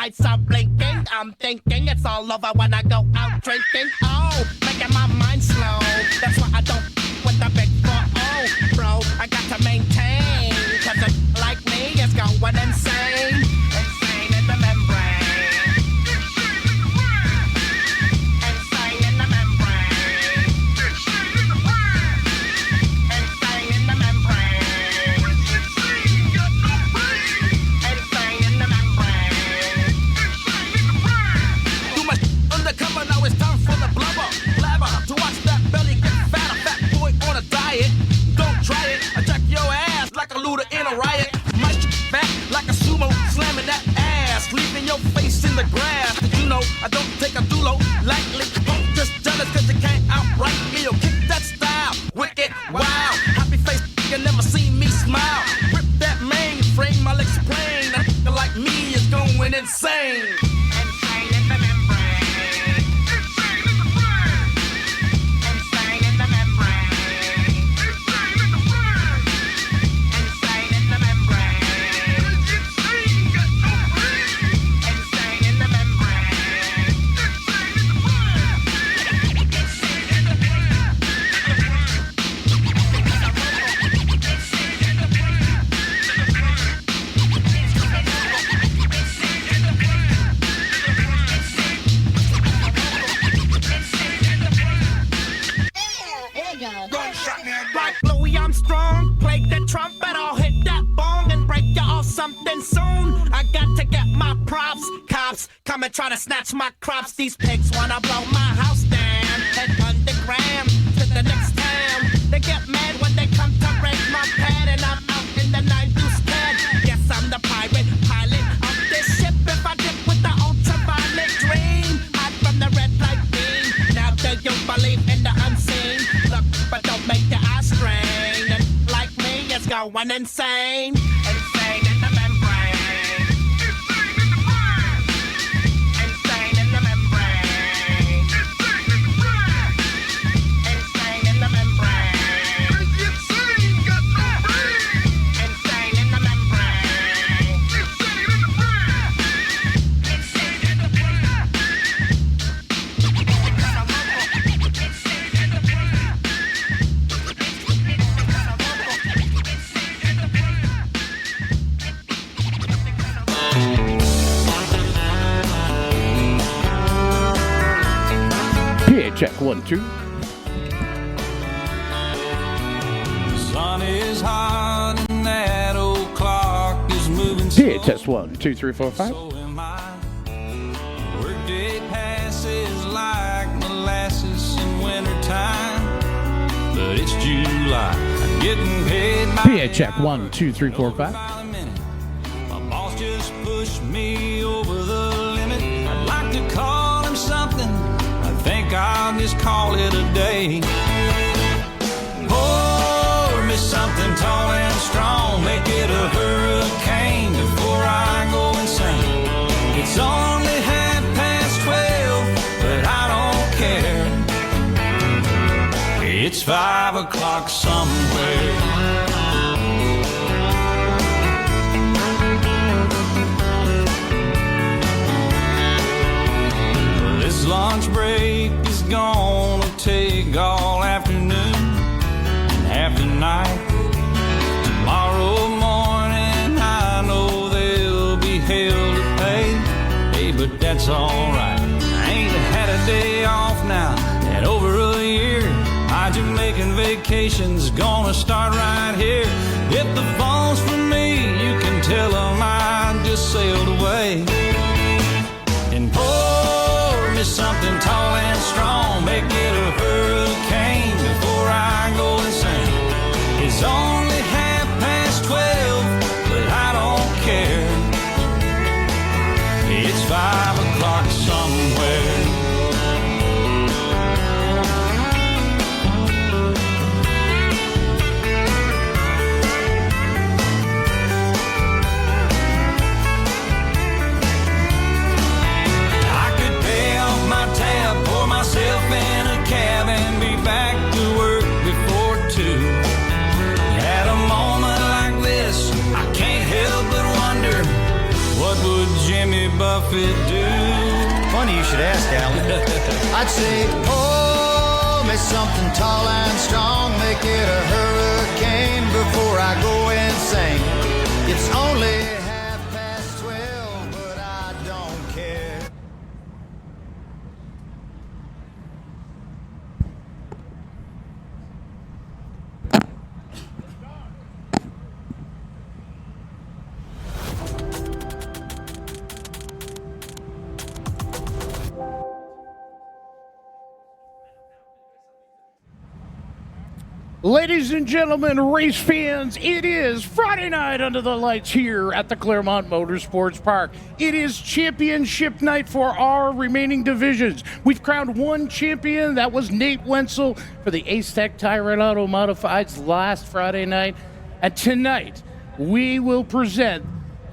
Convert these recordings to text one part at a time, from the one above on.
lights are blinking. I'm thinking it's all over when I go out drinking. Oh, making my mind slow. That's why I don't with the big 4-0, bro. I got to maintain, cause a like me is going insane. Insane in the membrane. Insane in the membrane. Insane in the membrane. Insane in the membrane. Do my undercover, now it's time for the blubber. Blabber, to watch that belly get fat. A fat boy on a diet. Don't try it. I jack your ass like a looter in a riot. My shit fat like a sumo, slamming that ass, leaving your face in the grass. Did you know I don't take a dulo lightly? Don't just jealous cause you can't outright me. Yo, kick that style, wicked, wow. Happy face, you never seen me smile. Rip that mainframe, I'll explain. A nigga like me is going insane. Insane in the membrane. Insane in the brain. Insane in the membrane. Insane in the brain. Insane in the membrane. Insane got no brain. Insane in the membrane. Insane in the brain. Insane in the brain. Like Louis Armstrong, play the trumpet, I'll hit that bong and break you off something soon. I got to get my props, cops come and try to snatch my crops. These pigs wanna blow my house down, head underground to the next town. They get mad when they come to break my pad, and I'm out in the 9-2 Yes, I'm the pirate pilot of this ship. If I dip with the ultraviolet dream, hide from the red light beam. Now do you believe in the unseen? Look, but don't make your eyes strain. And like me, it's going insane. Insane in the membrane. Insane in the brain. Insane in the membrane. Insane in the brain. Insane in the membrane. Insane got no brain. Insane in the membrane. Insane in the brain. Insane in the brain. Yeah, check 1, 2. The sun is hot and that old clock is moving Yeah, slow. test 1, 2, 3, 4, 5. So am I. Workday passes like molasses in wintertime, but it's July. I'm getting paid by Yeah, check 1, 2, 3, 4, 5. by the minute. My boss just pushed me over the limit. I'd like to call him something. I think I'll just call it a day. Pour me something tall and strong, make it a hurricane before I go insane. It's only 12:30, but I don't care. It's 5 o'clock somewhere. This lunch break is gonna take all afternoon and half the night. Tomorrow morning I know they'll be hell to pay. Hey, but that's alright. I ain't had a day off now in over a year. My Jamaican vacation's gonna start right here. If the phone's for me, you can tell them I just sailed away. And pour me something tall and strong, make it a hurricane before I go insane. It's only 12:30, but I don't care. It's 5 o'clock somewhere. what would Jimmy Buffett do? Funny you should ask, Alan. I'd say, oh, me something tall and strong, make it a hurricane before I go insane. It's only 12:30, but I don't care. Ladies and gentlemen, race fans, it is Friday night under the lights here at the Claremont Motorsports Park. It is championship night for our remaining divisions. We've crowned one champion. That was Nate Wenzel for the Ace Tech Tyrant Auto Modifieds last Friday night. And tonight, we will present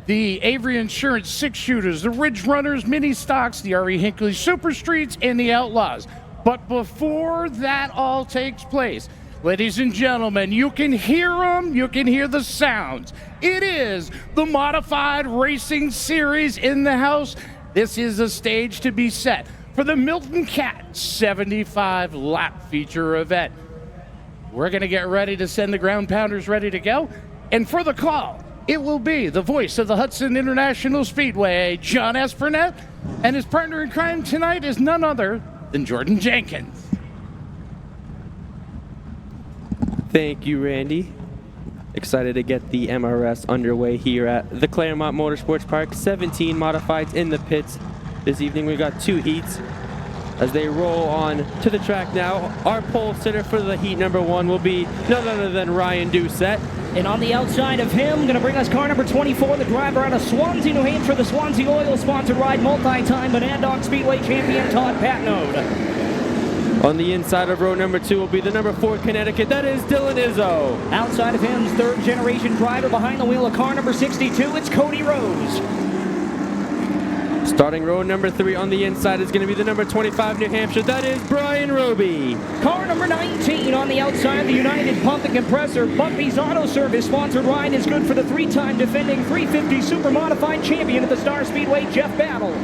the Avery Insurance Six Shooters, the Ridge Runners Mini Stocks, the R.E. Hinckley Super Streets, and the Outlaws. But before that all takes place, ladies and gentlemen, you can hear them, you can hear the sounds. It is the Modified Racing Series in the house. This is a stage to be set for the Milton Cat 75 lap feature event. We're going to get ready to send the ground pounders ready to go. And for the call, it will be the voice of the Hudson International Speedway, John Espernette, and his partner in crime tonight is none other than Jordan Jenkins. Thank you, Randy. Excited to get the MRS underway here at the Claremont Motorsports Park. 17 modifieds in the pits. This evening we've got two heats. As they roll on to the track now, our pole sitter for the heat number one will be none other than Ryan Doucette. And on the outside of him, going to bring us car number 24, the driver out of Swansea, New Hampshire, the Swansea Oil-sponsored ride, multi-time Monadnock Speedway champion, Todd Patnode. On the inside of row number 2 will be the number 4 Connecticut. That is Dylan Izzo. Outside of him, third-generation driver behind the wheel of car number 62. It's Cody Rose. Starting row number 3 on the inside is going to be the number 25 New Hampshire. That is Brian Roby. Car number 19 on the outside, the United Pump and Compressor Bumpy's Auto Service sponsored ride is good for the three-time defending 350 Super Modified champion at the Star Speedway, Jeff Battle.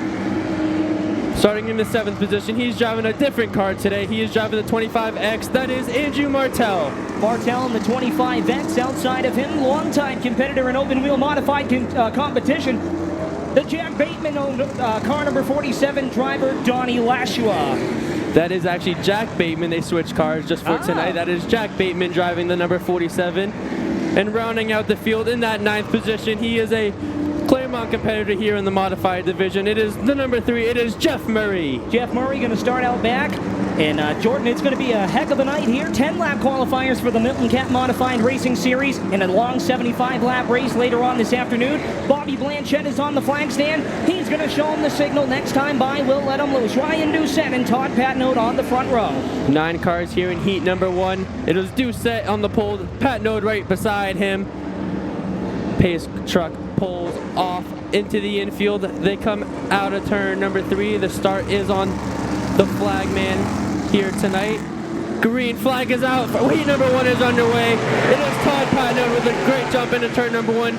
Starting in the 7th position, he's driving a different car today. He is driving the 25X. That is Andrew Martell. Martell in the 25X. Outside of him, longtime competitor in open wheel modified competition, the Jack Bateman owned car number 47 driver Donnie Lashua. That is actually Jack Bateman. They switched cars just for tonight. That is Jack Bateman driving the number 47. And rounding out the field in that 9th position, he is a Claremont competitor here in the modified division. It is the number 3. It is Jeff Murray. Jeff Murray going to start out back. And Jordan, it's going to be a heck of a night here. 10 lap qualifiers for the Milton Cat Modified Racing Series in a long 75 lap race later on this afternoon. Bobby Blanchette is on the flag stand. He's going to show him the signal. Next time by, we'll let him loose. Ryan Doucette and Todd Patnode on the front row. 9 cars here in heat number 1. It was Doucette on the pole. Patnode right beside him. Pace truck pulls off into the infield. They come out of turn number 3. The start is on the flagman here tonight. Green flag is out. Heat number 1 is underway. It is Todd Patnode with a great jump into turn number 1.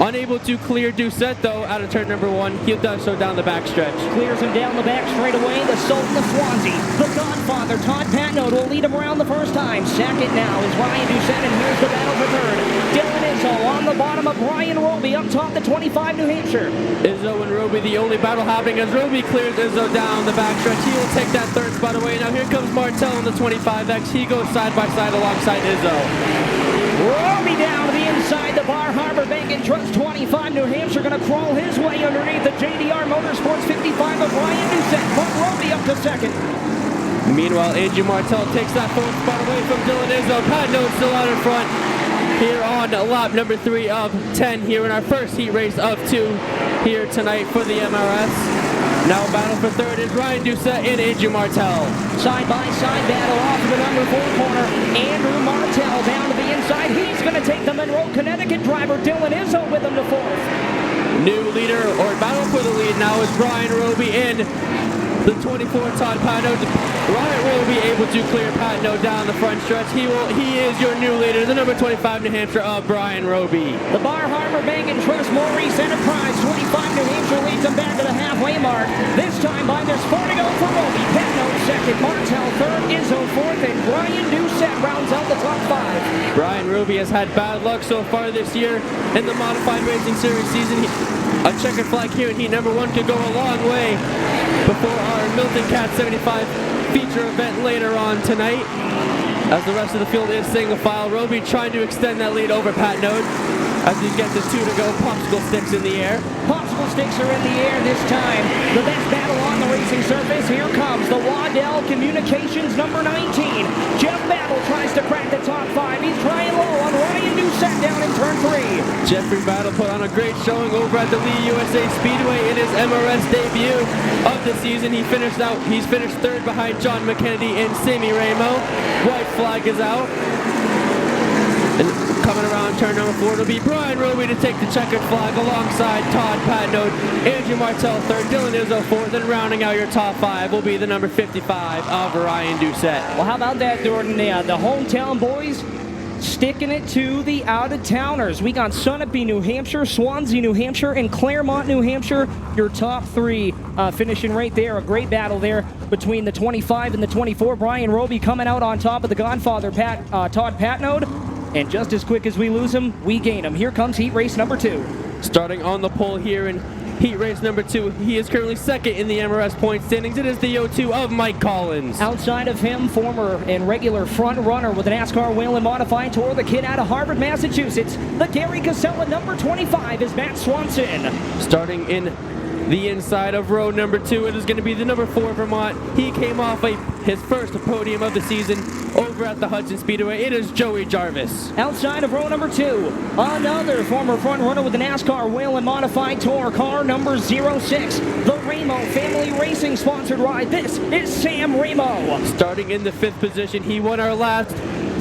Unable to clear Doucette though out of turn number 1. He does so down the backstretch. Clears him down the back straightaway. The Sultan of Swansea, the Godfather, Todd Patnode will lead him around the first time. Second now is Ryan Doucette, and here's the battle for third. Dylan Izzo on the bottom of Brian Roby up top the 25 New Hampshire. Izzo and Roby, the only battle happening as Roby clears Izzo down the backstretch. He will take that third spot away. Now here comes Martell on the 25X. He goes side by side alongside Izzo. Roby down to the inside, the Bar Harbor Bank and Trust 25 New Hampshire going to crawl his way underneath the JDR Motorsports 55 of Ryan Doucette. Put Roby up to second. Meanwhile, Andrew Martell takes that fourth spot away from Dylan Izzo. Patnode still out in front here on lap number 3 of 10 here in our first heat race of 2 here tonight for the MRS. Now battle for third is Ryan Doucette and Andrew Martell. Side-by-side battle off of the number 4 corner. Andrew Martell down to the inside. He's going to take the Monroe, Connecticut driver Dylan Izzo with him to 4th. New leader, or battle for the lead now is Brian Roby and the 24 Todd Patnode. Ryan Roby able to clear Patnode down the front stretch. He is your new leader, the number 25 New Hampshire of Brian Roby. The Bar Harbor former Bank and Trust Maurice Enterprise 25 New Hampshire leads them back to the halfway mark. This time by there's 4 to go for Roby. Petno second, Martel third, Izzo fourth, and Brian Doucette rounds out the top 5. Brian Roby has had bad luck so far this year in the Modified Racing Series season. A checkered flag here in heat number 1 could go a long way before our Milton Cat 75 feature event later on tonight. As the rest of the field is single file, Roby trying to extend that lead over Pat Node as he gets his 2 to go. Popsicle sticks in the air. Popsicle sticks are in the air this time. The best battle on the racing surface. Here comes the Waddell Communications number 19. Jeff Battle tries to crack the top 5. He's trying low on Ryan Doucette down in turn 3. Jeffrey Battle put on a great showing over at the Lee USA Speedway in his MRS debut of the season. He's finished third behind John McKennedy and Sammy Ramo. White flag is out. And coming around turn number 4, it'll be Brian Roby to take the checkered flag alongside Todd Patnode, Andrew Martel third, Dylan Izzo fourth, and rounding out your top 5 will be the number 55 of Ryan Doucette. Well, how about that, Jordan? The hometown boys sticking it to the out-of-towners. We got Sunapee, New Hampshire, Swansea, New Hampshire, and Claremont, New Hampshire. Your top 3 finishing right there. A great battle there between the 25 and the 24. Brian Roby coming out on top of the Godfather, Todd Patnode. And just as quick as we lose him, we gain him. Here comes heat race number 2. Starting on the pole here in heat race number 2, he is currently second in the MRS point standings. It is the 02 of Mike Collins. Outside of him, former and regular front runner with the NASCAR Whelen Modified Tour, the kid out of Harvard, Massachusetts. The Gary Casella number 25 is Matt Swanson. Starting in the inside of row number 2, it is going to be the number 4 Vermont. He came off his first podium of the season over at the Hudson Speedway. It is Joey Jarvis. Outside of row number 2, another former front runner with the NASCAR Whelen Modified Tour, car number 06, the Ramo Family Racing sponsored ride. This is Sam Ramo. Starting in the 5th position, he won our last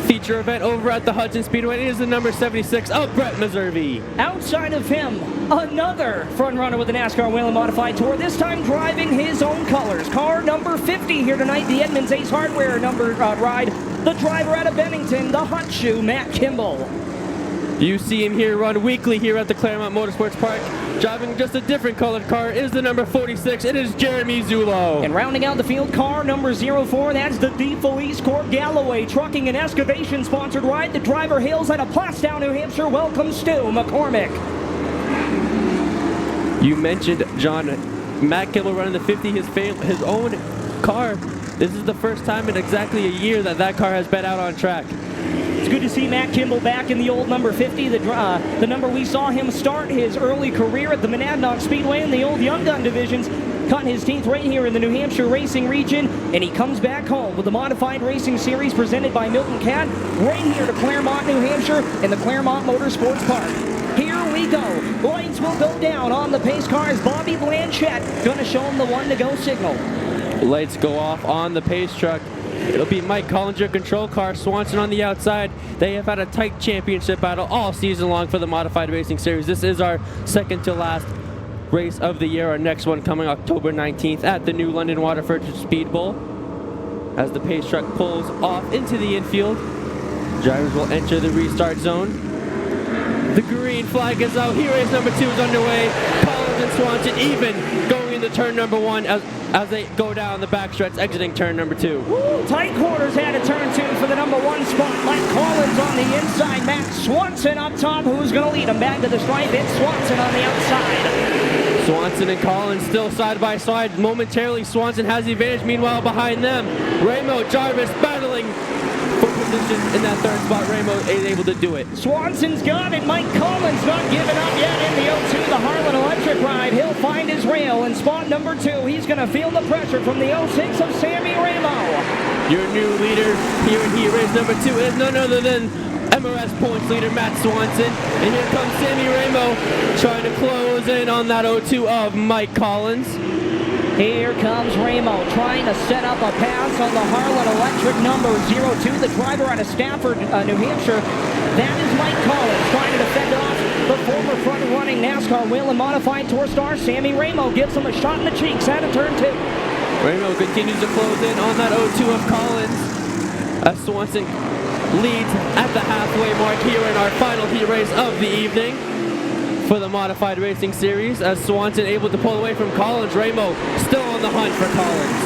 feature event over at the Hudson Speedway. It is the number 76 of Brett Meservey. Outside of him, another front runner with the NASCAR Whelen Modified Tour, this time driving his own colors. Car number 50 here tonight, the Edmonds Ace Hardware number ride. The driver out of Bennington, the hot shoe, Matt Kimball. You see him here run weekly here at the Claremont Motorsports Park. Driving just a different colored car is the number 46. It is Jeremy Zulo. And rounding out the field, car number 04, that's the DeFelice Corp Galloway Trucking and Excavation sponsored ride. The driver hails out of Plastown, New Hampshire. Welcome, Stu McCormick. You mentioned John Matt Kimball running the 50, his own car. This is the first time in exactly a year that car has been out on track. It's good to see Matt Kimball back in the old number 50, the number we saw him start his early career at the Monadnock Speedway in the old Young Gun divisions. Cutting his teeth right here in the New Hampshire racing region, and he comes back home with the Modified Racing Series presented by Milton Cat, right here to Claremont, New Hampshire, in the Claremont Motorsports Park. Here we go. Lights will go down on the pace cars. Bobby Blanchette going to show him the 1 to go signal. Lights go off on the pace truck. It'll be Mike Collins, your control car. Swanson on the outside. They have had a tight championship battle all season long for the Modified Racing Series. This is our second to last race of the year. Our next one coming October 19th at the new London Waterford Speed Bowl. As the pace truck pulls off into the infield, drivers will enter the restart zone. The green flag is out. Here race number 2 is underway. Collins and Swanson even going into turn number 1 as they go down the backstretch, exiting turn number 2. Woo, tight quarters out of turn 2 for the number 1 spot. Mike Collins on the inside. Matt Swanson up top. Who's going to lead him back to the stripe? It's Swanson on the outside. Swanson and Collins still side by side. Momentarily, Swanson has the advantage. Meanwhile, behind them, Ramo Jarvis battling for position in that 3rd spot. Ramo is able to do it. Swanson's got it. Mike Collins not giving up yet in the 02, the Harlan Electric ride. He'll find his rail in spot number 2. He's going to feel the pressure from the 06 of Sammy Ramo. Your new leader here in heat race number 2 is none other than MRS points leader Matt Swanson. And here comes Sammy Ramo trying to close in on that 02 of Mike Collins. Here comes Ramo trying to set up a pass on the Harlan Electric number 02, the driver out of Stafford, New Hampshire. That is Mike Collins trying to defend off the former front-running NASCAR Whelen Modified Tour star. Sammy Ramo gives him a shot in the cheeks out of turn 2. Ramo continues to close in on that 02 of Collins as Swanson leads at the halfway mark here in our final heat race of the evening. for the Modified Racing Series as Swanson able to pull away from Collins. Ramo still on the hunt for Collins.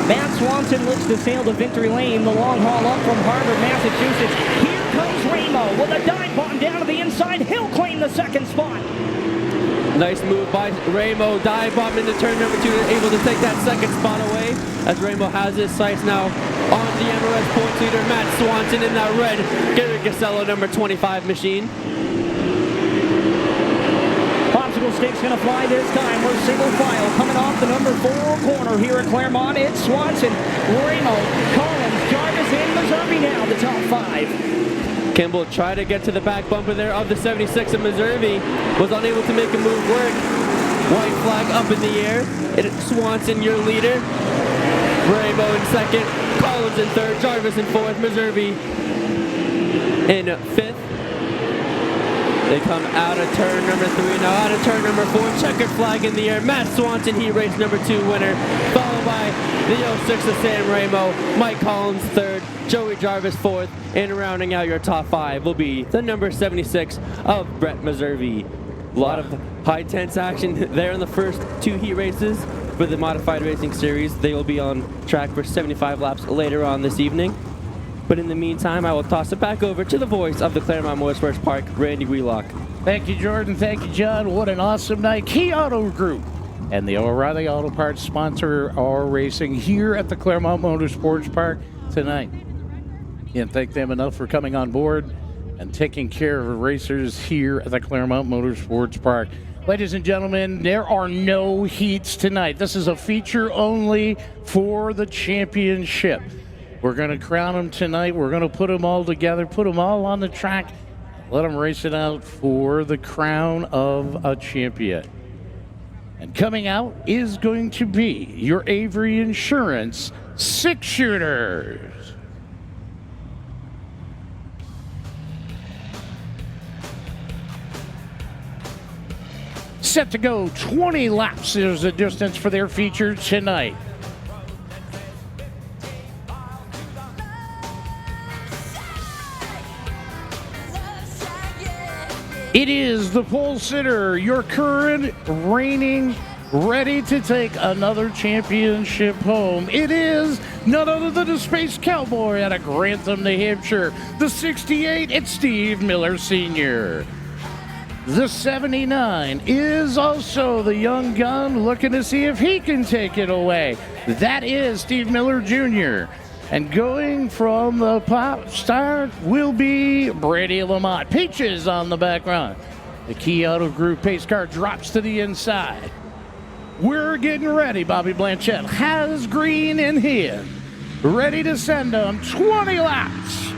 Matt Swanson looks to sail to victory lane, the long haul up from Harvard, Massachusetts. Here comes Ramo with a dive bomb down to the inside. He'll claim the second spot. Nice move by Ramo, dive bomb into turn number 2, able to take that second spot away as Ramo has his sights now on the MRS points leader, Matt Swanson, in that red Gary Gasello number 25 machine. Popsicle stick's gonna fly this time. We're single file coming off the number 4 corner here at Claremont. It's Swanson, Ramo, Collins, Jarvis, and Missouri now, the top 5. Kimball tried to get to the back bumper there of the 76 of Missouri, was unable to make a move work. White flag up in the air. It's Swanson, your leader. Ramo in second, Collins in third, Jarvis in fourth, Missouri in fifth. They come out of turn number 3, now out of turn number 4, checkered flag in the air. Matt Swanson, heat race number 2 winner, followed by the 06 of Sam Ramo, Mike Collins third, Joey Jarvis fourth, and rounding out your top 5 will be the number 76 of Brett Missouri. A lot of high tense action there in the first 2 heat races for the Modified Racing Series. They will be on track for 75 laps later on this evening. But in the meantime, I will toss it back over to the voice of the Claremont Motorsports Park, Randy Wheelock. Thank you, Jordan. Thank you, John. What an awesome night. Key Auto Group and the O'Reilly Auto Parts sponsor our racing here at the Claremont Motorsports Park tonight. Can't thank them enough for coming on board and taking care of racers here at the Claremont Motorsports Park. Ladies and gentlemen, there are no heats tonight. This is a feature only for the championship. We're going to crown them tonight. We're going to put them all together, put them all on the track, let them race it out for the crown of a champion. And coming out is going to be your Avery Insurance 6-shooters. Set to go 20 laps is the distance for their feature tonight. It is the pole sitter, your current reigning, ready to take another championship home. It is none other than the Space Cowboy out of Grantham, New Hampshire. The 68, it's Steve Miller Sr. The 79 is also the young gun looking to see if he can take it away. That is Steve Miller Jr. And going from the pop start will be Brady Lamont. Peaches on the back run. The Key Auto Group pace car drops to the inside. We're getting ready. Bobby Blanchette has green in hand. Ready to send them 20 laps.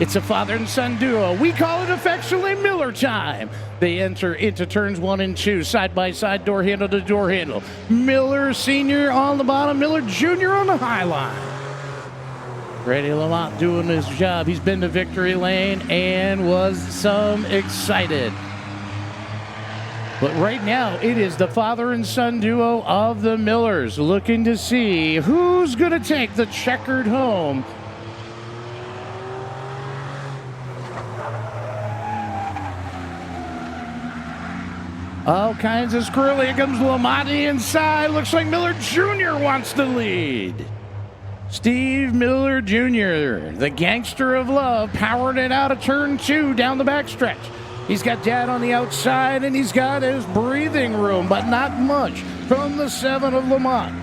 It's a father and son duo. We call it affectionately Miller time. They enter into turns 1 and 2, side by side, door handle to door handle. Miller Sr. on the bottom, Miller Jr. on the high line. Brady Lamont doing his job. He's been to victory lane and was some excited. But right now, it is the father and son duo of the Millers looking to see who's going to take the checkered home. All kinds of squirrely. Here comes Lamont inside. Looks like Miller Jr. wants the lead. Steve Miller Jr., the gangster of love, powering it out of turn 2 down the backstretch. He's got Dad on the outside, and he's got his breathing room, but not much from the 7 of Lamont.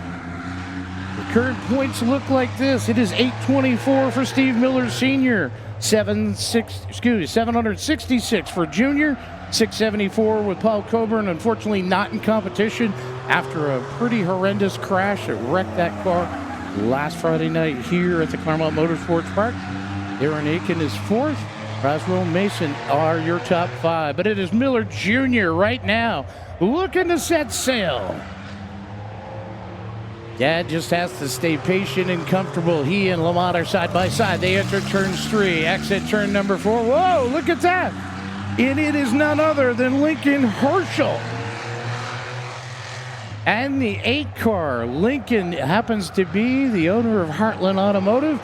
The current points look like this. It is 824 for Steve Miller Sr., 766 for Jr., 674 with Paul Coburn, unfortunately not in competition after a pretty horrendous crash that wrecked that car last Friday night here at the Claremont Motorsports Park. Aaron Aiken is 4th. Roswell Mason are your top 5. But it is Miller Jr. right now looking to set sail. Dad just has to stay patient and comfortable. He and Lamont are side by side. They enter turns 3, exit turn number 4. Whoa, look at that. And it is none other than Lincoln Herschel. And the 8 car, Lincoln happens to be the owner of Heartland Automotive.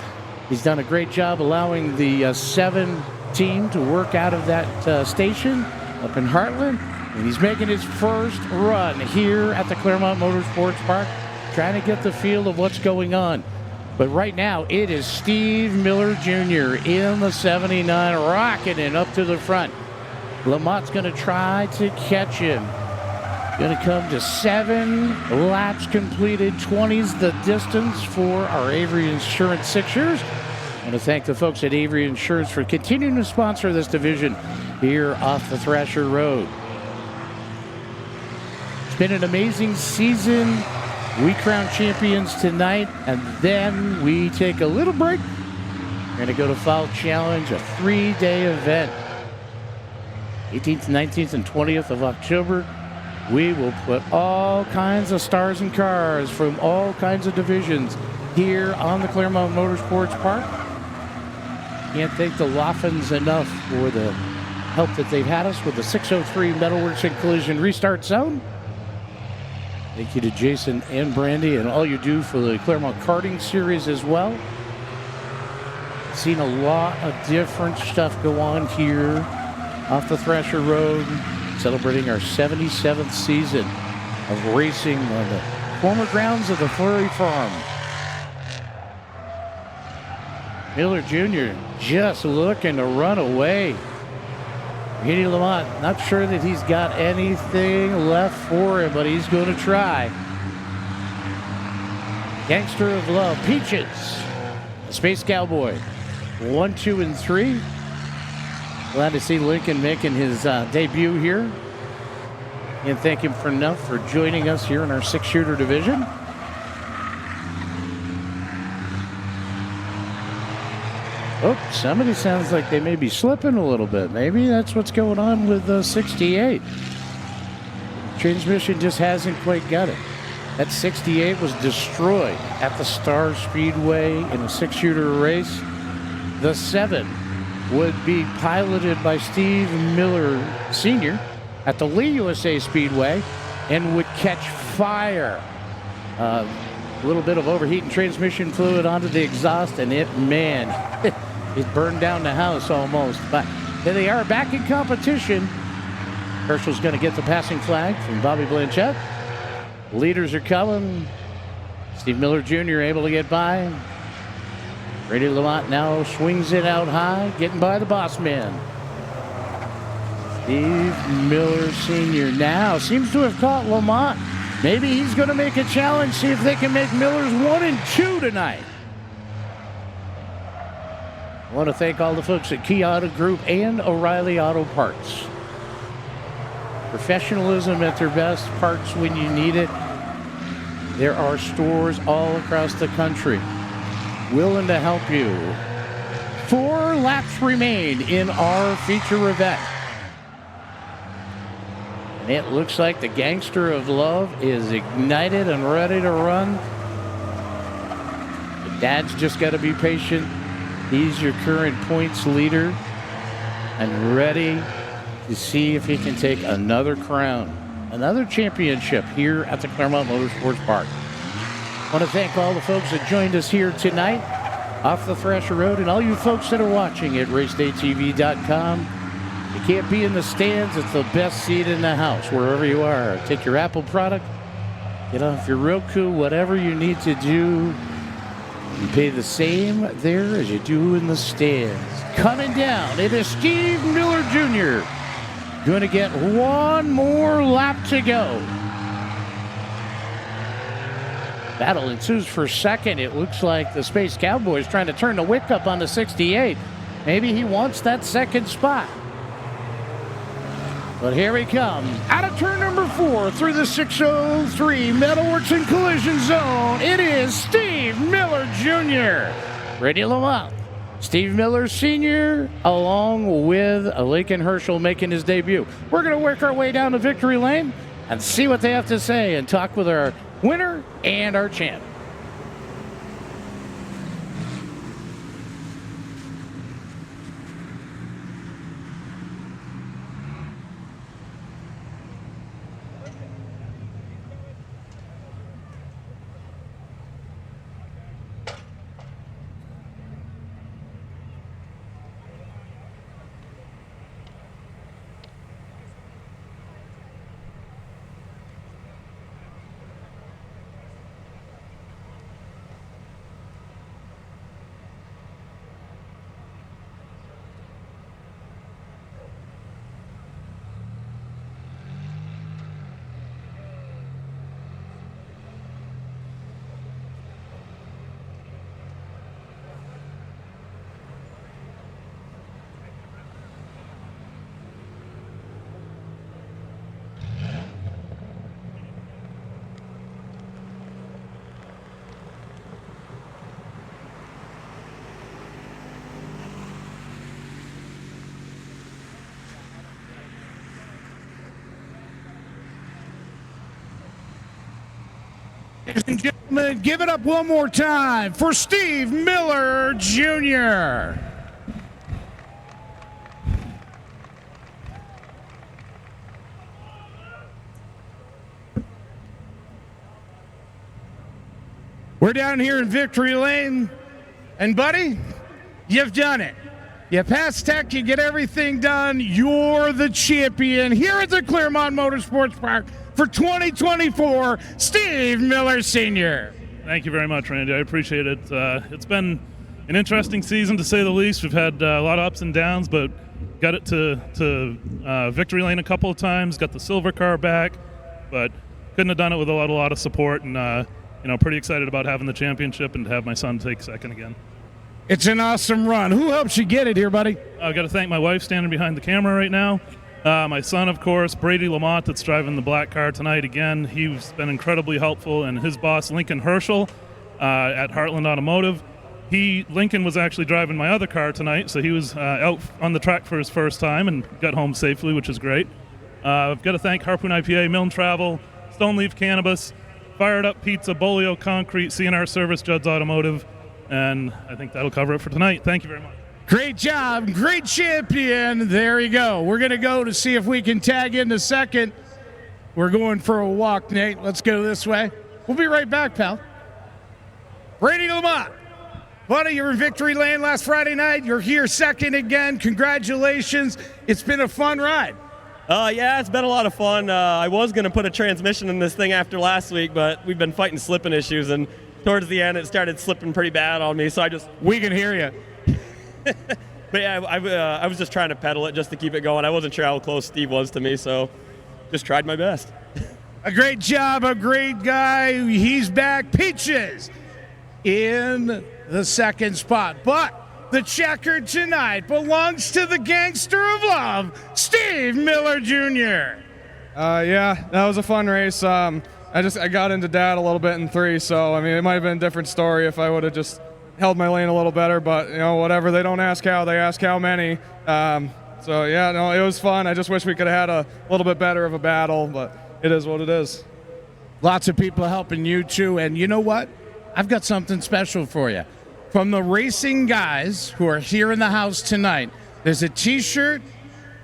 He's done a great job allowing the 7 team to work out of that station up in Heartland. And he's making his first run here at the Claremont Motorsports Park, trying to get the feel of what's going on. But right now, it is Steve Miller Jr. in the 79, rocketing up to the front. Lamont's going to try to catch him. Going to come to 7 laps completed, 20's the distance for our Avery Insurance 6 years. I want to thank the folks at Avery Insurance for continuing to sponsor this division here off the Thrasher Road. It's been an amazing season. We crown champions tonight, and then we take a little break. We're going to go to Fall Challenge, a 3-day event. 18th, 19th, and 20th of October. We will put all kinds of stars and cars from all kinds of divisions here on the Claremont Motorsports Park. Can't thank the Loffins enough for the help that they've had us with the 603 Metalworks and Collision Restart Zone. Thank you to Jason and Brandy and all you do for the Claremont Karting Series as well. Seen a lot of different stuff go on here off the Thrasher Road, celebrating our 77th season of racing on the former grounds of the Flurry Farm. Miller Jr. just looking to run away. Eddie Lamont, not sure that he's got anything left for him, but he's going to try. Gangster of Love, Peaches, Space Cowboy, 1, 2, and 3. Glad to see Lincoln making his debut here. And thank him for enough for joining us here in our 6-shooter division. Oh, somebody sounds like they may be slipping a little bit. Maybe that's what's going on with 68. Transmission just hasn't quite got it. That 68 was destroyed at the Star Speedway in a 6-shooter race. The 7 would be piloted by Steve Miller Sr. at the Lee USA Speedway and would catch fire. A little bit of overheating transmission fluid onto the exhaust, and it burned down the house almost. But there they are back in competition. Herschel's going to get the passing flag from Bobby Blanchett. Leaders are coming. Steve Miller Jr. able to get by. Brady Lamont now swings it out high, getting by the boss man. Steve Miller Sr. now seems to have caught Lamont. Maybe he's going to make a challenge, see if they can make Miller's 1 and 2 tonight. I want to thank all the folks at Key Auto Group and O'Reilly Auto Parts. Professionalism at their best, parts when you need it. There are stores all across the country willing to help you. 4 laps remain in our feature event. And it looks like the Gangster of Love is ignited and ready to run. The dad's just got to be patient. He's your current points leader and ready to see if he can take another crown, another championship here at the Claremont Motorsports Park. I want to thank all the folks that joined us here tonight off the Thrasher Road, and all you folks that are watching at racedaytv.com. You can't be in the stands. It's the best seat in the house, wherever you are. Take your Apple product, get off your Roku, whatever you need to do. You pay the same there as you do in the stands. Coming down, it is Steve Miller Jr. Going to get one more lap to go. Battle ensues for second. It looks like the Space Cowboys trying to turn the wick up on the 68. Maybe he wants that second spot. But here he comes. Out of turn number 4 through the 603 Metalworks and Collision Zone. It is Steve Miller Jr. Brady Lamont. Steve Miller Sr. along with Lincoln Herschel making his debut. We're going to work our way down to victory lane and see what they have to say and talk with our winner and our champ. Ladies and gentlemen, give it up one more time for Steve Miller Jr. We're down here in Victory Lane, and buddy, you've done it. You pass tech, you get everything done. You're the champion here at the Claremont Motorsports Park for 2024, Steve Miller Sr. Thank you very much, Randy. I appreciate it. It's been an interesting season, to say the least. We've had a lot of ups and downs, but got it to Victory Lane a couple of times, got the silver car back, but couldn't have done it with a lot of support, and pretty excited about having the championship and to have my son take second again. It's an awesome run. Who helps you get it here, buddy? I've got to thank my wife standing behind the camera right now. My son, of course, Brady Lamont, that's driving the black car tonight again. He's been incredibly helpful, and his boss, Lincoln Herschel, at Heartland Automotive. Lincoln was actually driving my other car tonight, so he was out on the track for his first time and got home safely, which is great. I've got to thank Harpoon IPA, Milne Travel, Stone Leaf Cannabis, Fired Up Pizza, Bolio Concrete, CNR Service, Judd's Automotive, and I think that'll cover it for tonight. Thank you very much. Great job. Great champion. There you go. We're going to go to see if we can tag into second. We're going for a walk, Nate. Let's go this way. We'll be right back, pal. Brady Lamont. Buddy, you were in Victory Lane last Friday night. You're here second again. Congratulations. It's been a fun ride. Yeah, it's been a lot of fun. I was going to put a transmission in this thing after last week, but we've been fighting slipping issues, and towards the end it started slipping pretty bad on me, so We can hear you. But yeah, I was just trying to pedal it just to keep it going. I wasn't sure how close Steve was to me, so just tried my best. A great job, a great guy. He's back. Peaches in the second spot, but the checker tonight belongs to the gangster of love, Steve Miller Jr. Yeah, that was a fun race. I got into dad a little bit in 3, so I mean it might have been a different story if I would have just held my lane a little better, but whatever. They don't ask how, they ask how many. So yeah, no, it was fun. I just wish we could have had a little bit better of a battle, but it is what it is. Lots of people helping you too, and you know what? I've got something special for you. From the racing guys who are here in the house tonight, there's a t-shirt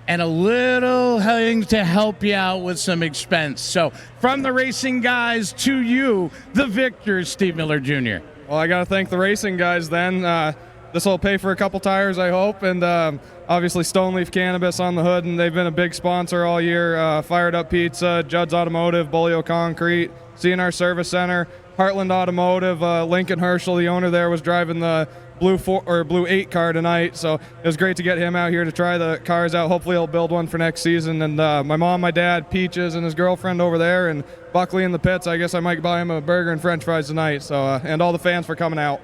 and a little thing to help you out with some expense. So from the racing guys to you, the victor, Steve Miller Jr. Well, I got to thank the racing guys then. This will pay for a couple tires, I hope, and obviously Stone Leaf Cannabis on the hood, and they've been a big sponsor all year. Fired Up Pizza, Judd's Automotive, Bolio Concrete, CNR Service Center, Heartland Automotive. Lincoln Herschel, the owner there, was driving the blue 8 car tonight, so it was great to get him out here to try the cars out. Hopefully he'll build one for next season. And my mom, my dad, Peaches, and his girlfriend over there, and Buckley in the pits. I guess I might buy him a burger and french fries tonight. So and all the fans for coming out.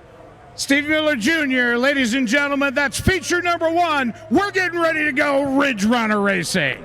Steve Miller Jr., ladies and gentlemen, that's feature number 1. We're getting ready to go Ridge Runner Racing.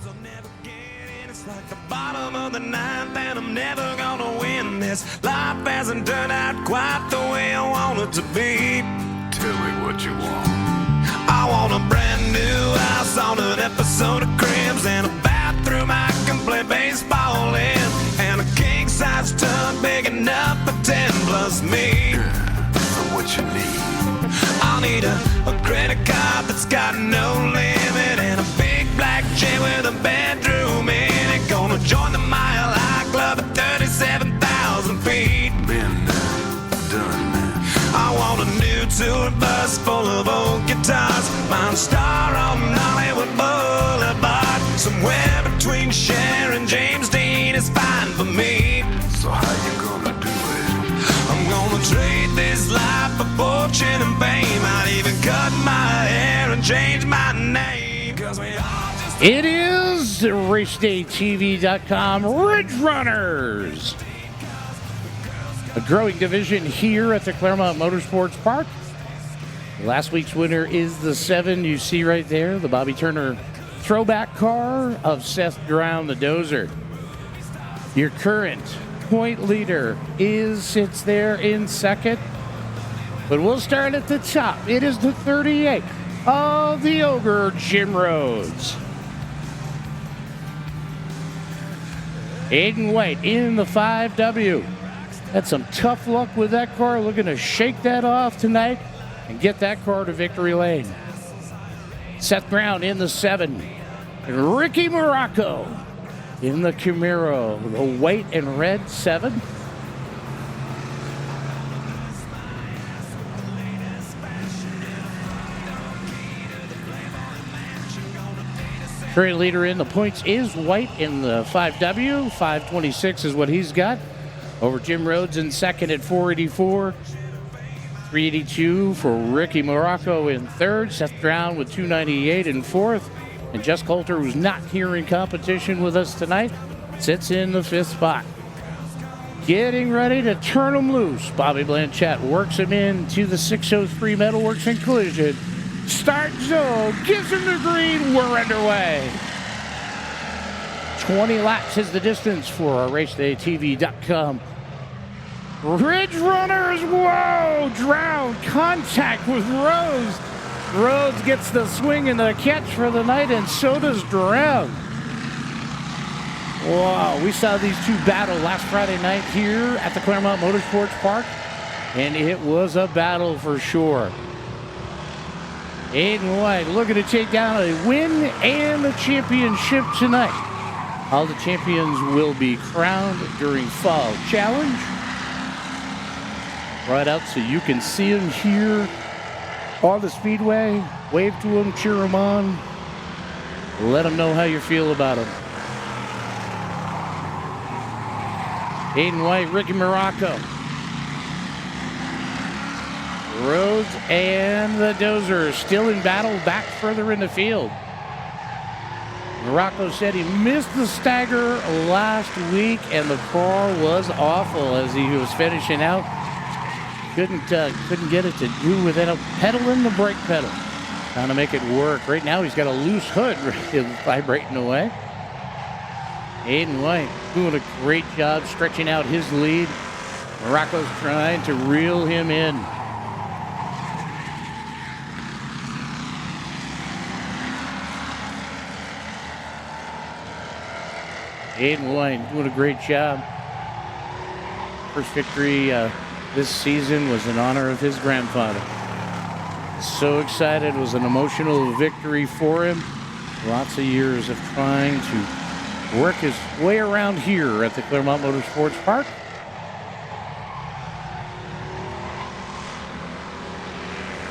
I'll never get in. It's like the bottom of the ninth, and I'm never gonna win this. Life hasn't turned out quite the way I want it to be. Tell me what you want. I want a brand new house on an episode of Cribs, and a bathroom I can play baseball in, and a king-size tub big enough for 10 plus me. So what you need? I'll need a credit card that's got no limit, and a big black chair with a bedroom in it. Gonna join the Mile High Club at 37,000 So how you gonna do it? I'm gonna trade this life for fortune and fame. I'd even cut my hair and change my name. 'Cause we all just It is RaceDayTV.com Ridge Runners. A growing division here at the Claremont Motorsports Park. Last week's winner is the 7 you see right there, the Bobby Turner throwback car of Seth Brown, the Dozer. Your current point leader sits there in second. But we'll start at the top. It is the 38 of the Ogre, Jim Rhodes. Aiden White in the 5W. Had some tough luck with that car. Looking to shake that off tonight and get that car to victory lane. Seth Brown in the 7. And Ricky Morocco in the Camaro, the white and red 7. Current leader in the points is White in the 5W. 526 is what he's got. Over Jim Rhodes in second at 484. 382 for Ricky Morocco in third. Seth Brown with 298 in fourth. And Jess Coulter, who's not here in competition with us tonight, sits in the 5th spot. Getting ready to turn him loose. Bobby Blanchett works him into the 603 Metalworks and Collision. Start zone, gives him the green, we're underway. 20 laps is the distance for our RaceDayTV.com Ridge Runners. Whoa, drown, contact with Rhodes. Rhodes gets the swing and the catch for the night, and so does Drown. Wow, we saw these two battle last Friday night here at the Claremont Motorsports Park, and it was a battle for sure. Aiden White looking to take down a win and the championship tonight. All the champions will be crowned during Fall Challenge. Right out so you can see them here on the speedway. Wave to them, cheer them on. Let them know how you feel about them. Aiden White, Ricky Morocco. Rhodes and the Dozer still in battle back further in the field. Morocco said he missed the stagger last week and the car was awful as he was finishing out. Couldn't get it to do without pedaling the brake pedal. Trying to make it work. Right now he's got a loose hood vibrating away. Aiden White doing a great job stretching out his lead. Morocco's trying to reel him in. Aiden White doing a great job. First victory this season was in honor of his grandfather. So excited. It was an emotional victory for him. Lots of years of trying to work his way around here at the Claremont Motorsports Park.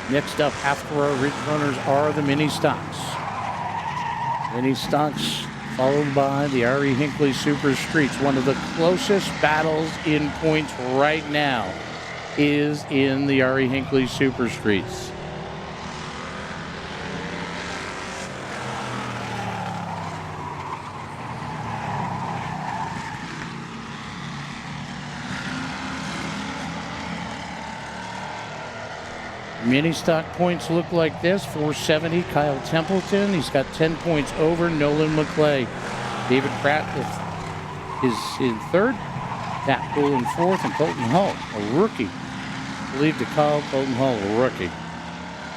Next up after our Ridge Runners are the mini stocks. Mini stocks followed by the R.E. Hinckley Super Streets. One of the closest battles in points right now is in the R.E. Hinckley Super Streets. Mini stock points look like this. 470, Kyle Templeton. He's got 10 points over Nolan McClay. David Pratt is in third. Pat Poole in fourth, and Colton Hull, a rookie. I believe to call Colton Hull a rookie.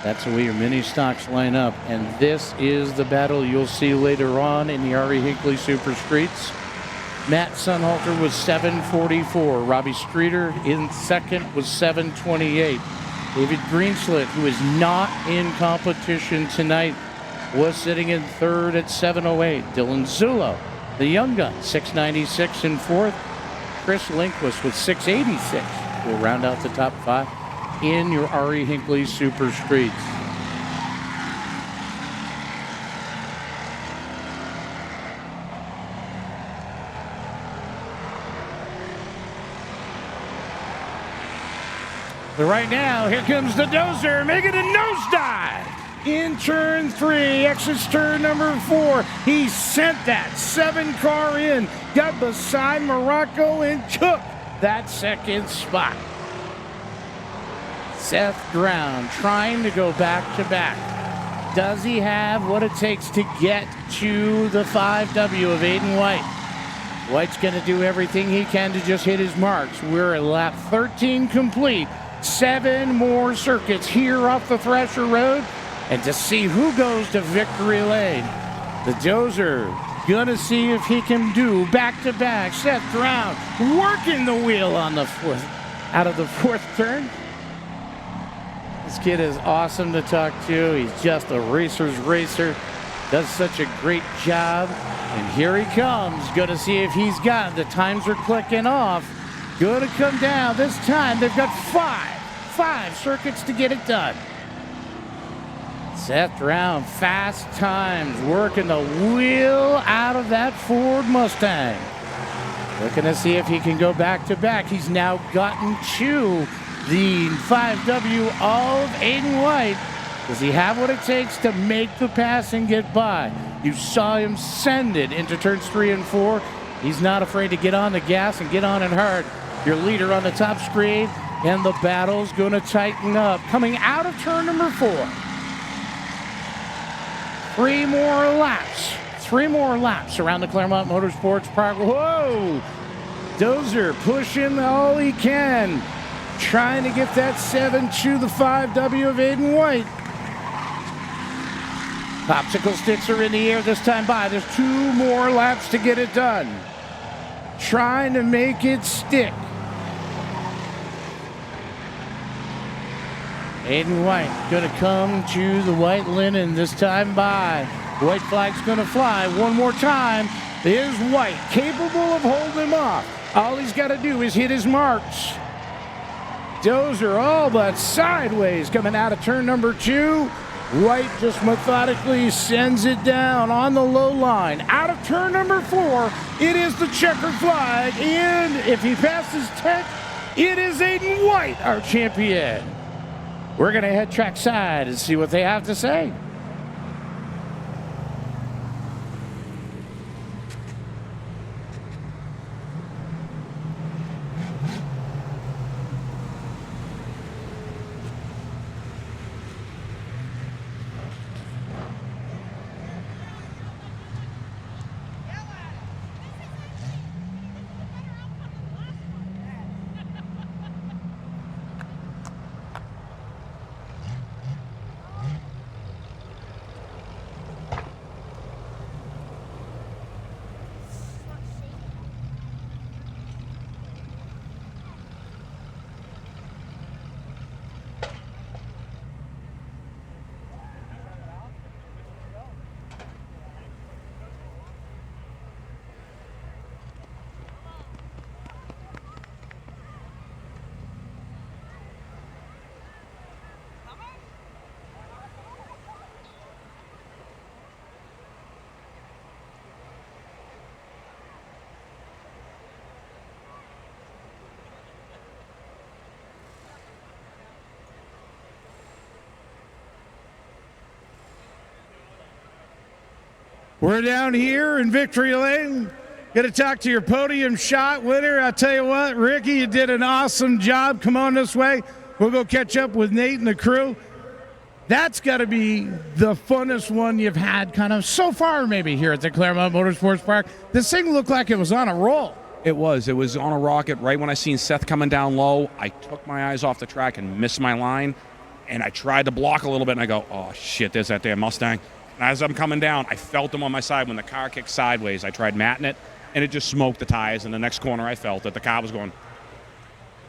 That's the way your mini stocks line up. And this is the battle you'll see later on in the R.E. Hinckley Super Streets. Matt Sunhalter was 744. Robbie Streeter in second was 728. David Greenslit, who is not in competition tonight, was sitting in third at 708. Dylan Zullo, the young gun, 696 in fourth. Chris Lindquist with 686 will round out the top 5 in your R.E. Hinckley Super Streets. But right now, here comes the Dozer, making a nosedive. In turn 3, exits turn number 4. He sent that 7-car in, got beside Morocco and took that second spot. Seth Brown trying to go back-to-back. Does he have what it takes to get to the 5W of Aiden White? White's going to do everything he can to just hit his marks. We're at lap 13 complete. 7 more circuits here off the Thrasher Road. And to see who goes to victory lane. The Dozer gonna see if he can do back-to-back. Seth Brown working the wheel on the fourth, out of the fourth turn. This kid is awesome to talk to. He's just a racer's racer. Does such a great job. And here he comes. Gonna see if he's got, the times are clicking off. Gonna come down. This time they've got five circuits to get it done. Seth Brown, fast times, working the wheel out of that Ford Mustang. Looking to see if he can go back-to-back. He's now gotten to the 5W of Aiden White. Does he have what it takes to make the pass and get by? You saw him send it into turns 3 and 4. He's not afraid to get on the gas and get on it hard. Your leader on the top screen, and the battle's going to tighten up. Coming out of turn number 4. 3 more laps. 3 more laps around the Claremont Motorsports Park. Whoa! Dozer pushing all he can. Trying to get that 7 to the 5W of Aiden White. Popsicle sticks are in the air this time by. There's 2 more laps to get it done. Trying to make it stick. Aiden White gonna come to the white linen this time by. White flag's gonna fly one more time. There's White, capable of holding him off. All he's got to do is hit his marks. Dozer all but sideways coming out of turn number 2. White just methodically sends it down on the low line. Out of turn number 4, it is the checkered flag. And if he passes tech, it is Aiden White, our champion. We're going to head trackside and see what they have to say. We're down here in Victory Lane. Going to talk to your podium shot winner. I'll tell you what, Ricky, you did an awesome job. Come on this way. We'll go catch up with Nate and the crew. That's got to be the funnest one you've had kind of so far maybe here at the Claremont Motorsports Park. This thing looked like it was on a roll. It was on a rocket. Right when I seen Seth coming down low, I took my eyes off the track and missed my line. And I tried to block a little bit, and I go, oh, shit, there's that damn Mustang. And as I'm coming down, I felt him on my side. When the car kicked sideways, I tried matting it, and it just smoked the tires. And the next corner, I felt that the car was going.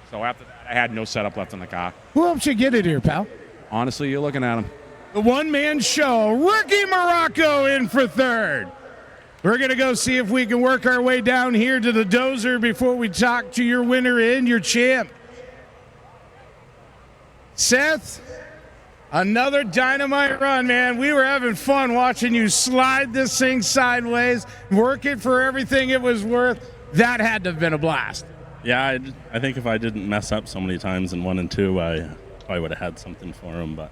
So after that, I had no setup left in the car. Who helped you get it here, pal? Honestly, you're looking at him. The one-man show, Ricky Morocco in for third. We're going to go see if we can work our way down here to the Dozer before we talk to your winner and your champ. Seth, another dynamite run, man. We were having fun watching you slide this thing sideways, work it for everything it was worth. That had to have been a blast. Yeah, I think if I didn't mess up so many times in 1 and 2, I probably would have had something for him. But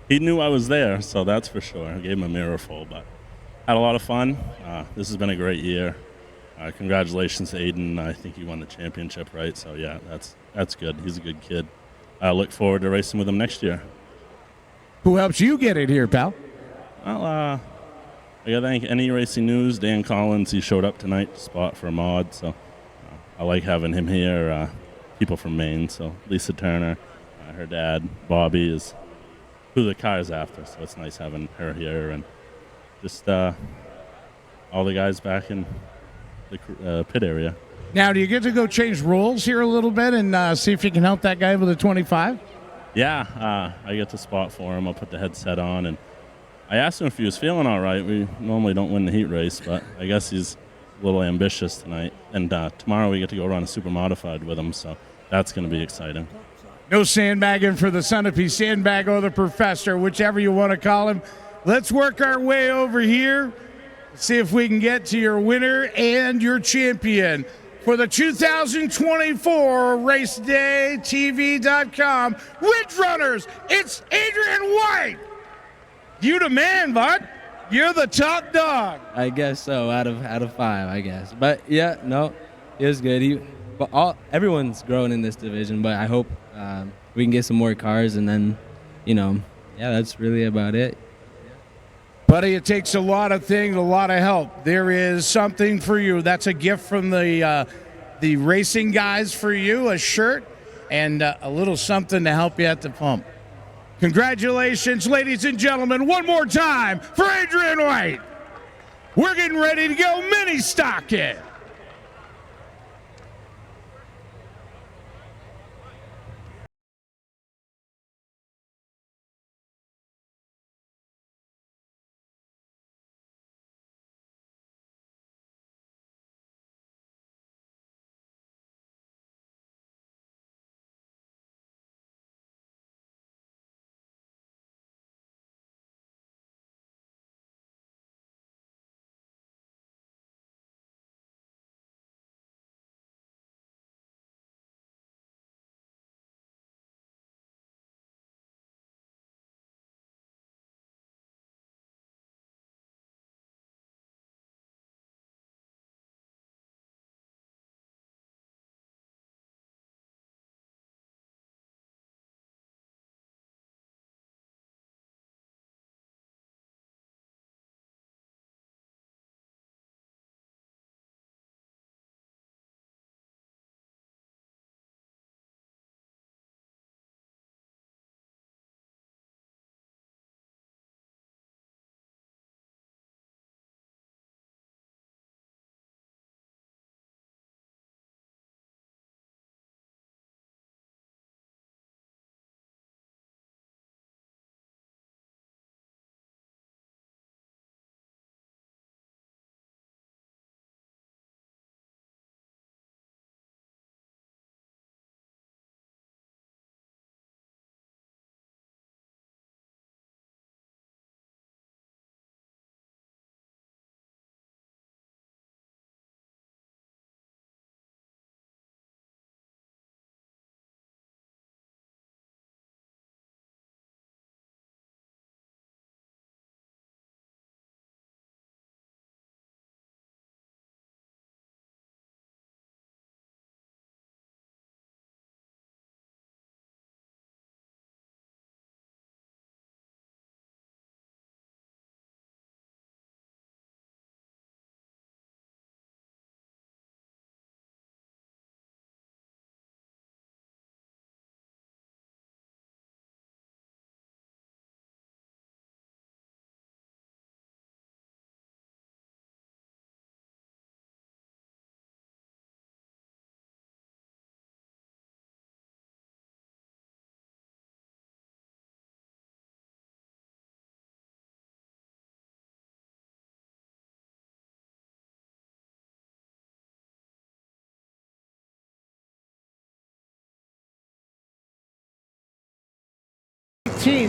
he knew I was there, so that's for sure. I gave him a mirror full, but had a lot of fun. This has been a great year. Congratulations to Aiden. I think he won the championship, right? So yeah, that's good. He's a good kid. I look forward to racing with him next year. Who helps you get it here, pal? Well, I gotta thank Any Racing News, Dan Collins. He showed up tonight to spot for a mod, so I like having him here. People from Maine, so Lisa Turner, her dad, Bobby, is who the car's after, so it's nice having her here, and just all the guys back in the pit area. Now, do you get to go change roles here a little bit and see if you can help that guy with a 25? Yeah, I get to spot for him. I'll put the headset on, and I asked him if he was feeling all right. We normally don't win the heat race, but I guess he's a little ambitious tonight. And tomorrow we get to go run a super modified with him, so that's going to be exciting. No sandbagging for the son of P. Sandbag or the professor, whichever you want to call him. Let's work our way over here, see if we can get to your winner and your champion for the 2024 RaceDayTV.com Ridge Runners. It's Adrian White. You the man, bud. You're the top dog. I guess so. Out of 5, I guess. But yeah, no, it was good. Everyone's growing in this division, but I hope we can get some more cars, and then, yeah, that's really about it. Buddy, it takes a lot of things, a lot of help. There is something for you. That's a gift from the racing guys for you, a shirt, and a little something to help you at the pump. Congratulations, ladies and gentlemen, one more time for Adrian White. We're getting ready to go mini stocking.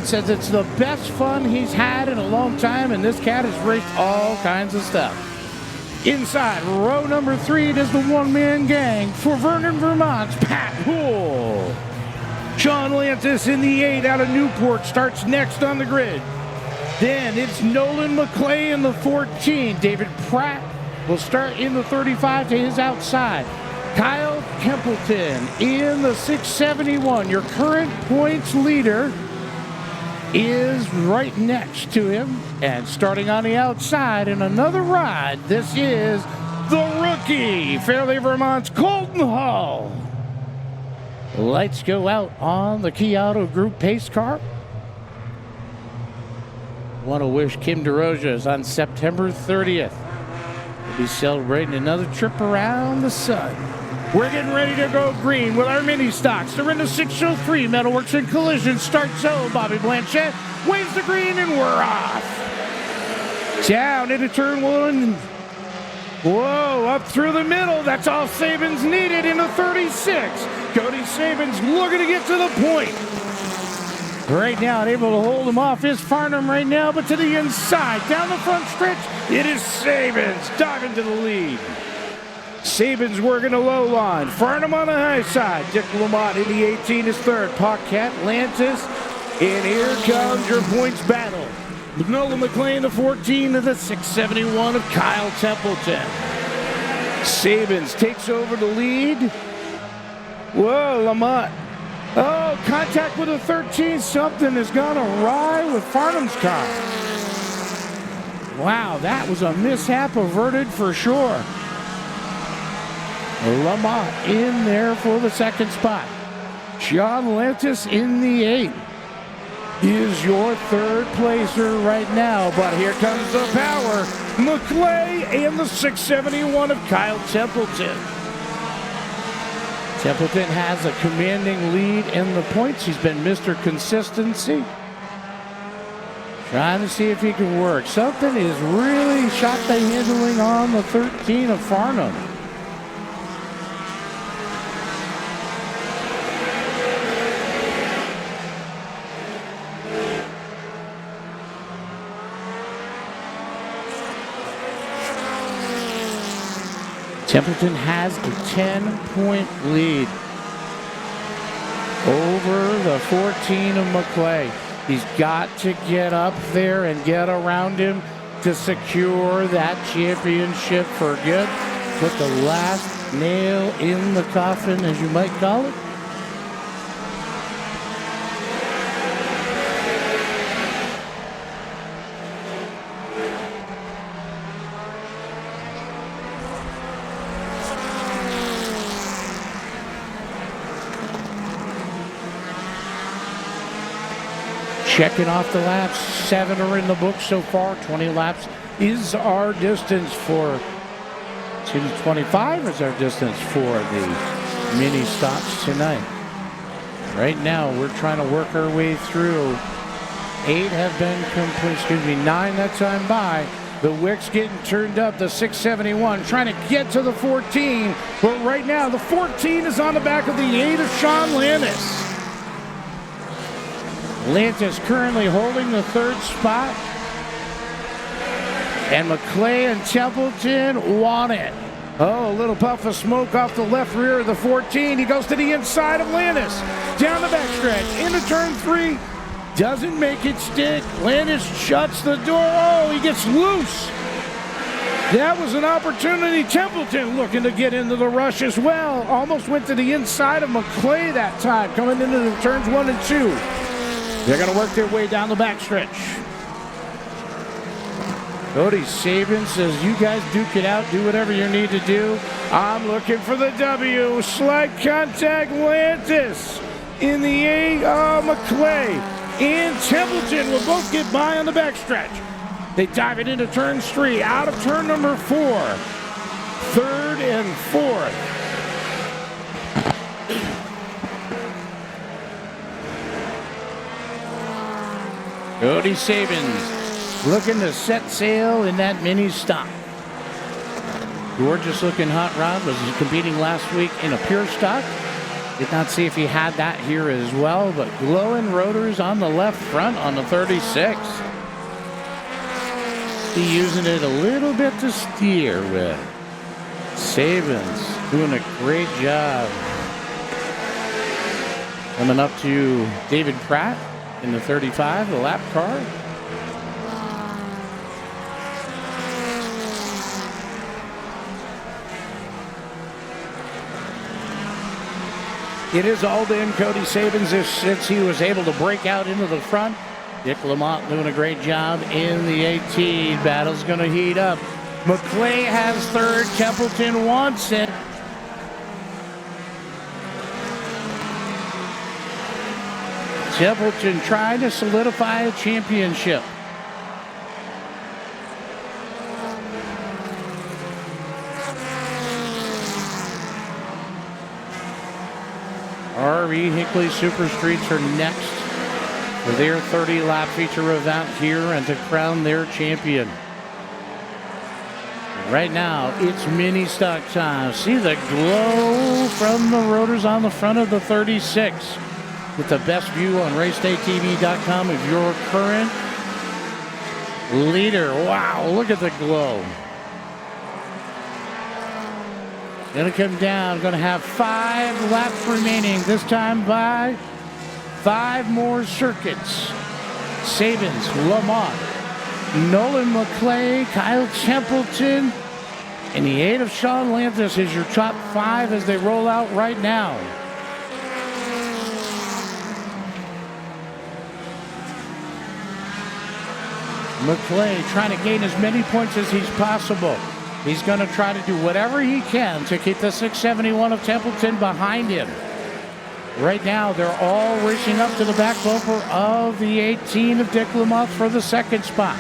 Says it's the best fun he's had in a long time, and this cat has raced all kinds of stuff. Inside row number 3, it is the one-man gang for Vernon, Vermont's Pat Poole. Sean Lantis in the 8 out of Newport starts next on the grid. Then it's Nolan McClay in the 14. David Pratt will start in the 35 to his outside. Kyle Templeton in the 671. Your current points leader is right next to him. And starting on the outside in another ride, this is the rookie, Fairleigh, Vermont's Colton Hall. Lights go out on the Key Auto Group pace car. Want to wish Kim DeRosa is on September 30th. We'll be celebrating another trip around the sun. We're getting ready to go green with our mini stocks. They're in the 603 Metalworks and Collision start zone. Bobby Blanchette waves the green and we're off. Down into turn 1. Whoa, up through the middle. That's all Sabins needed in the 36. Cody Sabins looking to get to the point. Right now, able to hold him off is Farnham right now, but to the inside, down the front stretch, it is Sabins diving to the lead. Sabins working a low line. Farnham on the high side. Dick Lamont in the 18 is third. Paquette, Lantis, and here comes your points battle. Nolan McClain, the 14 to the 671 of Kyle Templeton. Sabins takes over the lead. Whoa, Lamont. Oh, contact with a 13. Something has gone awry with Farnham's car. Wow, that was a mishap averted for sure. Lamont in there for the second spot. John Lantis in the 8 is your third placer right now, but here comes the power. McClay and the 671 of Kyle Templeton. Templeton has a commanding lead in the points. He's been Mr. Consistency. Trying to see if he can work. Something is really shot the handling on the 13 of Farnham. Templeton has a 10-point lead over the 14 of McClay. He's got to get up there and get around him to secure that championship for good. Put the last nail in the coffin, as you might call it. Checking off the laps. 7 are in the book so far. 20 laps is our distance for 25 is our distance for the mini stops tonight. Right now, we're trying to work our way through. 8 have been complete, 9 that time by. The wicks getting turned up, the 671 trying to get to the 14. But right now, the 14 is on the back of the 8 of Sean Lantis. Lantis currently holding the third spot. And McClay and Templeton want it. Oh, a little puff of smoke off the left rear of the 14. He goes to the inside of Lantis. Down the backstretch, into turn 3. Doesn't make it stick. Lantis shuts the door. Oh, he gets loose. That was an opportunity. Templeton looking to get into the rush as well. Almost went to the inside of McClay that time, coming into the turns 1 and 2. They're going to work their way down the backstretch. Cody Sabin says, you guys duke it out, do whatever you need to do. I'm looking for the W. Slight contact, Lantis. In the A, McClay and Templeton will both get by on the backstretch. They dive it into turn 3, out of turn number 4. 3rd and 4th. Cody Sabins looking to set sail in that mini stock. Gorgeous looking hot rod was competing last week in a pure stock. Did not see if he had that here as well, but glowing rotors on the left front on the 36. be using it a little bit to steer with. Sabins doing a great job. Coming up to David Pratt in the 35, the lap car. It has all been Cody Sabins since he was able to break out into the front. Dick Lamont doing a great job in the 18. Battle's going to heat up. McClay has third. Templeton wants it. Templeton trying to solidify a championship. RV Hinkley Super Streets are next for their 30-lap feature event here and to crown their champion. Right now, it's mini stock time. See the glow from the rotors on the front of the 36. With the best view on RaceDayTV.com of your current leader. Wow, look at the glow. Gonna come down, gonna have 5 laps remaining, this time by 5 more circuits. Sabins, Lamont, Nolan McClay, Kyle Templeton, and the 8 of Sean Lantis is your top 5 as they roll out right now. McClay trying to gain as many points as he's possible. He's going to try to do whatever he can to keep the 671 of Templeton behind him. Right now, they're all racing up to the back bumper of the 18 of Dick Lamont for the second spot.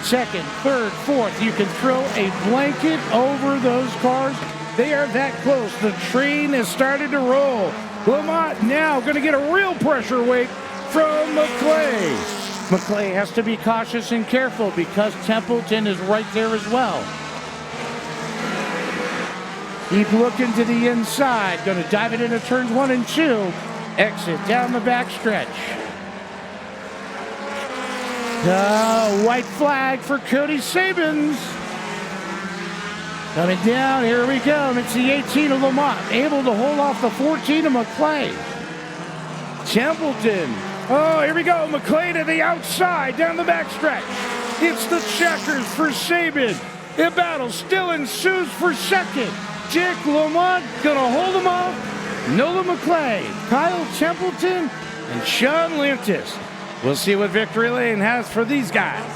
Second, third, fourth. You can throw a blanket over those cars. They are that close. The train has started to roll. Lamont now going to get a real pressure weight from McClay. McClay has to be cautious and careful because Templeton is right there as well. Keep looking to the inside. Going to dive it into turns 1 and 2. Exit down the backstretch. White flag for Cody Sabins. Coming down, here we go. It's the 18 of Lamont, able to hold off the 14 of McClay. Templeton. Oh, here we go. McClay to the outside, down the backstretch. It's the checkers for Sabin. The battle still ensues for second. Dick Lamont gonna hold him off. Nolan McClay, Kyle Templeton, and Sean Lantis. We'll see what Victory Lane has for these guys.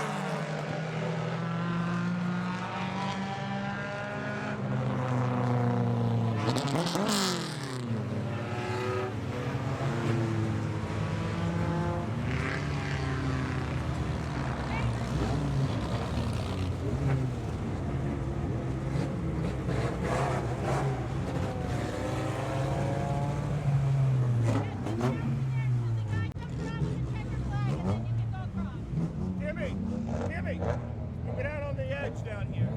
Get out on the edge down here.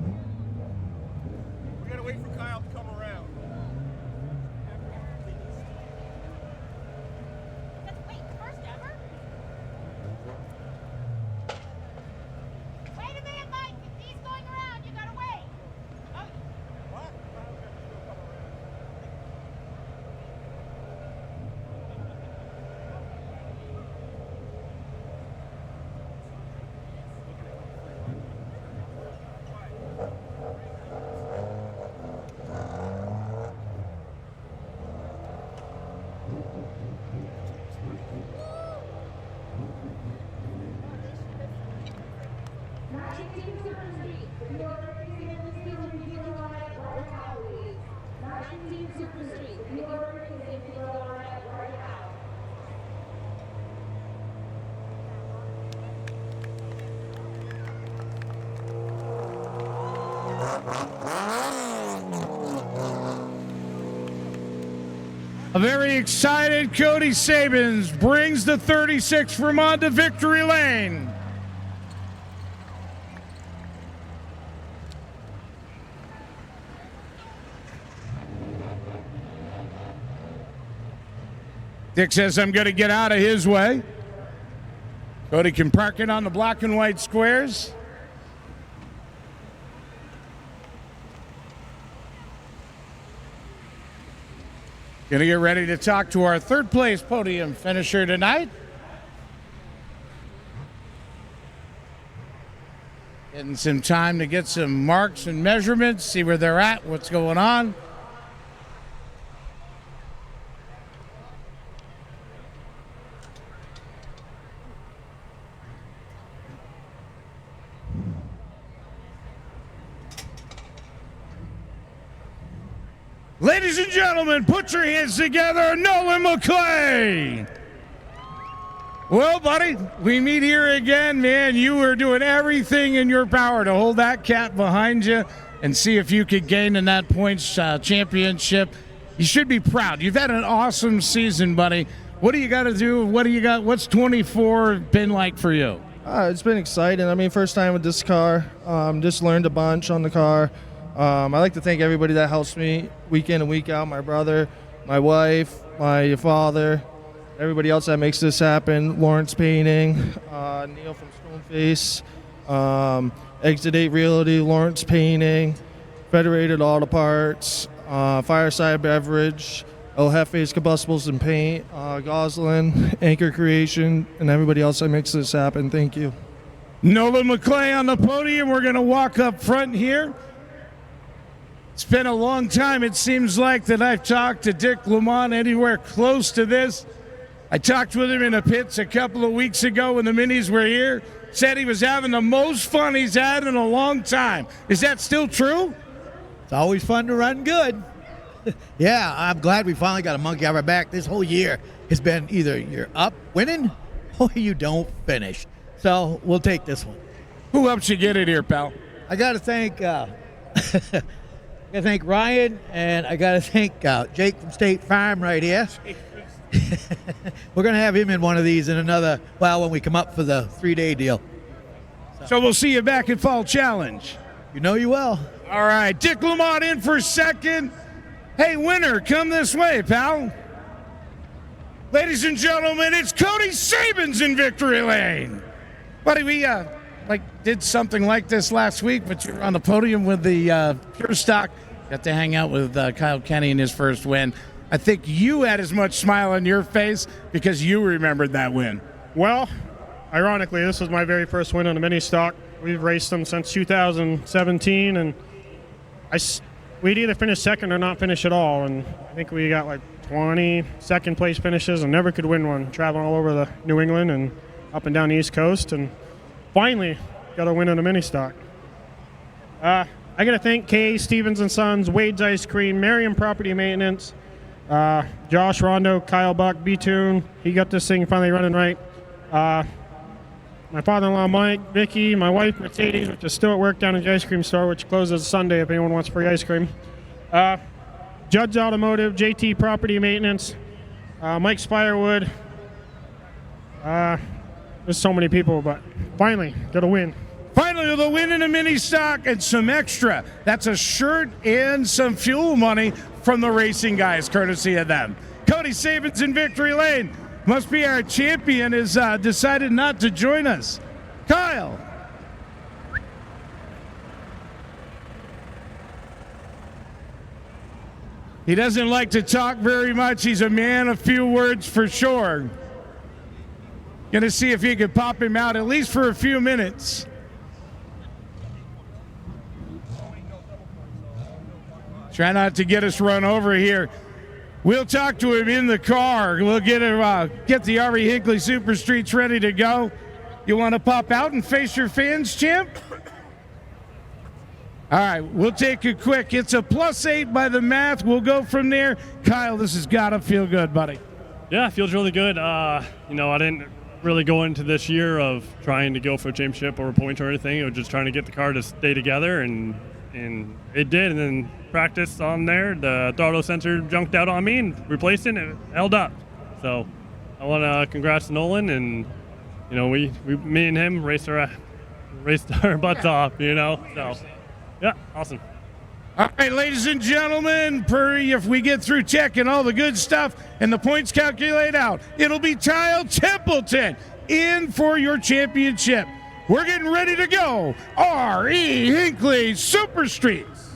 We gotta wait for Kyle to come around. Wait, first ever? Wait a minute, Mike. If he's going around, you gotta wait. Oh. What? A very excited Cody Sabins brings the 36 from on to victory lane. Dick says, I'm going to get out of his way. Cody can park it on the black and white squares. Gonna get ready to talk to our third place podium finisher tonight. Getting some time to get some marks and measurements, see where they're at, what's going on. Ladies and gentlemen, put your hands together, Nolan McClay. Well, buddy, we meet here again, man. You were doing everything in your power to hold that cat behind you and see if you could gain in that points championship. You should be proud. You've had an awesome season, buddy. What do you got to do? What do you got? What's 24 been like for you? It's been exciting. I mean, first time with this car. Just learned a bunch on the car. I like to thank everybody that helps me week in and week out. My brother, my wife, my father, everybody else that makes this happen. Lawrence Painting, Neil from Stoneface, Exit 8 Realty, Lawrence Painting, Federated Auto Parts, Fireside Beverage, El Jefe's Combustibles and Paint, Goslin, Anchor Creation, and everybody else that makes this happen. Thank you. Nolan McClay on the podium. We're going to walk up front here. It's been a long time, it seems like, that I've talked to Dick Lamont anywhere close to this. I talked with him in the pits a couple of weeks ago when the minis were here. Said he was having the most fun he's had in a long time. Is that still true? It's always fun to run good. Yeah, I'm glad we finally got a monkey off our back. This whole year has been either you're up winning or you don't finish. So we'll take this one. Who helps you get it here, pal? I got to thank Ryan, and I got to thank Jake from State Farm right here. We're going to have him in one of these in another, when we come up for the 3-day deal. So we'll see you back at Fall Challenge. You know you will. All right, Dick Lamont in for second. Hey, winner, come this way, pal. Ladies and gentlemen, it's Cody Sabins in victory lane. Buddy, we did something like this last week, but you were on the podium with the Pure Stock. Got to hang out with Kyle Kenny in his first win. I think you had as much smile on your face because you remembered that win. Well, ironically, this was my very first win on a mini stock. We've raced them since 2017, and we'd either finish second or not finish at all. And I think we got like 20 second place finishes and never could win one, traveling all over the New England and up and down the East Coast. And finally got a win on a mini stock. I got to thank Kay, Stevens and Sons, Wade's Ice Cream, Merriam Property Maintenance, Josh Rondo, Kyle Buck, B-Tune. He got this thing finally running right. My father-in-law, Mike, Vicky, my wife, Mercedes, which is still at work down at the ice cream store, which closes Sunday if anyone wants free ice cream. Judd's Automotive, JT Property Maintenance, Mike Spirewood. There's so many people, but finally got a win. Finally, the win in a mini stock and some extra. That's a shirt and some fuel money from the racing guys, courtesy of them. Cody Sabins in victory lane. Must be our champion has decided not to join us. Kyle. He doesn't like to talk very much. He's a man of few words for sure. Going to see if he could pop him out at least for a few minutes. Try not to get us run over here. We'll talk to him in the car. We'll get the R.E. Hinckley Super Streets ready to go. You want to pop out and face your fans, champ? All right, we'll take it quick. It's a +8 by the math. We'll go from there. Kyle, this has got to feel good, buddy. Yeah, it feels really good. I didn't really go into this year of trying to go for a championship or a point or anything. I was just trying to get the car to stay together, and it did. And then practice on there, the throttle sensor junked out on me and replaced it, and it held up. So I want to congrats to Nolan, and me and him raced our butts off, So yeah, awesome. All right, ladies and gentlemen, if we get through checking all the good stuff and the points calculate out, it'll be Kyle Templeton in for your championship. We're getting ready to go. R.E. Hinckley Super Streets.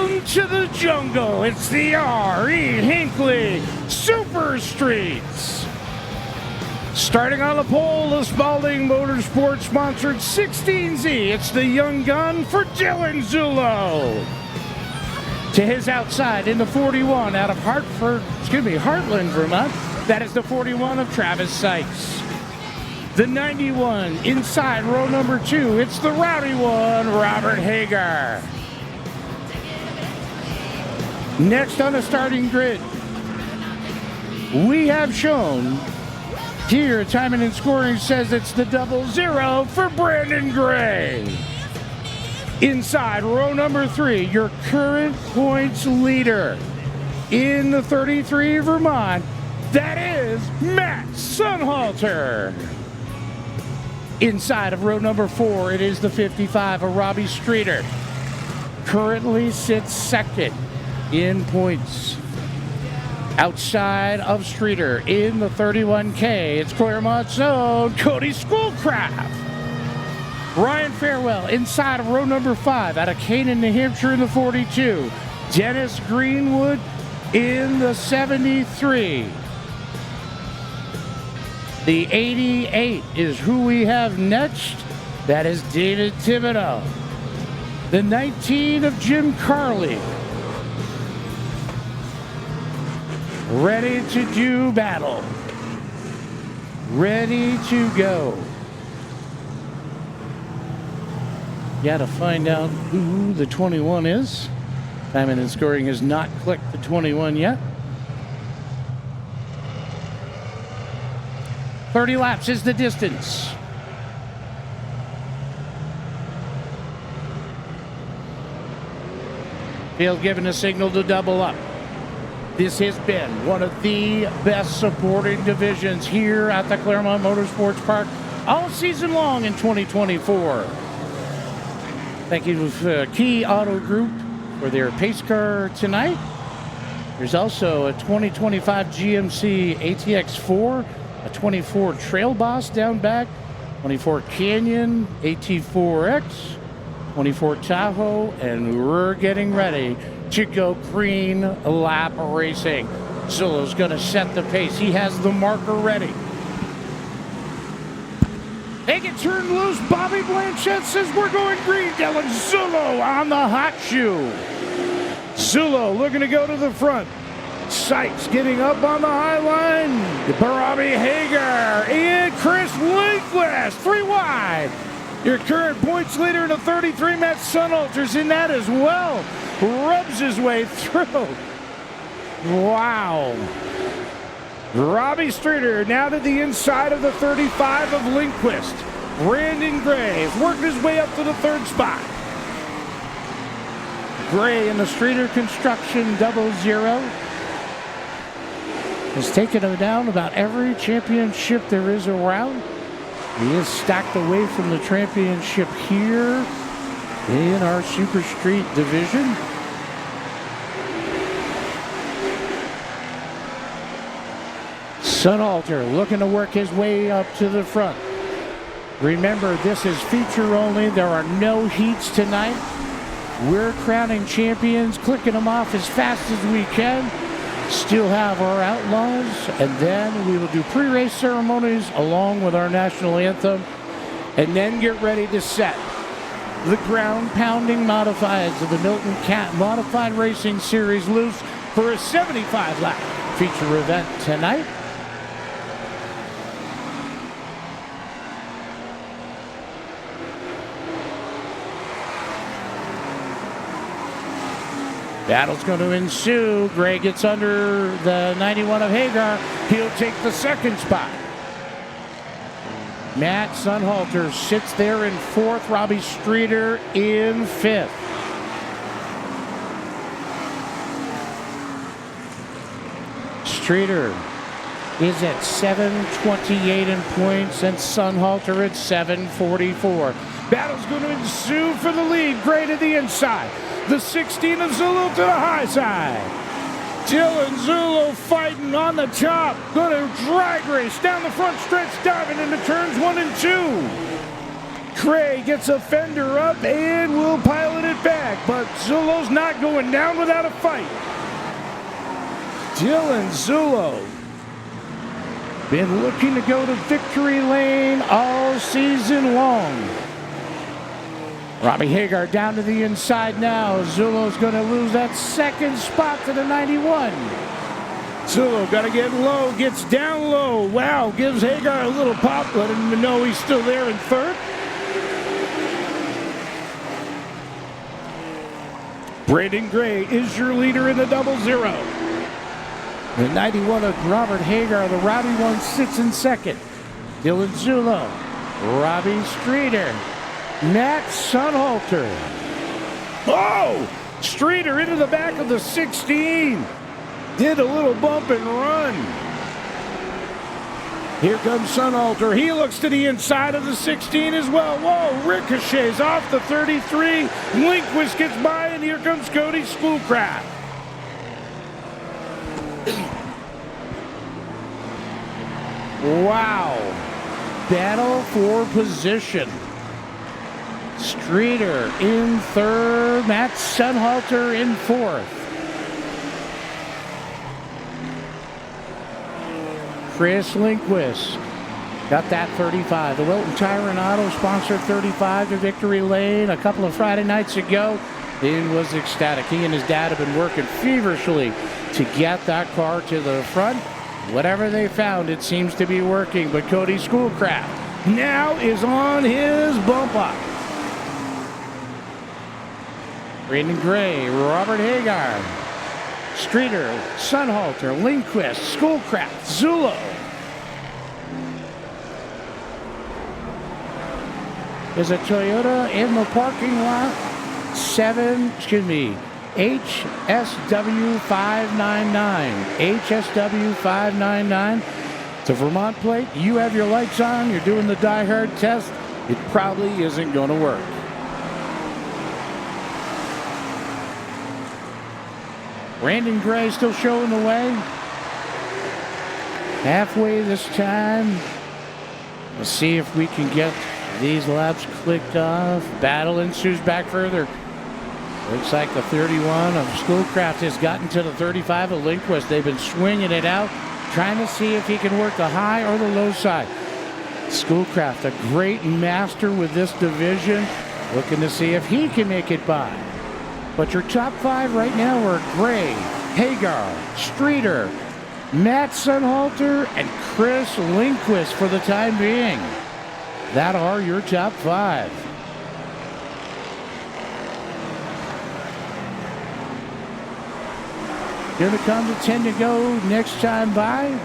Welcome to the jungle. It's the R.E. Hinckley Super Streets. Starting on the pole, the Spalding Motorsports sponsored 16Z. It's the young gun for Dylan Zullo. To his outside in the 41 out of Heartland, Vermont. That is the 41 of Travis Sykes. The 91 inside row number 2. It's the rowdy one, Robert Hagar. Next on the starting grid, we have shown here, timing and scoring says it's the 00 for Brandon Gray. Inside row number 3, your current points leader in the 33 Vermont, that is Matt Sunhalter. Inside of row number 4, it is the 55 of Robbie Streeter. Currently sits second in points. Outside of Streeter in the 31K, it's Claremont's own Cody Schoolcraft. Ryan Farewell inside of row number 5 out of Canaan, New Hampshire in the 42. Dennis Greenwood in the 73. The 88 is who we have next. That is David Thibodeau. The 19 of Jim Carley. Ready to do battle. Ready to go. Got to find out who the 21 is. Timing and scoring has not clicked the 21 yet. 30 laps is the distance. Field giving a signal to double up. This has been one of the best supporting divisions here at the Claremont Motorsports Park all season long in 2024. Thank you to Key Auto Group for their pace car tonight. There's also a 2025 GMC ATX4, a 24 Trail Boss down back, 24 Canyon AT4X, 24 Tahoe, and we're getting ready to go green lap racing. Zullo's going to set the pace. He has the marker ready. They get turned loose. Bobby Blanchette says we're going green. Dylan Zullo on the hot shoe. Zullo looking to go to the front. Sykes getting up on the high line. Barabi Hagar and Chris Lindquist. 3 wide. Your current points leader in the 33, Matt Sunhalter's in that as well. Rubs his way through. Wow. Robbie Streeter now to the inside of the 35 of Lindquist. Brandon Gray is working his way up to the 3rd spot. Gray in the Streeter Construction 00 has taken him down about every championship there is around. He is stacked away from the championship here in our Super Street division. Sunhalter looking to work his way up to the front. Remember, this is feature only. There are no heats tonight. We're crowning champions, clicking them off as fast as we can. Still have our outlaws, and then we will do pre-race ceremonies along with our national anthem, and then get ready to set the ground-pounding modifieds of the Milton Cat Modified Racing Series loose for a 75-lap feature event tonight. Battle's going to ensue. Gray gets under the 91 of Hagar. He'll take the 2nd spot. Matt Sunhalter sits there in 4th. Robbie Streeter in 5th. Streeter is at 728 in points and Sunhalter at 744. Battle's going to ensue for the lead. Gray to the inside. The 16 of Zullo to the high side. Dylan Zullo fighting on the top. Going to drag race down the front stretch, diving into turns 1 and 2. Gray gets a fender up and will pilot it back, but Zulo's not going down without a fight. Dylan Zulo been looking to go to victory lane all season long. Robbie Hagar down to the inside now. Zulo's going to lose that second spot to the 91. Zulo got to get low, gets down low. Wow, gives Hagar a little pop, letting him know he's still there in third. Brandon Gray is your leader in the 00. The 91 of Robert Hagar, the rowdy one, sits in second. Dylan Zulo, Robbie Streeter, Matt Sunhalter. Oh! Streeter into the back of the 16. Did a little bump and run. Here comes Sunhalter. He looks to the inside of the 16 as well. Whoa, ricochets off the 33. Lindquist gets by, and here comes Cody Schoolcraft. Wow. Battle for position. Streeter in third. Matt Sunhalter in fourth. Chris Lindquist got that 35. The Wilton Tire and Auto sponsored 35 to victory lane a couple of Friday nights ago. He was ecstatic. He and his dad have been working feverishly to get that car to the front. Whatever they found, it seems to be working. But Cody Schoolcraft now is on his bump up. Brandon Gray, Robert Hagar, Streeter, Sunhalter, Lindquist, Schoolcraft, Zulo. There's a Toyota in the parking lot. HSW 599. HSW 599. It's a Vermont plate. You have your lights on. You're doing the Die Hard test. It probably isn't going to work. Brandon Gray still showing the way. Halfway this time. Let's see if we can get these laps clicked off. Battle ensues back further. Looks like the 31 of Schoolcraft has gotten to the 35 of Lindquist. They've been swinging it out, trying to see if he can work the high or the low side. Schoolcraft, a great master with this division, looking to see if he can make it by. But your top five right now are Gray, Hagar, Streeter, Matt Sunhalter, and Chris Lindquist for the time being. That are your top five. Here it comes a 10 to go next time by.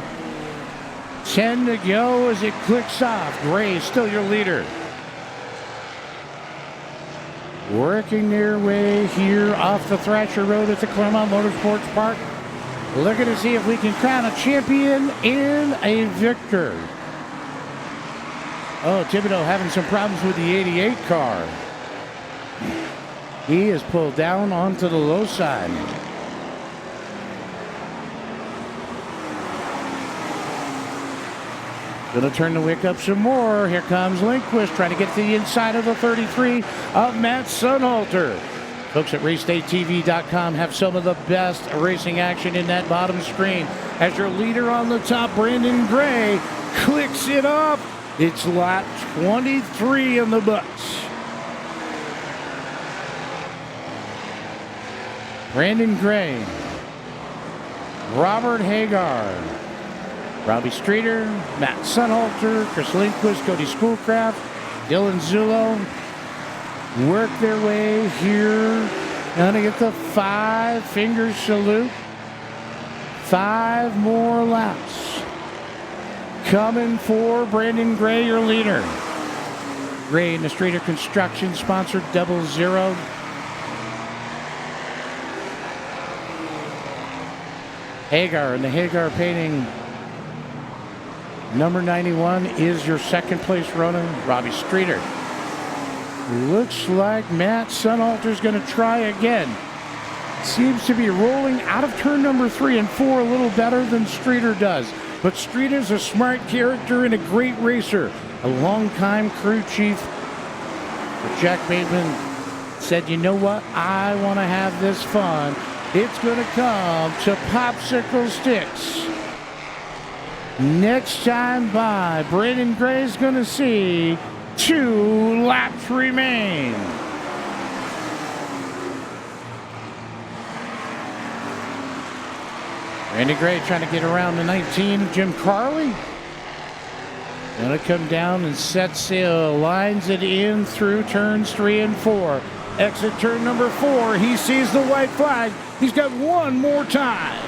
10 to go as it clicks off. Gray still your leader. Working their way here off the Thrasher Road at the Claremont Motorsports Park. Looking to see if we can crown a champion and a victor. Oh, Thibodeau having some problems with the 88 car. He is pulled down onto the low side. Gonna turn the wick up some more. Here comes Lindquist trying to get to the inside of the 33 of Matt Sunhalter. Folks at RaceDayTV.com have some of the best racing action in that bottom screen. As your leader on the top, Brandon Gray, clicks it off. It's lap 23 in the books. Brandon Gray, Robert Hagar, Robbie Streeter, Matt Sunhalter, Chris Lindquist, Cody Schoolcraft, Dylan Zulo work their way here. Gonna get the 5 finger salute. 5 more laps. Coming for Brandon Gray, your leader. Gray and the Streeter Construction sponsored 00. Hagar and the Hagar Painting number 91 is your second place runner, Robbie Streeter. Looks like Matt Sunhalter's going to try again. Seems to be rolling out of turn number 3 and 4 a little better than Streeter does. But Streeter's a smart character and a great racer. A longtime crew chief But Jack Bateman said, you know what? I want to have this fun. It's going to come to popsicle sticks. Next time by, Brandon Gray's going to see 2 laps remain. Brandon Gray trying to get around the 19 of Jim Carley. Going to come down and set sail, lines it in through turns 3 and 4. Exit turn number 4, he sees the white flag. He's got one more time.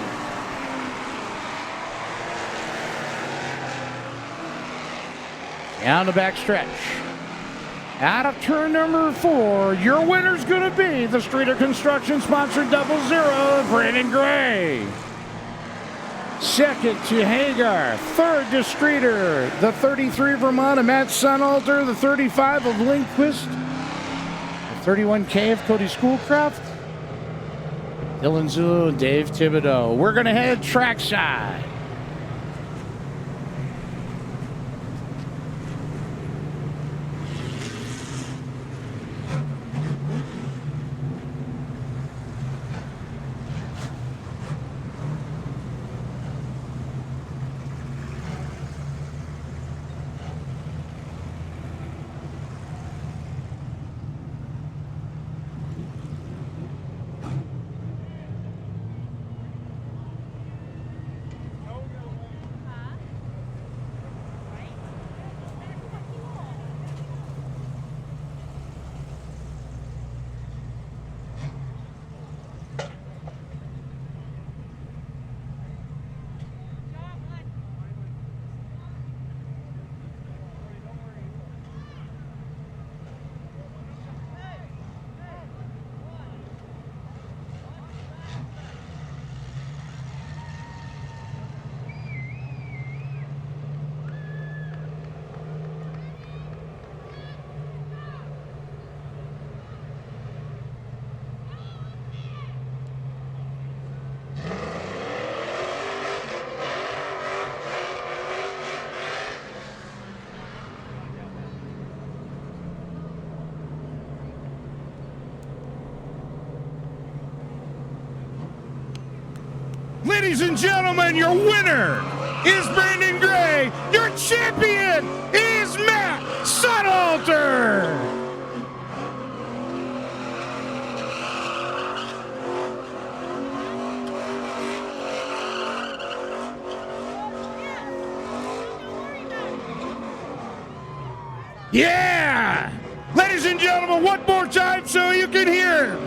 Down the back stretch. Out of turn number 4, your winner's going to be the Streeter Construction sponsored 00, Brandon Gray. Second to Hagar. Third to Streeter. The 33 Vermont of Matt Sunhalter. The 35 of Lindquist. The 31K of Cody Schoolcraft. Dylan Zulu and Dave Thibodeau. We're going to head trackside. Ladies and gentlemen, your winner is Brandon Gray. Your champion is Matt Sunhalter. Yeah! Ladies and gentlemen, one more time so you can hear.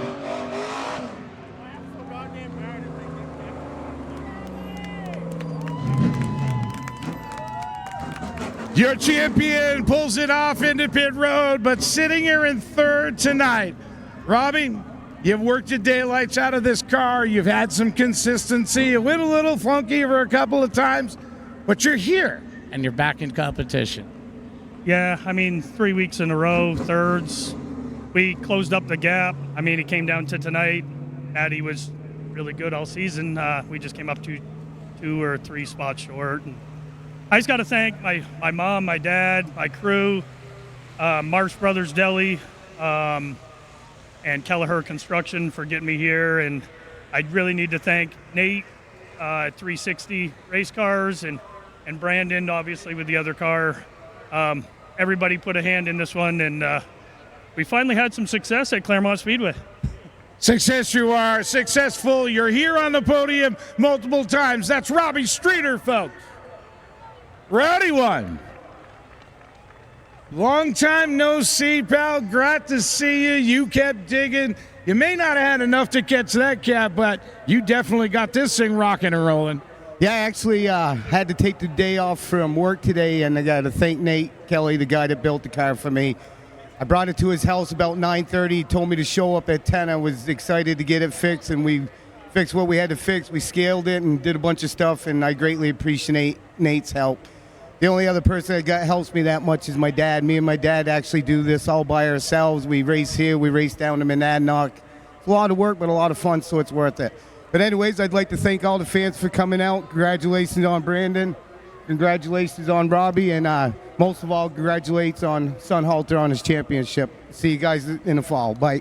Your champion pulls it off into pit road, but sitting here in third tonight. Robbie, you've worked your daylights out of this car. You've had some consistency. You went a little funky for a couple of times, but you're here, and you're back in competition. Yeah, I mean, 3 weeks in a row, thirds. We closed up the gap. I mean, it came down to tonight. Addy was really good all season. We just came up to 2 or 3 spots short. And I just got to thank my mom, my dad, my crew, Marsh Brothers Deli, and Kelleher Construction for getting me here. And I really need to thank Nate at 360 Race Cars and Brandon, obviously, with the other car. Everybody put a hand in this one, and we finally had some success at Claremont Speedway. Success you are, successful. You're here on the podium multiple times. That's Robbie Streeter, folks. Rowdy one. Long time no see, pal. Glad to see you. You kept digging. You may not have had enough to catch that cat, but you definitely got this thing rocking and rolling. Yeah, I actually had to take the day off from work today, and I got to thank Nate Kelly, the guy that built the car for me. I brought it to his house about 9:30. He told me to show up at 10. I was excited to get it fixed, and we fixed what we had to fix. We scaled it and did a bunch of stuff, and I greatly appreciate Nate's help. The only other person that helps me that much is my dad. Me and my dad actually do this all by ourselves. We race here, we race down to Monadnock. It's a lot of work, but a lot of fun, so it's worth it. But anyways, I'd like to thank all the fans for coming out. Congratulations on Brandon. Congratulations on Robbie. And most of all, congratulations on Sunhalter on his championship. See you guys in the fall. Bye.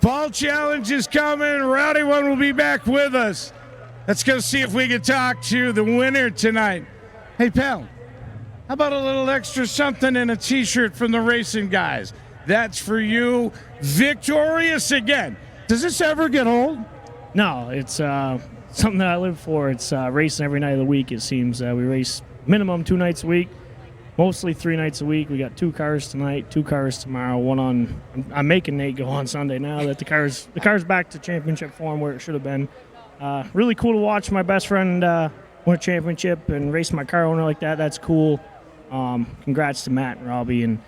Fall Challenge is coming. Rowdy One will be back with us. Let's go see if we can talk to the winner tonight. Hey, pal, how about a little extra something and a T-shirt from the racing guys? That's for you. Victorious again. Does this ever get old? No, it's something that I live for. It's racing every night of the week, it seems. We race minimum 2 nights a week, mostly 3 nights a week. We got 2 cars tonight, 2 cars tomorrow, one on – I'm making Nate go on Sunday now that the car's back to championship form where it should have been. Really cool to watch my best friend win a championship and race my car owner like that. That's cool. Congrats to Matt and Robbie. And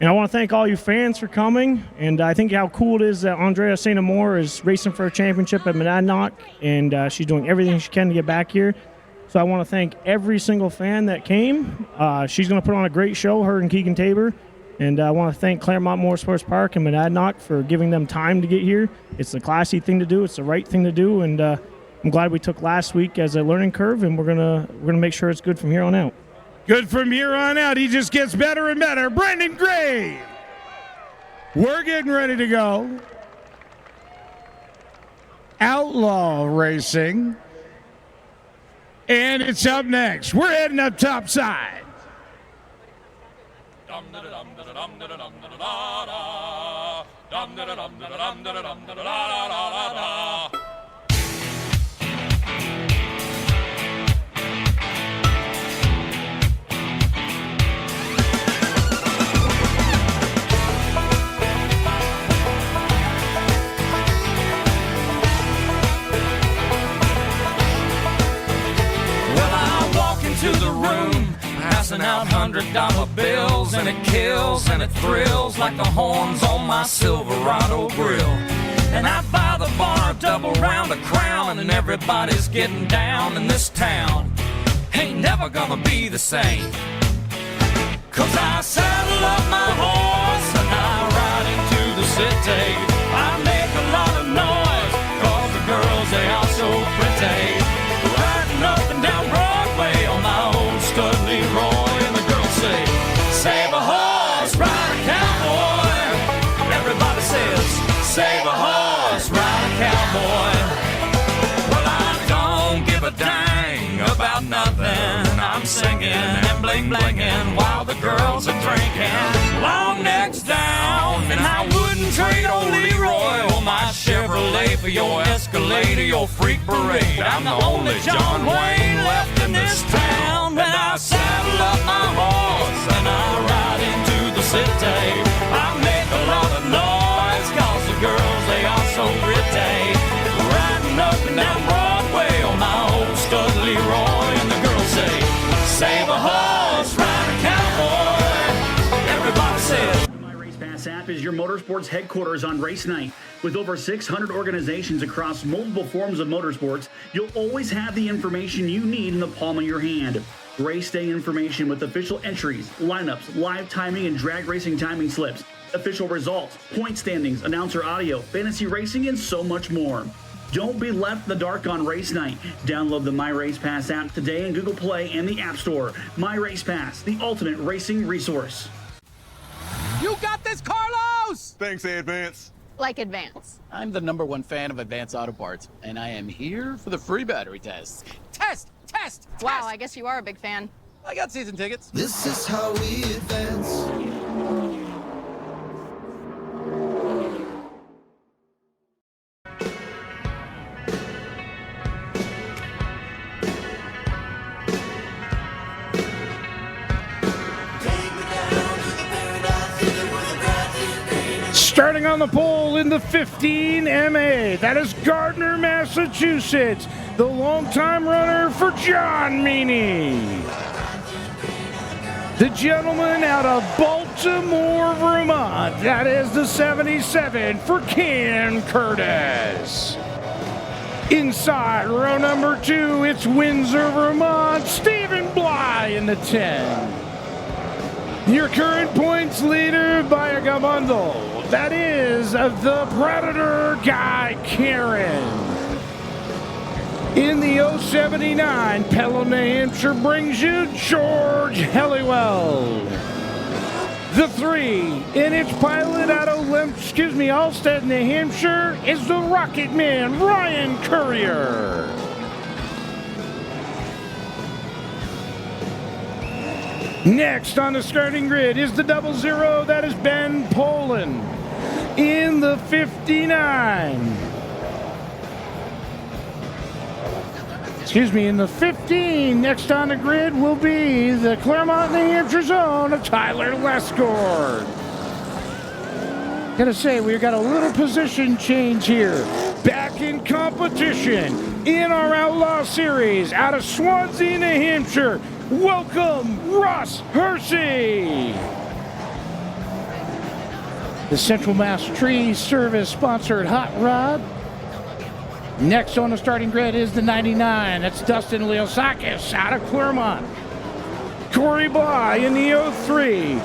I want to thank all you fans for coming. And I think how cool it is that Andrea St. Amour is racing for a championship at Monadnock, and she's doing everything she can to get back here. So I want to thank every single fan that came. She's going to put on a great show, her and Keegan Tabor. And I want to thank Claremont Motorsports Park and Monadnock for giving them time to get here. It's the classy thing to do. It's the right thing to do. And I'm glad we took last week as a learning curve, and we're gonna make sure it's good from here on out. Good from here on out. He just gets better and better. Brendan Gray. We're getting ready to go. Outlaw Racing. And it's up next. We're heading up topside. To the room, passing out $100 bills, and it kills and it thrills like the horns on my Silverado grill. And I buy the bar a double round of Crown, and everybody's getting down in this town. Ain't never gonna be the same, 'cause I saddle up my horse and I ride into the city. I make a lot of noise, 'cause the girls, they are so pretty. Riding up and down Broadway on my old stud Leroy, and the girls say, save a horse, ride a cowboy. Everybody says, save a horse, ride a cowboy. Well, I don't give a dang about nothing. I'm singing and bling-blinging while the girls are drinking. Long necks down, and I wouldn't trade old Leroy or my Chevrolet for your Escalade or your freak parade. I'm the only John Wayne left in this town. And I saddle up my horse and I ride into the city. I make a lot of noise, 'cause the girls, they are so pretty. Riding up and down Broadway on my old stud Leroy, and the girls say, save a horse, ride a cowboy. Everybody says. MyRacePass app is your motorsports headquarters on race night. With over 600 organizations across multiple forms of motorsports, you'll always have the information you need in the palm of your hand. Race day information with official entries, lineups, live timing and drag racing timing slips, official results, point standings, announcer audio, fantasy racing, and so much more. Don't be left in the dark on race night. Download the MyRacePass app today in Google Play and the App Store. MyRacePass, the ultimate racing resource. You got this, Carlos! Thanks, Advance. Like Advance. I'm the #1 fan of Advance Auto Parts, and I am here for the free battery test. Test! Wow, I guess you are a big fan. I got season tickets. This is how we advance. Starting on the pole in the 15 MA, that is Gardner, Massachusetts, the longtime runner for John Meany. The gentleman out of Baltimore, Vermont, that is the 77 for Ken Curtis. Inside row number 2, it's Windsor, Vermont, Stephen Bly in the 10. Your current points leader by a gamondo, that is the Predator Guy Karen. In the 079, Pelham, New Hampshire brings you George Helliwell. The 3 in its pilot out of Allsted, New Hampshire, is the Rocket Man, Ryan Courier. Next on the starting grid is the 00, that is Ben Poland in the 59. In the 15, next on the grid will be the Claremont, New Hampshire zone of Tyler Lescord. Gotta say, we've got a little position change here. Back in competition in our Outlaw Series out of Swansea, New Hampshire. Welcome, Ross Hershey. The Central Mass Tree Service sponsored Hot Rod. Next on the starting grid is the 99. That's Dustin Leosakis out of Claremont. Corey Bly in the 03.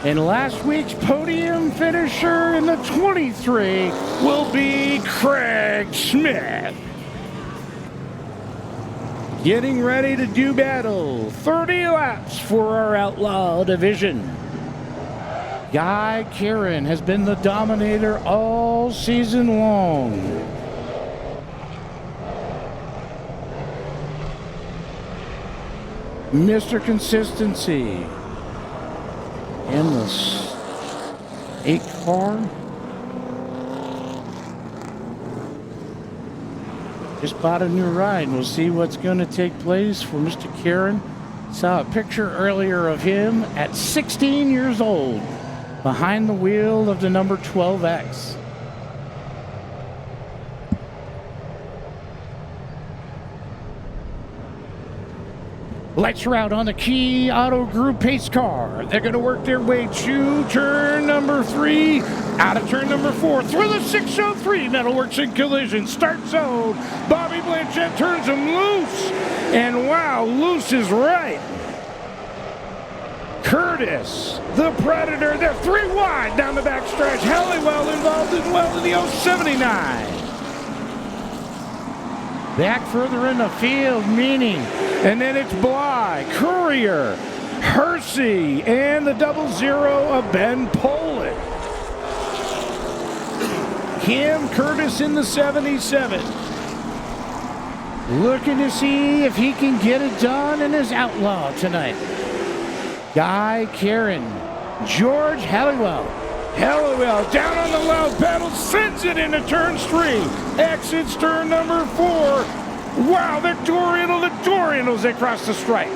And last week's podium finisher in the 23 will be Craig Smith. Getting ready to do battle. 30 laps for our Outlaw division. Guy Karen has been the dominator all season long. Mr. Consistency in the 8 car. Just bought a new ride. We'll see what's going to take place for Mr. Karen. Saw a picture earlier of him at 16 years old behind the wheel of the number 12X. Lights are out on the Key Auto Group pace car. They're going to work their way to turn number 3, out of turn number 4, through the 603 Metalworks and Collision. Start zone. Bobby Blanchette turns him loose. And wow, loose is right. Curtis, the Predator, they're 3 wide down the backstretch. Halliwell involved as well in the 079. Back further in the field, Meaning. And then it's Bly, Courier, Hersey, and the 00 of Ben Poland. Cam Curtis in the 77. Looking to see if he can get it done in his Outlaw tonight. Guy Karen, George Halliwell. Halliwell down on the loud pedal, sends it into turn 3. Exits turn number 4. Wow, the door handles across the stripe.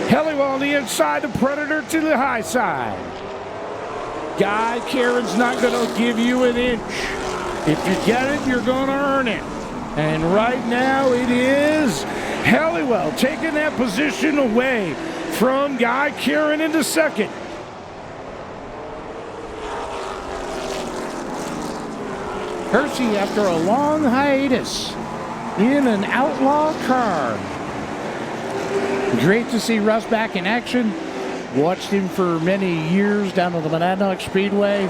Halliwell on the inside, the Predator to the high side. Guy Karen's not going to give you an inch. If you get it, you're going to earn it. And right now it is Halliwell taking that position away from Guy Karen into second. Hersey, after a long hiatus, in an Outlaw car. Great to see Russ back in action. Watched him for many years down at the Monadnock Speedway.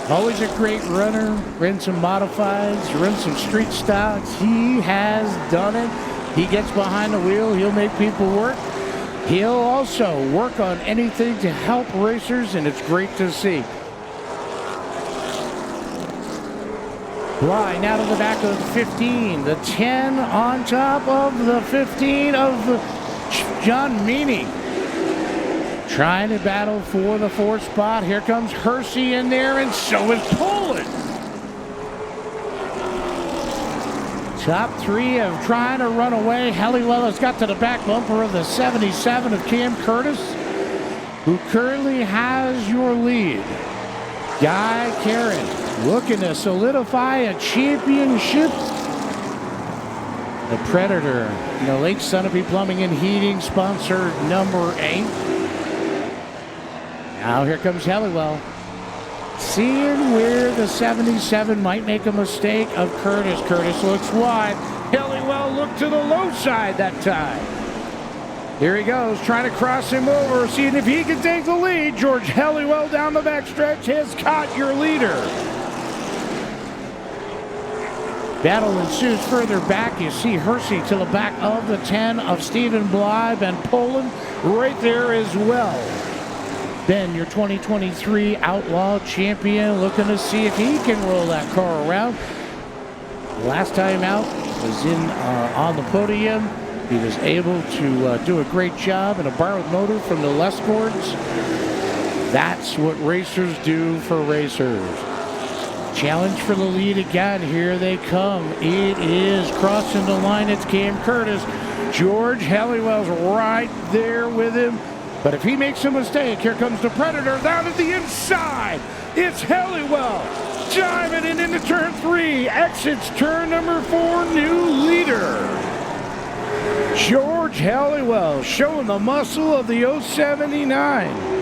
Always a great runner. Ran some modifieds, ran some street stocks. He has done it. He gets behind the wheel. He'll make people work. He'll also work on anything to help racers, and it's great to see. Bly now to the back of the 15. The 10 on top of the 15 of John Meany. Trying to battle for the 4th spot. Here comes Hersey in there, and so is Poland. Top 3 of trying to run away. Halliwell has got to the back bumper of the 77 of Cam Curtis, who currently has your lead. Guy Karen looking to solidify a championship. The Predator, the Lake Sunapee Plumbing and Heating sponsor number 8. Now here comes Halliwell. Seeing where the 77 might make a mistake of Curtis. Curtis looks wide. Halliwell looked to the low side that time. Here he goes, trying to cross him over, seeing if he can take the lead. George Halliwell down the backstretch has caught your leader. Battle ensues further back. You see Hersey to the back of the 10 of Stephen Bly and Poland right there as well. been your 2023 Outlaw champion, looking to see if he can roll that car around. Last time out was on the podium. He was able to do a great job in a borrowed motor from the Lescords. That's what racers do for racers. Challenge for the lead again. Here they come. It is crossing the line. It's Cam Curtis. George Halliwell's right there with him. But if he makes a mistake, here comes the Predator down at the inside. It's Halliwell driving it into turn 3. Exits turn number 4. New leader. George Halliwell showing the muscle of the 079.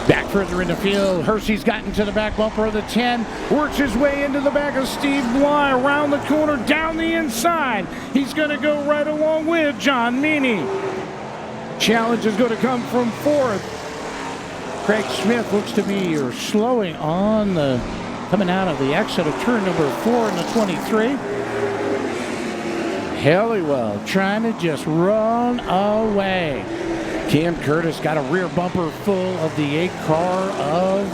Back further in the field, Hersey's gotten to the back bumper of the 10, works his way into the back of Steve Bly, around the corner, down the inside. He's going to go right along with John Meany. Challenge is going to come from 4th. Craig Smith looks to be slowing on the coming out of the exit of turn number 4 in the 23. Halliwell trying to just run away. Cam Curtis got a rear bumper full of the 8 car of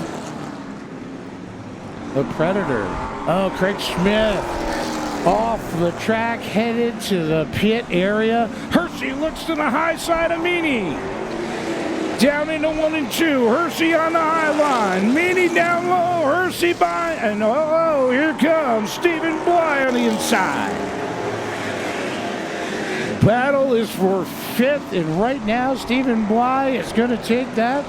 the Predator. Oh, Craig Smith off the track, headed to the pit area. Hersey looks to the high side of Meany. Down into 1 and 2. Hersey on the high line. Meany down low. Hersey by. And oh, here comes Stephen Bly on the inside. Battle is for 5th, and right now Stephen Bly is going to take that.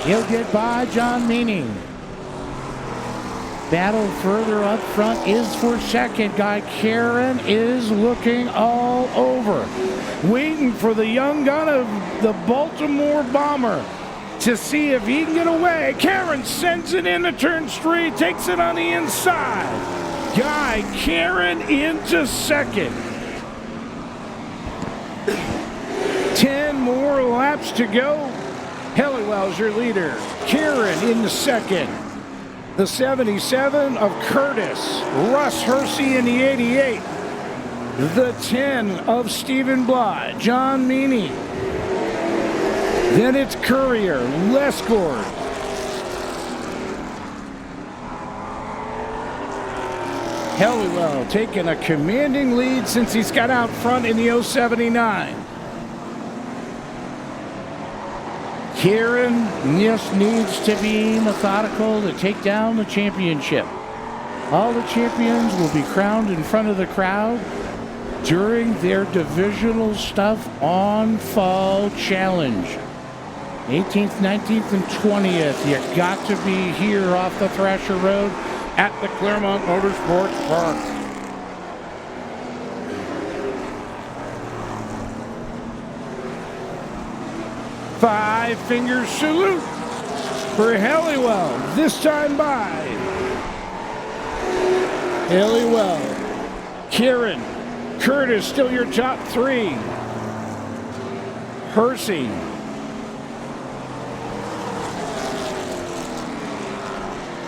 He'll get by John Meany. Battle further up front is for 2nd. Guy Karen is looking all over, waiting for the young gun of the Baltimore Bomber to see if he can get away. Karen sends it into turn 3, takes it on the inside. Guy Karen into 2nd. 10 more laps to go. Halliwell's your leader. Kieran in the 2nd. The 77 of Curtis. Russ Hersey in the 88. The 10 of Stephen Bly. John Meany. Then it's Courier. Lescord. Halliwell taking a commanding lead since he's got out front in the 079. Kieran just needs to be methodical to take down the championship. All the champions will be crowned in front of the crowd during their divisional stuff on Fall Challenge. 18th, 19th, and 20th. You got to be here off the Thrasher Road at the Claremont Motorsports Park. Five-finger salute for Halliwell, this time by Halliwell. Kieran, Curtis, still your top 3. Hersey.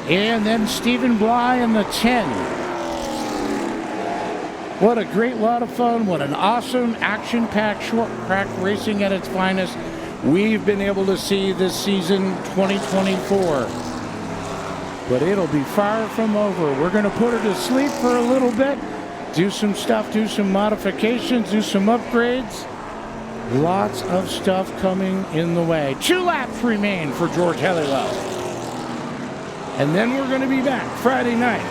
And then Stephen Bly in the 10. What a great lot of fun. What an awesome action-packed short track racing at its finest we've been able to see this season 2024. But it'll be far from over. We're going to put her to sleep for a little bit, do some stuff, do some modifications, do some upgrades. Lots of stuff coming in the way. 2 laps remain for George Halliwell. And then we're going to be back Friday night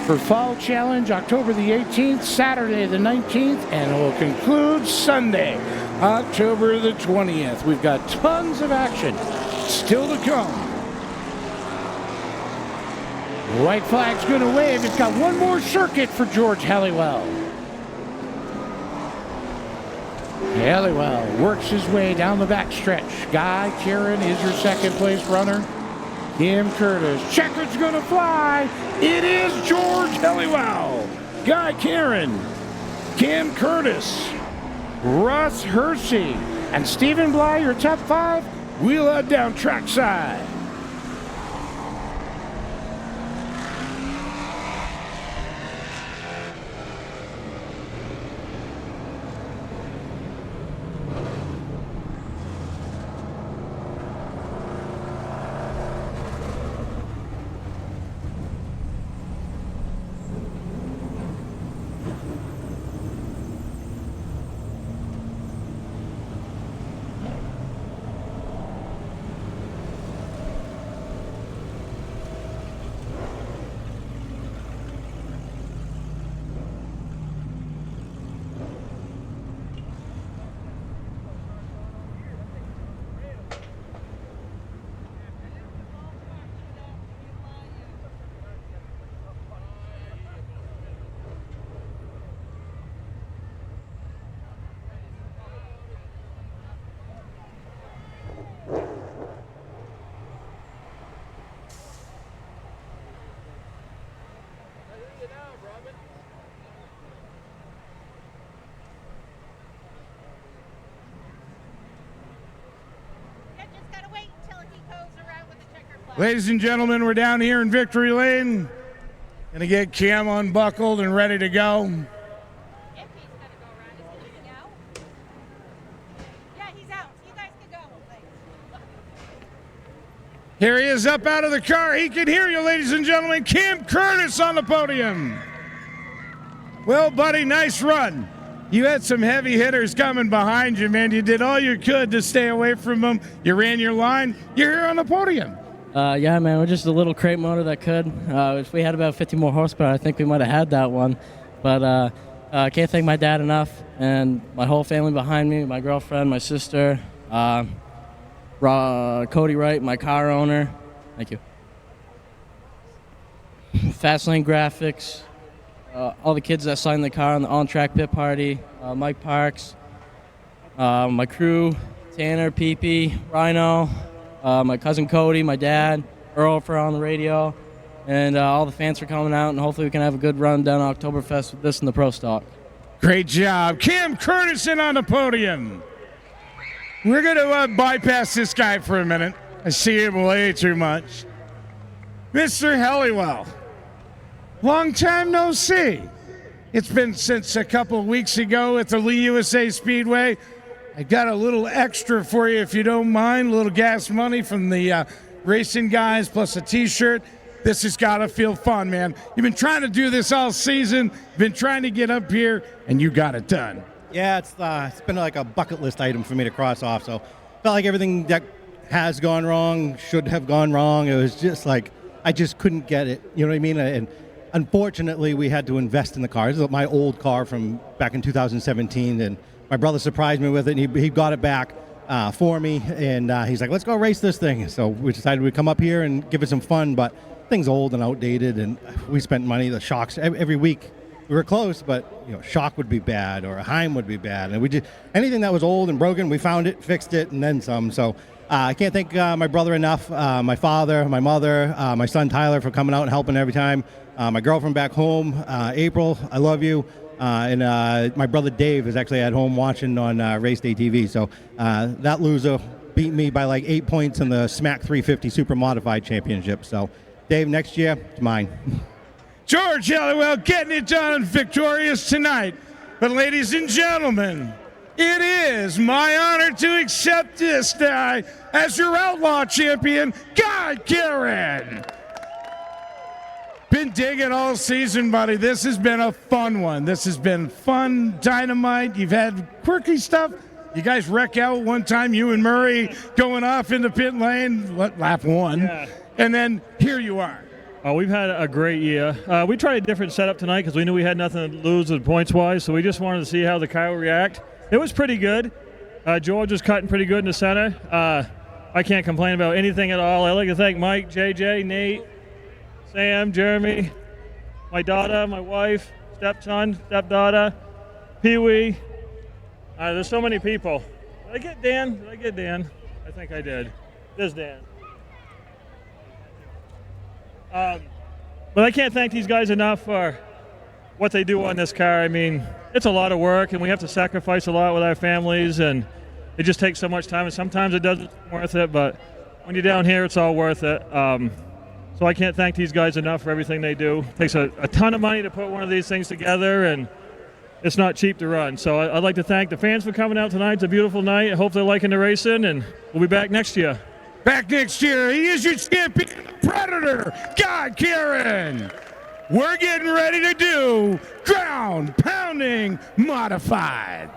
for Fall Challenge, October the 18th, Saturday the 19th, and we'll conclude Sunday, October the 20th. We've got tons of action still to come. White flag's going to wave. It's got one more circuit for George Halliwell. Halliwell works his way down the backstretch. Guy Kieran is your second place runner. Cam Curtis. Checker's going to fly. It is George Halliwell. Guy Kieran. Cam Curtis. Russ Hersey. And Stephen Bly, your top 5. We'll head down trackside. Ladies and gentlemen, we're down here in Victory Lane. Gonna get Cam unbuckled and ready to go. Here he is up out of the car. He can hear you, ladies and gentlemen. Cam Curtis on the podium. Well, buddy, nice run. You had some heavy hitters coming behind you, man. You did all you could to stay away from them. You ran your line. You're here on the podium. Yeah, man, we're just a little crate motor that could. If we had about 50 more horsepower, I think we might have had that one. But I can't thank my dad enough and my whole family behind me, my girlfriend, my sister, Cody Wright, my car owner. Thank you. Fastlane Graphics, all the kids that signed the car on the on-track pit party, Mike Parks, my crew, Tanner, Pee-Pee, Rhino, my cousin Cody, my dad, Earl for on the radio, and all the fans for coming out, and hopefully we can have a good run down Oktoberfest with this in the Pro Stock. Great job. Cam Curtis on the podium. We're going to bypass this guy for a minute. I see him way too much. Mr. Helliwell, long time no see. It's been since a couple of weeks ago at the Lee USA Speedway. I got a little extra for you if you don't mind, a little gas money from the racing guys plus a T-shirt. This has got to feel fun, man. You've been trying to do this all season, been trying to get up here, and you got it done. Yeah, it's been like a bucket list item for me to cross off. So felt like everything that has gone wrong should have gone wrong. It was just like I just couldn't get it. You know what I mean? And unfortunately, we had to invest in the car. This is my old car from back in 2017, and my brother surprised me with it. And he got it back for me, and he's like, "Let's go race this thing." So we decided we'd come up here and give it some fun. But thing's old and outdated, and we spent money. The shocks every week. We were close, but shock would be bad, or a Heim would be bad, and we did anything that was old and broken. We found it, fixed it, and then some. So I can't thank my brother enough. My father, my mother, my son Tyler for coming out and helping every time. My girlfriend back home, April, I love you, and my brother Dave is actually at home watching on Race Day TV. So that loser beat me by like 8 points in the Smack 350 Super Modified Championship. So Dave, next year it's mine. George Helliwell getting it done, victorious tonight. But ladies and gentlemen, it is my honor to accept this guy as your outlaw champion, Guy Karen. Been digging all season, buddy. This has been a fun one. This has been fun, dynamite. You've had quirky stuff. You guys wreck out one time, you and Murray going off into pit lane, lap one. Yeah. And then here you are. We've had a great year. We tried a different setup tonight because we knew we had nothing to lose points-wise, so we just wanted to see how the car would react. It was pretty good. George was cutting pretty good in the center. I can't complain about anything at all. I'd like to thank Mike, JJ, Nate, Sam, Jeremy, my daughter, my wife, stepson, stepdaughter, Pee-wee. There's so many people. Did I get Dan? I think I did. There's Dan. But I can't thank these guys enough for what they do on this car. I mean, it's a lot of work, and we have to sacrifice a lot with our families, and it just takes so much time, and sometimes it doesn't worth it, but when you're down here, it's all worth it. So I can't thank these guys enough for everything they do. It takes a ton of money to put one of these things together, and it's not cheap to run. So I'd like to thank the fans for coming out tonight. It's a beautiful night. I hope they're liking the racing, and we'll be back next year. Back next year, he is your champion, Predator, Guy Karen. We're getting ready to do ground pounding modified.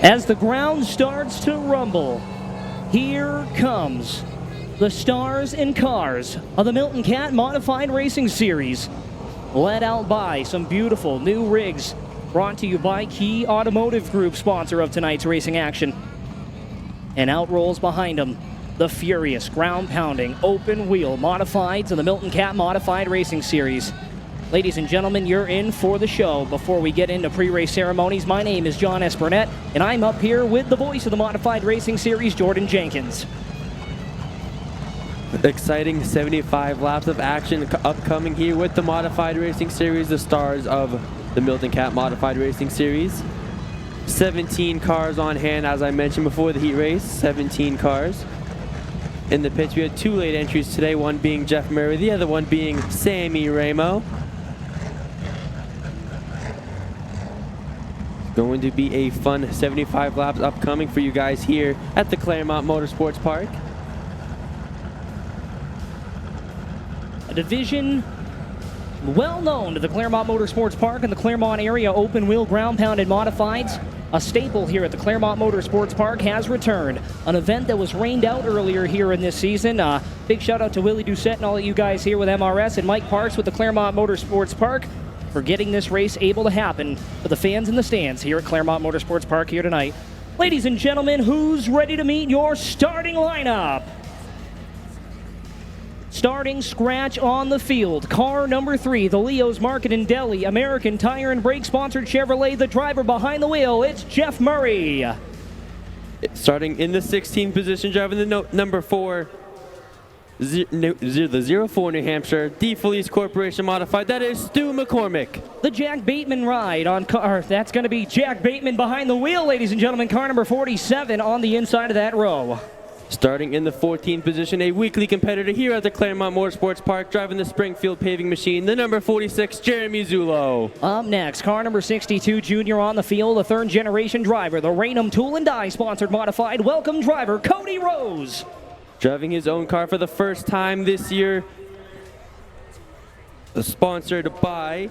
As the ground starts to rumble, here comes the stars and cars of the Milton Cat Modified Racing Series, led out by some beautiful new rigs, brought to you by Key Automotive Group, sponsor of tonight's racing action. And out rolls behind them the furious, ground-pounding, open-wheel modifieds of the Milton Cat Modified Racing Series. Ladies and gentlemen, you're in for the show. Before we get into pre-race ceremonies, my name is John S. Burnett, and I'm up here with the voice of the Modified Racing Series, Jordan Jenkins. Exciting 75 laps of action upcoming here with the Modified Racing Series, the stars of the Milton Cat Modified Racing Series. 17 cars on hand, as I mentioned before the heat race, 17 cars. In the pits, we had 2 late entries today, one being Jeff Murray, the other one being Sammy Ramo. Going to be a fun 75 laps upcoming for you guys here at the Claremont Motorsports Park. A division well known to the Claremont Motorsports Park and the Claremont area, open wheel ground pounded modifieds. A staple here at the Claremont Motorsports Park has returned. An event that was rained out earlier here in this season. Big shout out to Willie Doucette and all of you guys here with MRS and Mike Parks with the Claremont Motorsports Park for getting this race able to happen for the fans in the stands here at Claremont Motorsports Park here tonight. Ladies and gentlemen, who's ready to meet your starting lineup? Starting scratch on the field, car number 3, the Leo's Market in Delhi, American Tire and Brake sponsored Chevrolet, the driver behind the wheel, it's Jeff Murray. Starting in the 16th position, driving the number 4, the 04 New Hampshire, D Felice Corporation Modified, that is Stu McCormick. The Jack Bateman ride on car, that's going to be Jack Bateman behind the wheel, ladies and gentlemen, car number 47 on the inside of that row. Starting in the 14th position, a weekly competitor here at the Claremont Motorsports Park, driving the Springfield paving machine, the number 46, Jeremy Zulo. Up next, car number 62, junior on the field, a third-generation driver, the Raynham Tool and Die sponsored modified welcome driver, Cody Rose. Driving his own car for the first time this year, sponsored by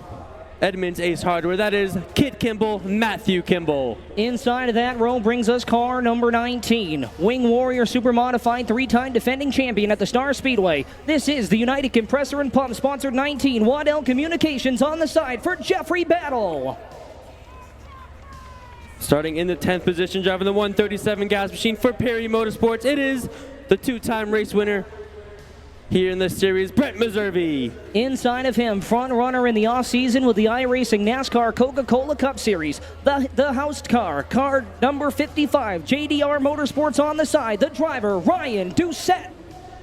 Edmunds Ace Hardware, that is Kit Kimball, Matthew Kimball. Inside of that row brings us car number 19, Wing Warrior Super Modified, 3-time defending champion at the Star Speedway. This is the United Compressor and Pump sponsored 19, Waddell Communications on the side for Jeffrey Battle. Starting in the 10th position, driving the 137 gas machine for Perry Motorsports, it is the 2-time race winner here in this series, Brett Meservey. Inside of him, front runner in the offseason with the iRacing NASCAR Coca-Cola Cup Series. The house car number 55, JDR Motorsports on the side. The driver, Ryan Doucette.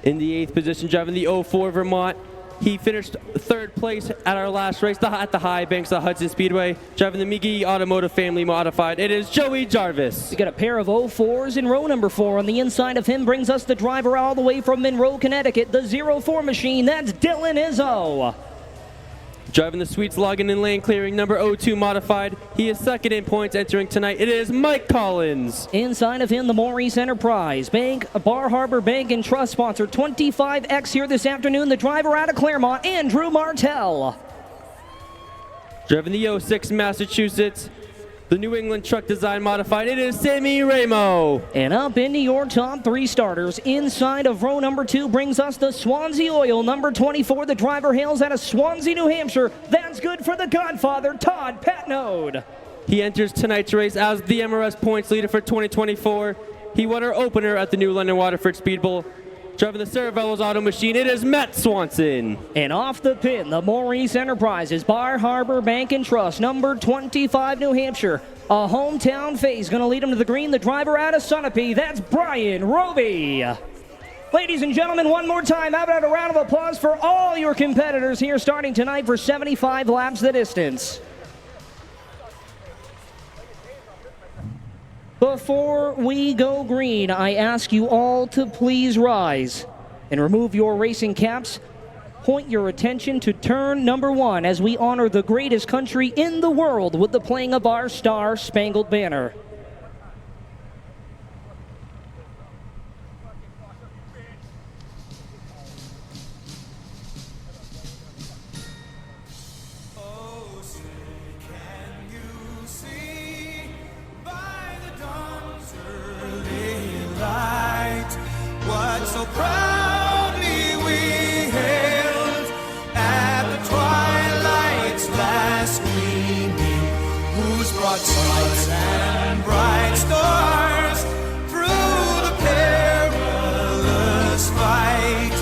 In the 8th position, driving the 04 Vermont. He finished 3rd place at our last race at the High Banks of Hudson Speedway, driving the McGee Automotive Family Modified. It is Joey Jarvis. We got a pair of 04s in row number 4. On the inside of him brings us the driver all the way from Monroe, Connecticut, the 04 machine. That's Dylan Izzo. Driving the Sweets Logging and Lane Clearing number 02 Modified. He is 2nd in points entering tonight. It is Mike Collins. Inside of him, the Maurice Enterprise Bank, Bar Harbor Bank and Trust sponsored 25X here this afternoon. The driver out of Claremont, Andrew Martell. Driving the 06 Massachusetts, the New England Truck Design Modified, it is Sammy Ramo. And up into your top 3 starters, inside of row number 2 brings us the Swansea Oil, number 24. The driver hails out of Swansea, New Hampshire. That's good for the Godfather, Todd Patnode. He enters tonight's race as the MRS points leader for 2024. He won our opener at the New London Waterford Speed Bowl. Driving the Cervello's Auto Machine, it is Matt Swanson. And off the pin, the Maurice Enterprises Bar Harbor Bank and Trust, number 25, New Hampshire. A hometown face going to lead him to the green. The driver out of Sunapee, that's Brian Roby. Ladies and gentlemen, one more time, how about a round of applause for all your competitors here starting tonight for 75 laps the distance. Before we go green, I ask you all to please rise and remove your racing caps. Point your attention to turn number 1 as we honor the greatest country in the world with the playing of our Star-Spangled Banner. Oh, say, can you see by the dawn flag so proudly we hailed at the twilight's last gleaming, whose broad stripes and bright stars through the perilous fight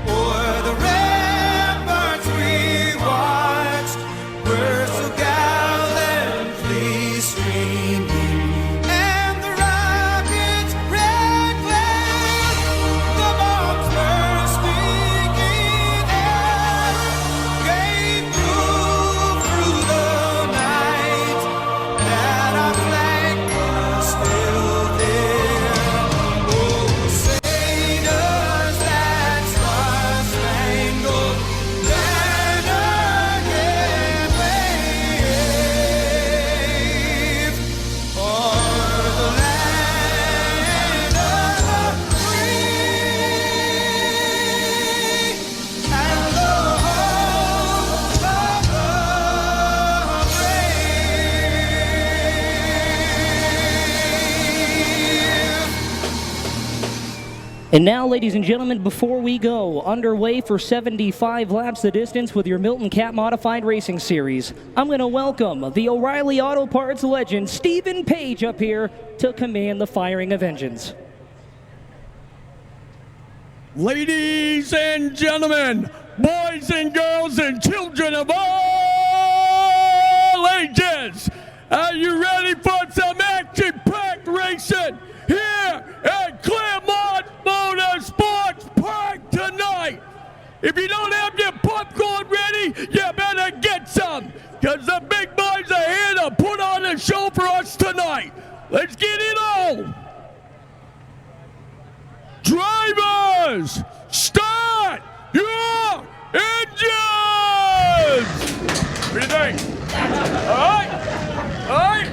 o'er the ramparts we watched were so gallantly streaming, and the rocket's red glare, the bombs bursting in air, gave proof through the night that our flag was still there. Oh, say does that star-spangled banner yet wave o'er the land of the free and the home of the And now, ladies and gentlemen, before we go, underway for 75 laps the distance with your Milton Cat Modified Racing Series, I'm going to welcome the O'Reilly Auto Parts legend, Stephen Page, up here to command the firing of engines. Ladies and gentlemen, boys and girls and children of all ages, are you ready for some action-packed racing here at Claremont Motorsports Park tonight? If you don't have your popcorn ready, you better get some, because the big boys are here to put on a show for us tonight. Let's get it on. Drivers, start your engines! What do you think? All right? All right?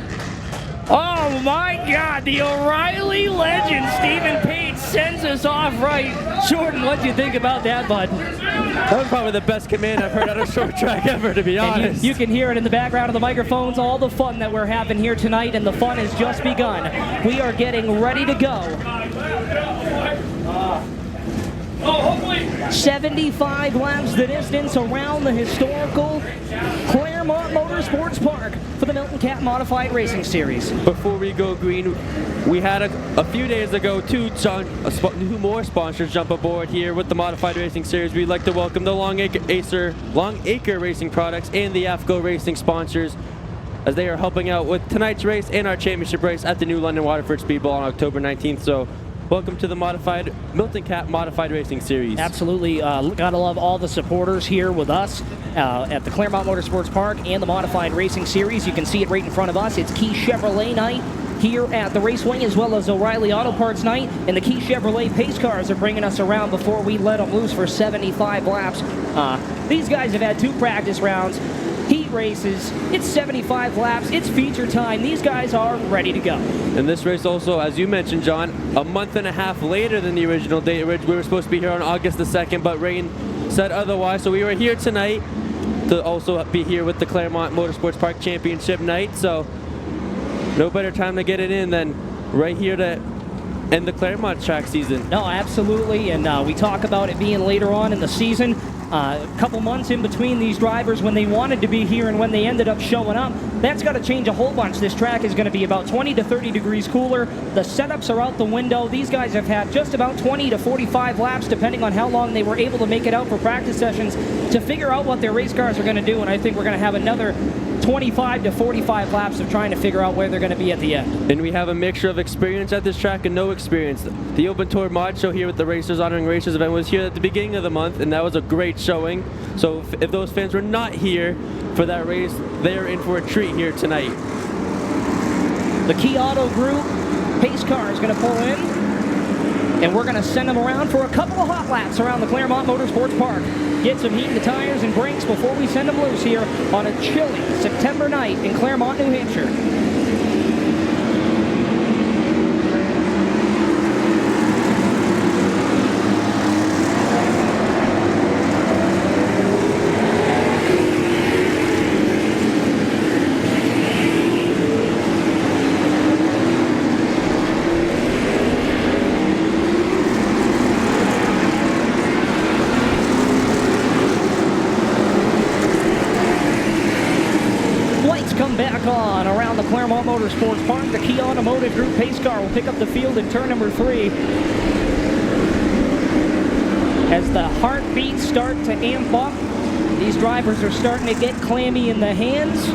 Oh my God, the O'Reilly legend, Stephen Page, sends us off right. Jordan, what'd you think about that, bud? That was probably the best command I've heard on a short track ever, to be honest. You can hear it in the background of the microphones, all the fun that we're having here tonight, and the fun has just begun. We are getting ready to go. 75 laps the distance around the historical Claremont Motorsports Park for the Milton Cat Modified Racing Series. Before we go green, we had a few days ago two more sponsors jump aboard here with the Modified Racing Series. We'd like to welcome the Long Acre Racing Products and the AFCO Racing sponsors, as they are helping out with tonight's race and our championship race at the new London Waterford Speedball on October 19th. So welcome to the Milton Cat Modified Racing Series. Absolutely. Gotta love all the supporters here with us at the Claremont Motorsports Park and the Modified Racing Series. You can see it right in front of us. It's Key Chevrolet night here at the Raceway, as well as O'Reilly Auto Parts night. And the Key Chevrolet pace cars are bringing us around before we let them loose for 75 laps. These guys have had 2 practice rounds, heat races. It's 75 laps. It's feature time. These guys are ready to go. And this race also, as you mentioned, John, a month and a half later than the original date. We were supposed to be here on August the 2nd, but rain said otherwise. So we were here tonight to also be here with the Claremont Motorsports Park Championship night. So no better time to get it in than right here to end the Claremont track season. No, absolutely. And we talk about it being later on in the season. A couple months in between these drivers when they wanted to be here and when they ended up showing up. That's got to change a whole bunch. This track is going to be about 20 to 30 degrees cooler. The setups are out the window. These guys have had just about 20 to 45 laps, depending on how long they were able to make it out for practice sessions, to figure out what their race cars are going to do. And I think we're going to have another 25 to 45 laps of trying to figure out where they're going to be at the end. And we have a mixture of experience at this track and no experience. The Open Tour Mod Show here with the Racers Honoring Racers event was here at the beginning of the month, and that was a great showing. So if those fans were not here for that race, they're in for a treat here tonight. The Key Auto Group pace car is going to pull in, and we're going to send them around for a couple of hot laps around the Claremont Motorsports Park. Get some heat in the tires and brakes before we send them loose here on a chilly September night in Claremont, New Hampshire. Motorsports Park. The Key Automotive Group pace car will pick up the field in turn number 3. As the heartbeats start to amp up, these drivers are starting to get clammy in the hands.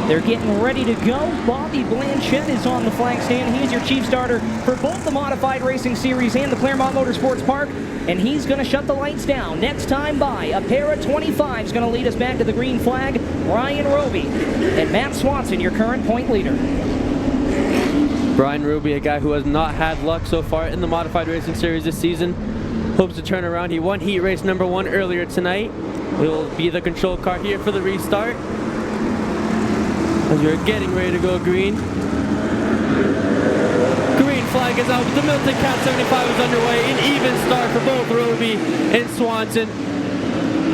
They're getting ready to go. Bobby Blanchette is on the flag stand. He is your chief starter for both the Modified Racing Series and the Claremont Motorsports Park, and he's going to shut the lights down. Next time by, a pair of 25s going to lead us back to the green flag. Ryan Roby and Matt Swanson, your current point leader. Brian Ruby, a guy who has not had luck so far in the Modified Racing Series this season, hopes to turn around. He won heat race number 1 earlier tonight. He'll be the control car here for the restart. As we're getting ready to go green. Green flag is out. The Milton Cat 75 is underway. An even start for both Roby and Swanson.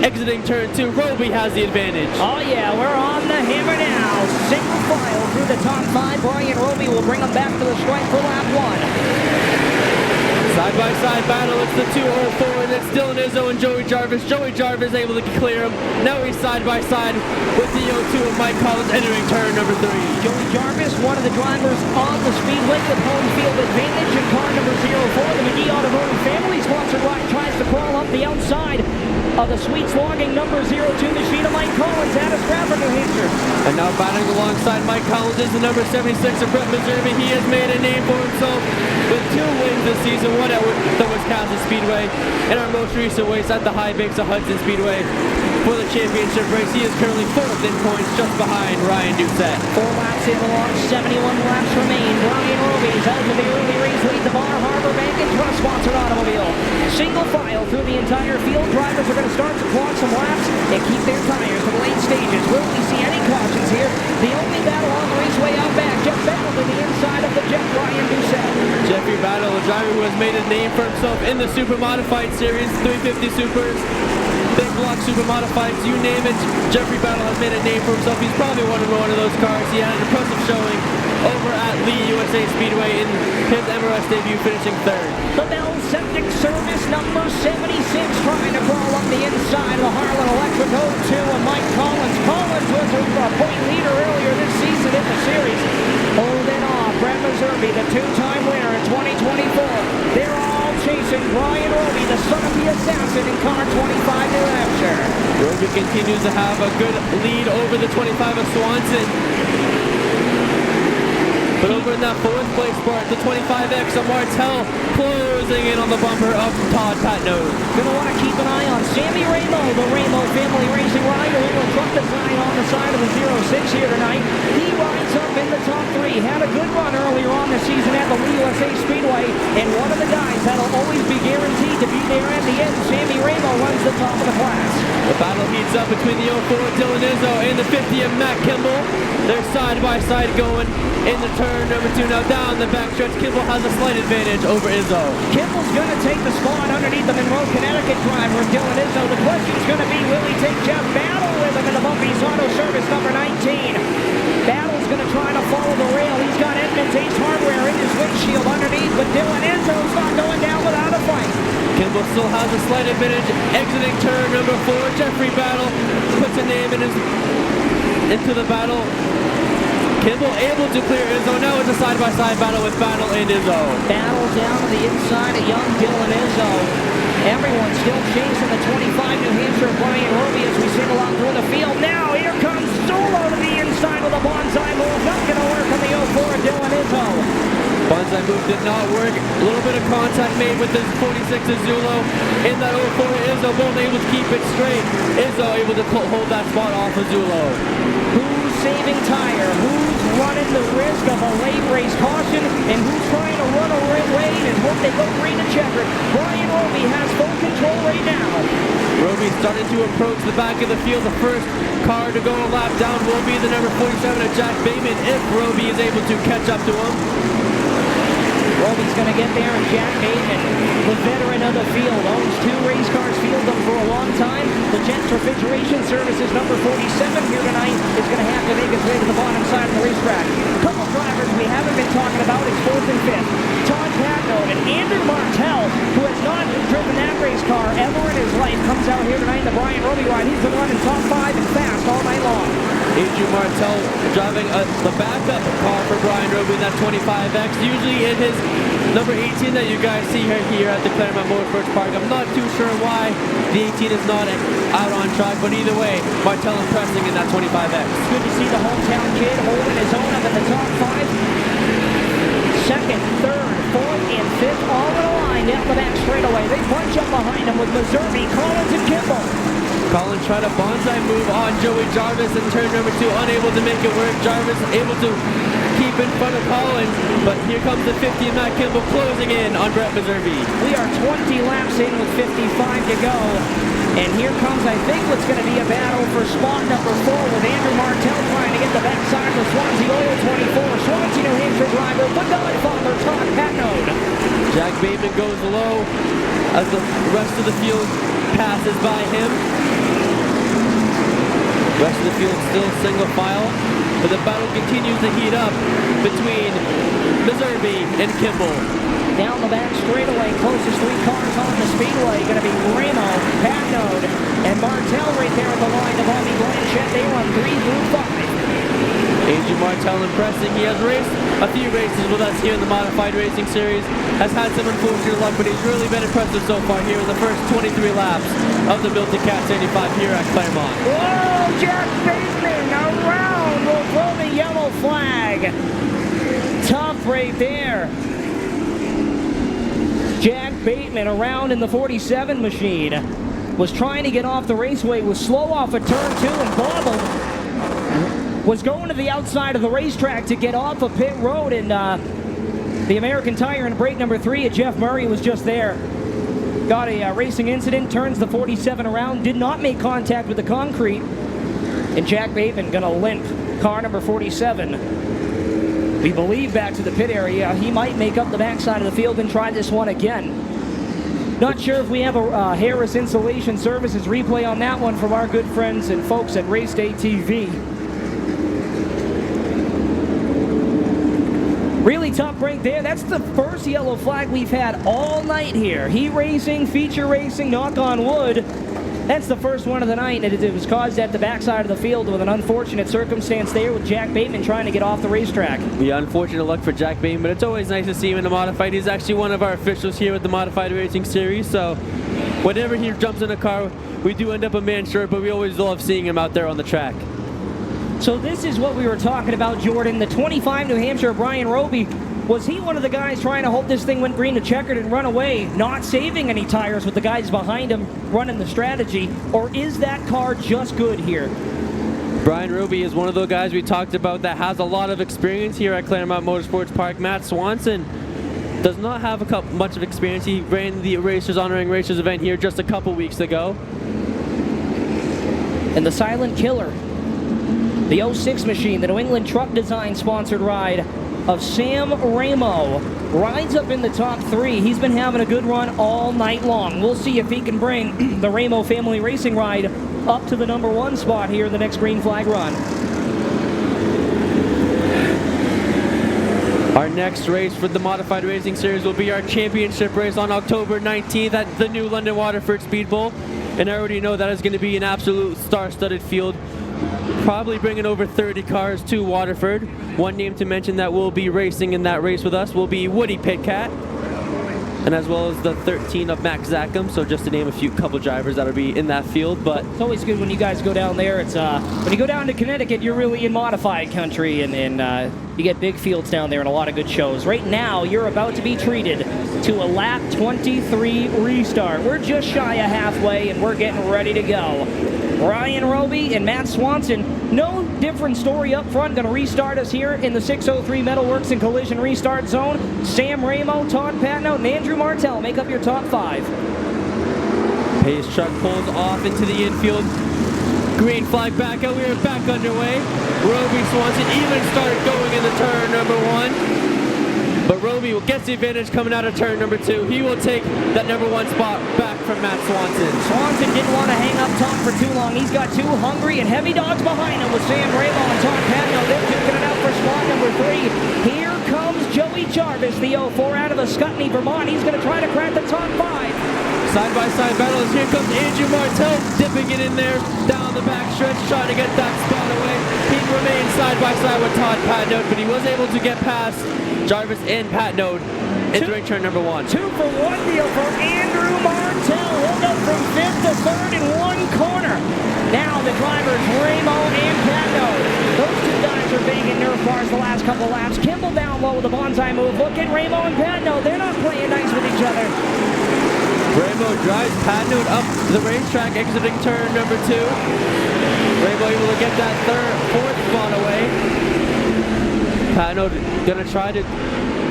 Exiting turn 2, Roby has the advantage. Oh yeah, we're on the hammer now. Single file through the top 5. Brian Roby will bring them back to the stripe for lap 1. Side-by-side battle, it's the 204, and it's Dylan Izzo and Joey Jarvis. Joey Jarvis able to clear him. Now he's side-by-side with the 02 of Mike Collins entering turn number 3. Joey Jarvis, one of the drivers on the speedway with home field advantage in car number 04. The McGee Automotive family sponsored ride tries to crawl up the outside of the sweet slogging number 02 machine of Mike Collins out of Stratford, New Hampshire. And now battling alongside Mike Collins is the number 76 of Brett Missouri. He has made a name for himself with 2 wins this season, one at the Wisconsin Speedway and our most recent race at the High Banks of Hudson Speedway for the championship race. He is currently 4th in points, just behind Ryan Doucette. 4 laps in the long, 71 laps remain. Brian Roby's out of the early race lead the Bar Harbor Bank and Trust sponsored automobile. Single file through the entire field. Drivers are going to start to clock some laps and keep their tires for the late stages. Will we see any cautions here? The only battle on the raceway out back. Jeff Battle to the inside of the Jeff Ryan Doucette. Jeffrey Battle, a driver who has made a name for himself in the Super Modified Series, 350 Supers, Big Block Super Modifieds, you name it. Jeffrey Battle has made a name for himself. He's probably won one of those cars. He had an impressive showing over at Lee USA Speedway in his MRS debut, finishing 3rd. The Bell Septic Service number 76 trying to crawl up the inside of the Harlan Electric 02 and Mike Collins. Collins was a point leader earlier this season in the series. Holding off Brett Missouri, the 2-time winner in 2024. They're all chasing Brian Roby, the son of the assassin, in car 25 New Hampshire. Roby continues to have a good lead over the 25 of Swanson. But over in that 4th place part, the 25X of Martell closing in on the bumper of Todd Patno. Gonna want to keep an eye on Sammy Ramo, the Ramo family racing rider in the truck design on the side of the 06 here tonight. He rides up in the top 3. Had a good run earlier on this season at the Lee USA Speedway, and one of the guys that'll always be guaranteed to be there at the end. Sammy Ramo runs the top of the class. The battle heats up between the 04 Dylan Izzo and the 50 of Matt Kimball. They're side-by-side going in the turn number 2. Now down the backstretch, Kimball has a slight advantage over Izzo. Kimball's going to take the spot underneath the Monroe, Connecticut driver, Dylan Izzo. The question's going to be, will he take Jeff Battle with him in the Bumpy's Auto Service number 19? Battle's going to try to follow the rail. He's got Edmund Tate's hardware in his windshield underneath, but Dylan Izzo's not going down without a fight. Kimball still has a slight advantage exiting turn number 4. Jeffrey Battle puts a name into the battle. Kimball able to clear Izzo. Now it's a side-by-side battle with Battle and Izzo. Battle down to the inside of young Dylan Izzo. Everyone's still chasing the 25 New Hampshire Brian Roby as we single out through the field. Now here comes Zulo to the inside with a bonsai move. Not going to work on the 04 Dylan Izzo. Bonsai move did not work. A little bit of contact made with this 46 Zulo. In that 04 Izzo both able to keep it straight. Izzo able to hold that spot off of Zulo. Who's saving tire? Who's running the risk of a late race caution? And who's trying to run away and hope they go green and checkered? Brian Roby has full control right now. Roby starting to approach the back of the field. The first car to go a lap down will be the number 47 of Jack Bateman if Roby is able to catch up to him. Roby's going to get there, and Jack Bateman, the veteran of the field, owns 2 race cars, fielded them for a long time. The Jets Refrigeration Services number 47 here tonight is going to have to make its way to the bottom side of the racetrack. A couple drivers we haven't been talking about is 4th and 5th. Todd Patno and Andrew Martell, who has not driven that race car ever in his life, comes out here tonight in the Brian Roby ride. He's been running top 5 and fast all night long. Adrian Martel driving the backup car for Brian Roby in that 25X. Usually in his number 18 that you guys see here at the Claremont Motorsports Park. I'm not too sure why the 18 is not out on track, but either way, Martel impressing in that 25X. Good to see the hometown kid holding his own up in the top 5. Second, third, fourth, and fifth, all in a line down the back straightaway. They bunch up behind him with Missouri, Collins, and Kimball. Collins tried a bonsai move on Joey Jarvis in turn number 2, unable to make it work. Jarvis able to keep in front of Collins, but here comes the 50 and Matt Kimball closing in on Brett Meservey. We are 20 laps in with 55 to go. And here comes, I think, what's going to be a battle for spot number 4 with Andrew Martel trying to get the backside of Swansea Oil 24. Swansea, New Hampshire driver, the Godfather, Todd Patnode. Jack Bateman goes low as the rest of the field passes by him. The rest of the field still single file, but the battle continues to heat up between Meservey and Kimball. Down the back straightaway, closest 3 cars on the speedway, going to be Ramo, Patnode, and Martel right there at the line of Bobby Blanchett. They run 3 through 5. Adrian Martel impressing. He has raced a few races with us here in the Modified Racing Series. Has had some unfortunate luck, but he's really been impressive so far here in the first 23 laps of the Milton Cats 85 here at Claremont. Whoa, Jack Bateman around will throw the yellow flag. Tough right there. Jack Bateman around in the 47 machine. Was trying to get off the raceway, was slow off of turn 2 and bobbled. Was going to the outside of the racetrack to get off of pit road, and the American Tire and brake number 3 at Jeff Murray was just there. Got a racing incident, turns the 47 around, did not make contact with the concrete, and Jack Bateman gonna limp car number 47. We believe back to the pit area. He might make up the backside of the field and try this one again. Not sure if we have a Harris Insulation Services replay on that one from our good friends and folks at Race Day TV. Really tough break there. That's the first yellow flag we've had all night here. Heat racing, feature racing, knock on wood. That's the first one of the night, and it was caused at the backside of the field with an unfortunate circumstance there with Jack Bateman trying to get off the racetrack. Yeah, unfortunate luck for Jack Bateman, but it's always nice to see him in the Modified. He's actually one of our officials here at the Modified Racing Series, so whenever he jumps in a car, we do end up a man short, but we always love seeing him out there on the track. So this is what we were talking about, Jordan. The 25 New Hampshire, Brian Roby, was he one of the guys trying to hope this thing went green to checkered and run away, not saving any tires with the guys behind him running the strategy, or is that car just good here? Brian Roby is one of those guys we talked about that has a lot of experience here at Claremont Motorsports Park. Matt Swanson does not have much of experience. He ran the Racers Honoring Racers event here just a couple weeks ago. And the Silent Killer, the 06 machine, the New England Truck Design sponsored ride of Sam Ramo, rides up in the top 3. He's been having a good run all night long. We'll see if he can bring the Ramo family racing ride up to the number 1 spot here in the next green flag run. Our next race for the Modified Racing Series will be our championship race on October 19th at the new London Waterford Speed Bowl. And I already know that is going to be an absolute star-studded field. Probably bringing over 30 cars to Waterford. One name to mention that will be racing in that race with us will be Woody Pitcat, and as well as the 13 of Max Zackham. So just to name a couple drivers that'll be in that field. But it's always good when you guys go down there. It's when you go down to Connecticut, you're really in modified country, and you get big fields down there and a lot of good shows. Right now, you're about to be treated to a lap 23 restart. We're just shy of halfway, and we're getting ready to go. Brian Roby and Matt Swanson, no different story up front. Going to restart us here in the 603 Metalworks and Collision restart zone. Sam Ramo, Todd Patnode, and Andrew Martel make up your top 5. Pace truck pulls off into the infield. Green flag back out. We are back underway. Roby Swanson even started going into turn number 1. But Roby will get the advantage coming out of turn number 2. He will take that number 1 spot back from Matt Swanson. Swanson didn't want to hang up top for too long. He's got 2 hungry and heavy dogs behind him with Sam Ramo and Todd Patnode. They're duking it out for spot number 3. Here comes Joey Jarvis, the 04 out of Ascutney, Vermont. He's going to try to crack the top 5. Side-by-side battles. Here comes Andrew Martel dipping it in there down the back stretch, trying to get that spot away. He remains side-by-side with Todd Patnode, but he was able to get past Jarvis and Patnode entering turn number 1. 2 for 1 deal for Andrew Martel. He'll go from 5th to 3rd in one corner. Now the drivers, Ramo and Patnode. Those two guys are banging Nerf bars the last couple laps. Kimball down low with a bonsai move. Look at Ramo and Patnode. They're not playing nice with each other. Ramo drives Patnode up the racetrack, exiting turn number 2. Ramo able to get that 4th spot away. Patnode gonna try to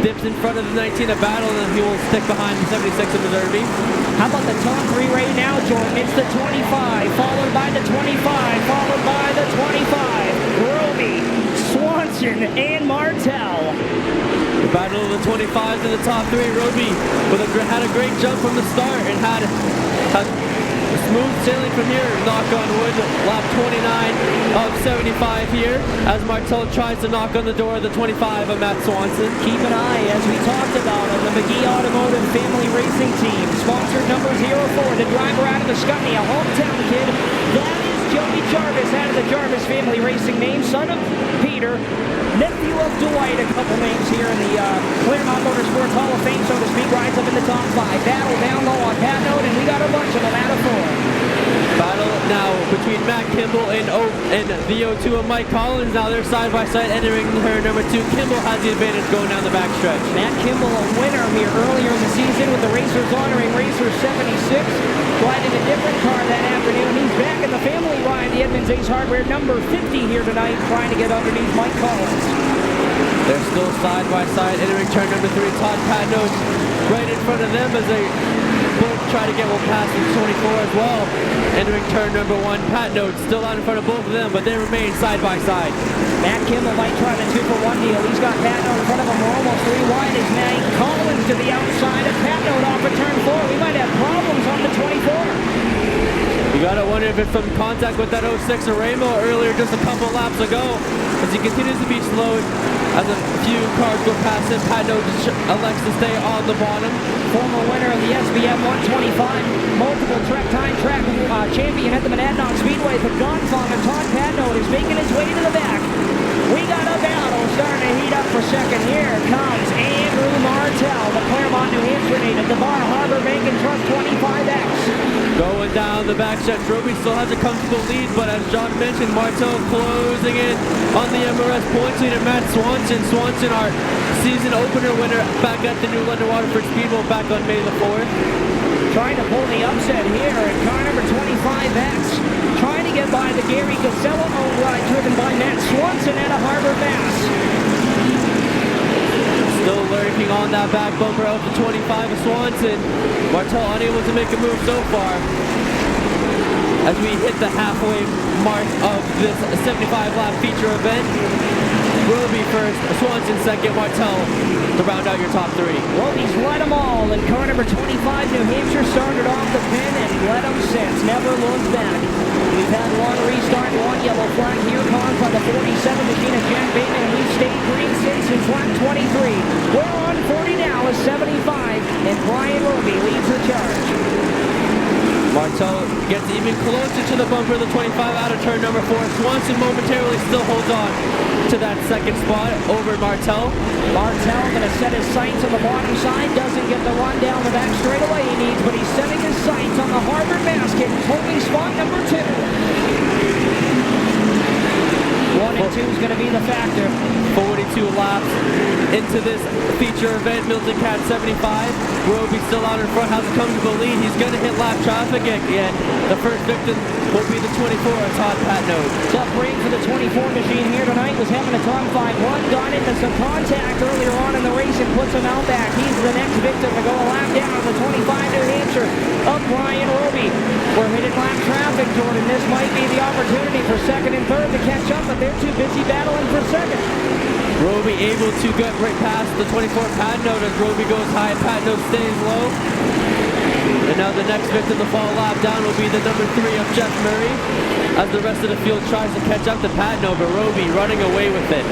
dips in front of the 19 of battle, and he will stick behind the 76 of the Derby. How about the top 3 right now, Jordan? It's the 25, followed by the 25, followed by the 25. Roby, Swanson, and Martel. The battle of the 25s in the top 3. Roby had a great jump from the start and had smooth sailing from here, knock on wood, lap 29 of 75 here, as Martel tries to knock on the door of the 25 of Matt Swanson. Keep an eye, as we talked about, on the McGee Automotive Family Racing Team, sponsored number 04, the driver out of the Scotney, a hometown kid. That is Joey Jarvis, out of the Jarvis Family Racing name, son of Peter, nephew of Dwight, a couple names here in the Claremont Motorsports Hall of Fame, so to speak, rides up in the top 5. Battle down low on Patnode, and we got a bunch of them out of 4. Battle now between Matt Kimball and the O2 of Mike Collins. Now they're side by side entering turn number 2. Kimball has the advantage going down the backstretch. Matt Kimball, a winner here earlier in the season with the Racers honoring Racer 76, driving a different car that afternoon. He's back in the family ride, the Edmonds Ace Hardware number 50 here tonight, trying to get underneath Mike Collins. They're still side by side entering turn number 3. Todd Patnode right in front of them as they both try to get one past the 24 as well. Entering turn number 1, Patnode still out in front of both of them, but they remain side by side. Matt Kimball might try the 2 for 1 deal. He's got Patnode in front of him. We're almost 3 wide as Mike Collins to the outside of Patnode off of turn 4. We might have problems on the 24. You gotta wonder if it's some contact with that 06 of Ramo earlier just a couple laps ago, as he continues to be slowed as a few cars go past him. Patnode elects to stay on the bottom. Former winner of the SBM 125, multiple track champion at the Monadnock Speedway, the Godfather Todd Patnode is making his way to the back. We got a battle starting to heat up for second. Here comes Andrew Martel, the Claremont, New Hampshire native, the Bar Harbor Bacon Truck 25X. Going down the backstretch, Roby still has a comfortable lead, but as John mentioned, Martel closing in on the MRS points leader, Matt Swanson. Swanson, our season opener winner back at the New London Waterford Speedway back on May the 4th. Trying to pull the upset here in car number 25X. Trying to get by the Gary Gazella ride driven by Matt Swanson out of Harbor, Mass. Still lurking on that back bumper of the 25 of Swanson. Martel unable to make a move so far. As we hit the halfway mark of this 75-lap feature event. Roby first, Swanson second, Martel to round out your top 3. Roby's led them all, and car number 25, New Hampshire, started off the pin and led them since, never looked back. We've had one restart, one yellow flag here, caused by the 47 machine of Jack Bateman, and we've stayed green since lap 23. We're on 40 now with 75, and Brian Roby leads the charge. Martel gets even closer to the bumper of the 25 out of turn number 4. Swanson momentarily still holds on to that second spot over Martel. Martel going to set his sights on the bottom side, doesn't get the run down the back straightaway he needs, but he's setting his sights on the Harbor basket, holding spot number 2. 1 and 2 is going to be the factor. 42 laps into this feature event, Milton Cat 75. Roby still out in front, has a comfortable lead. He's going to hit lap traffic again. The first victim will be the 24, Todd Patnode. Tough break for the 24 machine here tonight. Was having a top 5 run, got into some contact earlier on in the race and puts him out back. He's the next victim to go a lap down on the 25 New Hampshire of Brian Roby. We're hitting lap traffic, Jordan. This might be the opportunity for second and third to catch up, but they're too busy battling for second. Roby able to get right past the 24 Patnode as Roby goes high, Patnode stays low. And now the next victim to fall lap down will be the number 3 of Jeff Murray as the rest of the field tries to catch up to Patnode, but Roby running away with it.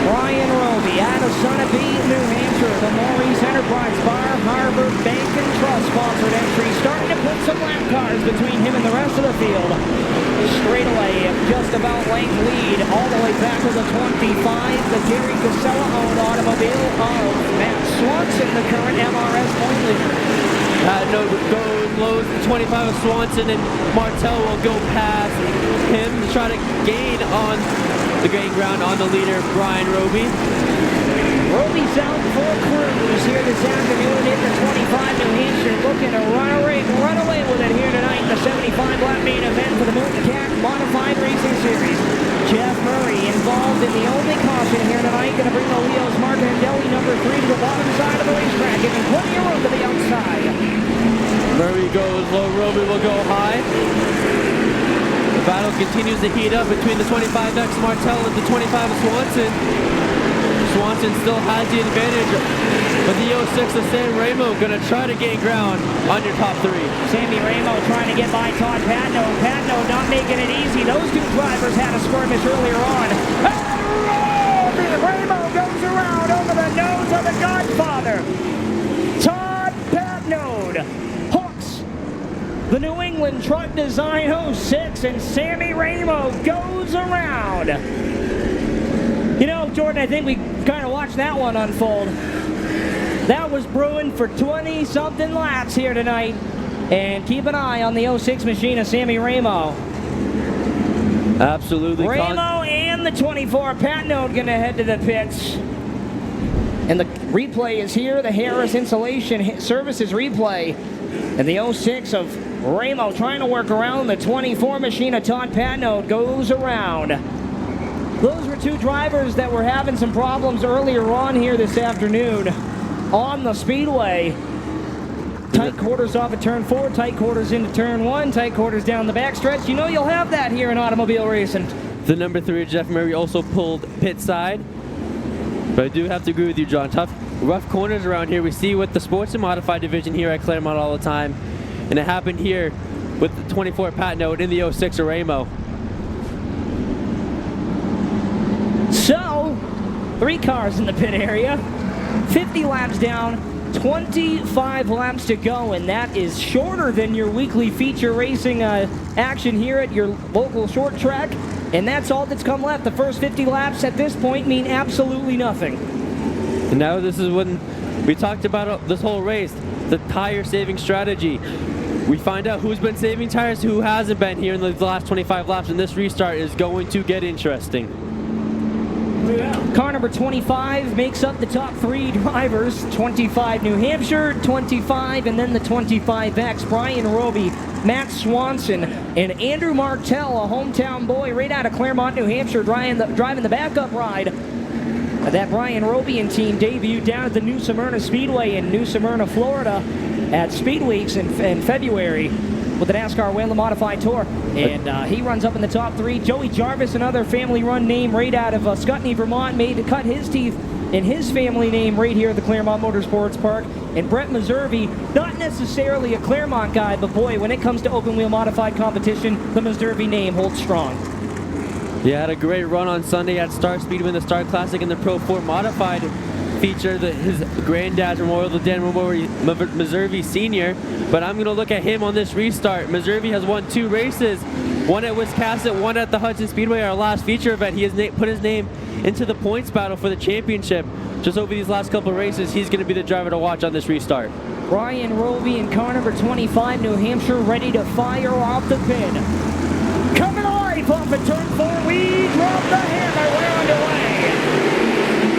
Brian Roby out of Sunapee, New Hampshire, the Maurice Enterprise Bar Harbor Martella-owned automobile of Matt Swanson, the current MRS point leader. Node goes low to 25 of Swanson, and Martell will go past him to try to gain on the gain ground on the leader, Brian Roby. Roby's out for Cruz here this afternoon in the 25 New Hampshire, looking to run away with it here tonight in the 75-lap main event for the Milton Cat Modified Racing Series. Jeff Murray involved in the only caution here tonight, going to bring the Leos Marcandelli number 3 to the bottom side of the racetrack, giving plenty of room to the outside. Murray goes low, Roby will go high. The battle continues to heat up between the 25X Martell and the 25 of Swanson. Swanson still has the advantage, but the 06 of Sam Ramo going to try to gain ground on your top 3. Sammy Ramo trying to get by Todd Patno. Patno not making it easy. Those two drivers had a skirmish earlier on. And Ramo goes around over the nose of the Godfather. Todd Patno hooks the New England Truck Design 06, and Sammy Ramo goes around. You know, Jordan, I think we kind of watched that one unfold. That was brewing for 20-something laps here tonight. And keep an eye on the 06 machine of Sammy Ramo. Absolutely. Ramo and the 24 Patno going to head to the pits. And the replay is here, the Harris Insulation Services replay. And the 06 of Ramo trying to work around the 24 machine of Todd Patno goes around. Those were two drivers that were having some problems earlier on here this afternoon on the speedway. Tight quarters off of turn 4, tight quarters into turn 1, tight quarters down the backstretch. You know you'll have that here in automobile racing. The number 3, Jeff Murray, also pulled pit side. But I do have to agree with you, John. Tough, rough corners around here. We see with the sports and modified division here at Claremont all the time. And it happened here with the 24 Patno in the 06 of Ramo. So, 3 cars in the pit area, 50 laps down, 25 laps to go, and that is shorter than your weekly feature racing action here at your local short track, and that's all that's come left. The first 50 laps at this point mean absolutely nothing. And now this is when we talked about this whole race, the tire saving strategy. We find out who's been saving tires, who hasn't been here in the last 25 laps, and this restart is going to get interesting. Car number 25 makes up the top 3 drivers. 25 New Hampshire, 25, and then the 25X. Brian Roby, Matt Swanson, and Andrew Martell, a hometown boy right out of Claremont, New Hampshire, driving the backup ride. That Brian Roby and team debuted down at the New Smyrna Speedway in New Smyrna, Florida at Speed Weeks in February with the NASCAR Whelen Modified Tour. And he runs up in the top 3. Joey Jarvis, another family-run name right out of Scutney, Vermont, cut his teeth in his family name right here at the Claremont Motorsports Park. And Brett Meservey, not necessarily a Claremont guy, but boy, when it comes to open-wheel modified competition, the Meservey name holds strong. He had a great run on Sunday at Star Speedway in the Star Classic in the Pro 4 Modified feature. His granddad's Memorial, the Dan Meservey Sr. But I'm going to look at him on this restart. Meservey has won 2 races, one at Wiscasset, one at the Hudson Speedway, our last feature event. He has put his name into the points battle for the championship. Just over these last couple of races, he's going to be the driver to watch on this restart. Brian Roby in car number 25, New Hampshire, ready to fire off the pin. Coming alive off of turn 4, we drop the hammer, we're underway.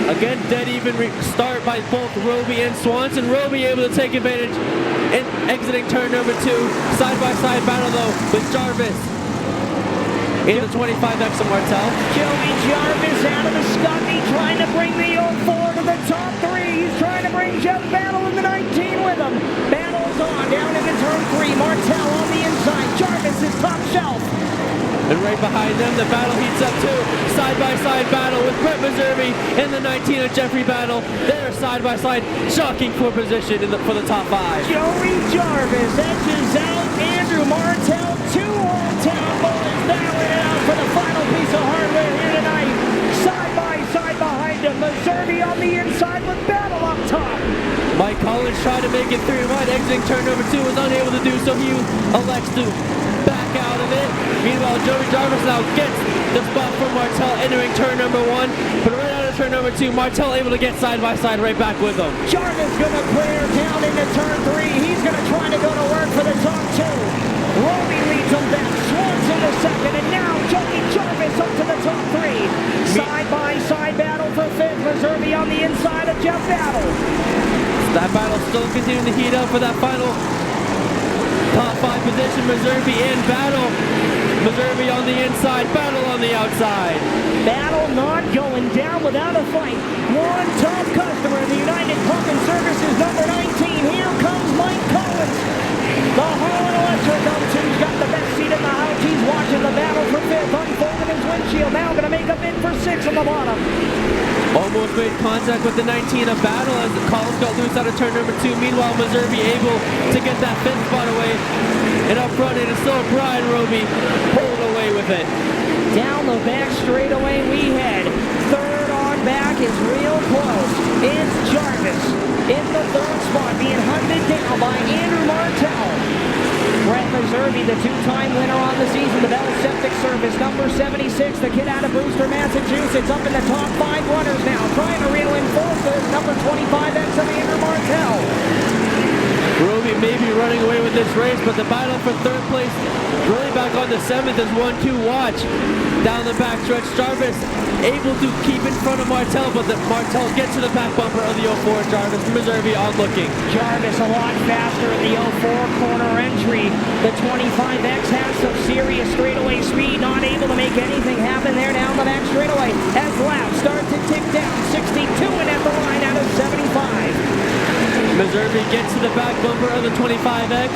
Again, dead even start by both Roby and Swanson. Roby able to take advantage and exiting turn number 2. Side-by-side battle though with Jarvis in the 25X of Martell. Joey Jarvis out of the Scotty trying to bring the 04 to the top 3. He's trying to bring Jeff Battle in the 19 with him. Battle's on down into turn 3. Martell on the inside. Jarvis is top shelf. And right behind them, the battle heats up too. Side-by-side battle with Brett Meservey and the 19 of Jeffrey Battle. They're side-by-side, jockeying for position for the top 5. Joey Jarvis edges out Andrew Martell. 2 hometown boys battling it out for the final piece of hardware here tonight. Side-by-side behind him. Meservey on the inside with Battle up top. Mike Collins tried to make it through right, exiting turn number 2, was unable to do so. He elects to back out of it. Meanwhile, Joey Jarvis now gets the spot for Martel entering turn number 1, but right out of turn number 2, Martel able to get side by side right back with him. Jarvis gonna clear down into turn 3. He's gonna try to go to work for the top 2. Roby leads him back. Swanson to second, and now Joey Jarvis up to the top 3. Side by side battle for 5th. Reserve on the inside of Jeff Battle. That battle still continuing to heat up for that final top 5 position. Reserve in battle. Reserve on the inside, Battle on the outside. Battle not going down without a fight. One top customer in the United Pumping Services number 19. Here comes Mike Collins. The Harlan Electric up 2's got the best seat in the house. He's watching the battle for 5th, unfolding his windshield. Now going to make a bid for 6 on the bottom. Almost made contact with the 19 of Battle as Collins got loose out of turn number 2. Meanwhile, Missouri able to get that 5th spot away. And up front, it is still Brian Roby pulling away with it. Down the back straightaway we head. Third on back is real close. It's Jarvis in the 3rd spot, being hunted down by Andrew Martel. Brett Meservey, the 2-time winner on the season, the Bell Septic Service, number 76, the kid out of Brewster, Massachusetts, up in the top 5 runners now, trying to reel in 4th, number 25X of Andrew Martel. Roby may be running away with this race, but the battle for 3rd place really back on the 7th as 1-2 watch. Down the back stretch, Jarvis able to keep in front of Martel, but Martel gets to the back bumper of the 04. Jarvis, Meservey on looking. Jarvis a lot faster in the 04 corner entry. The 25X has some serious straightaway speed, not able to make anything happen there down the back straightaway. As laps start to tick down, 62 and at the line out of 75. Meservey gets to the back bumper of the 25X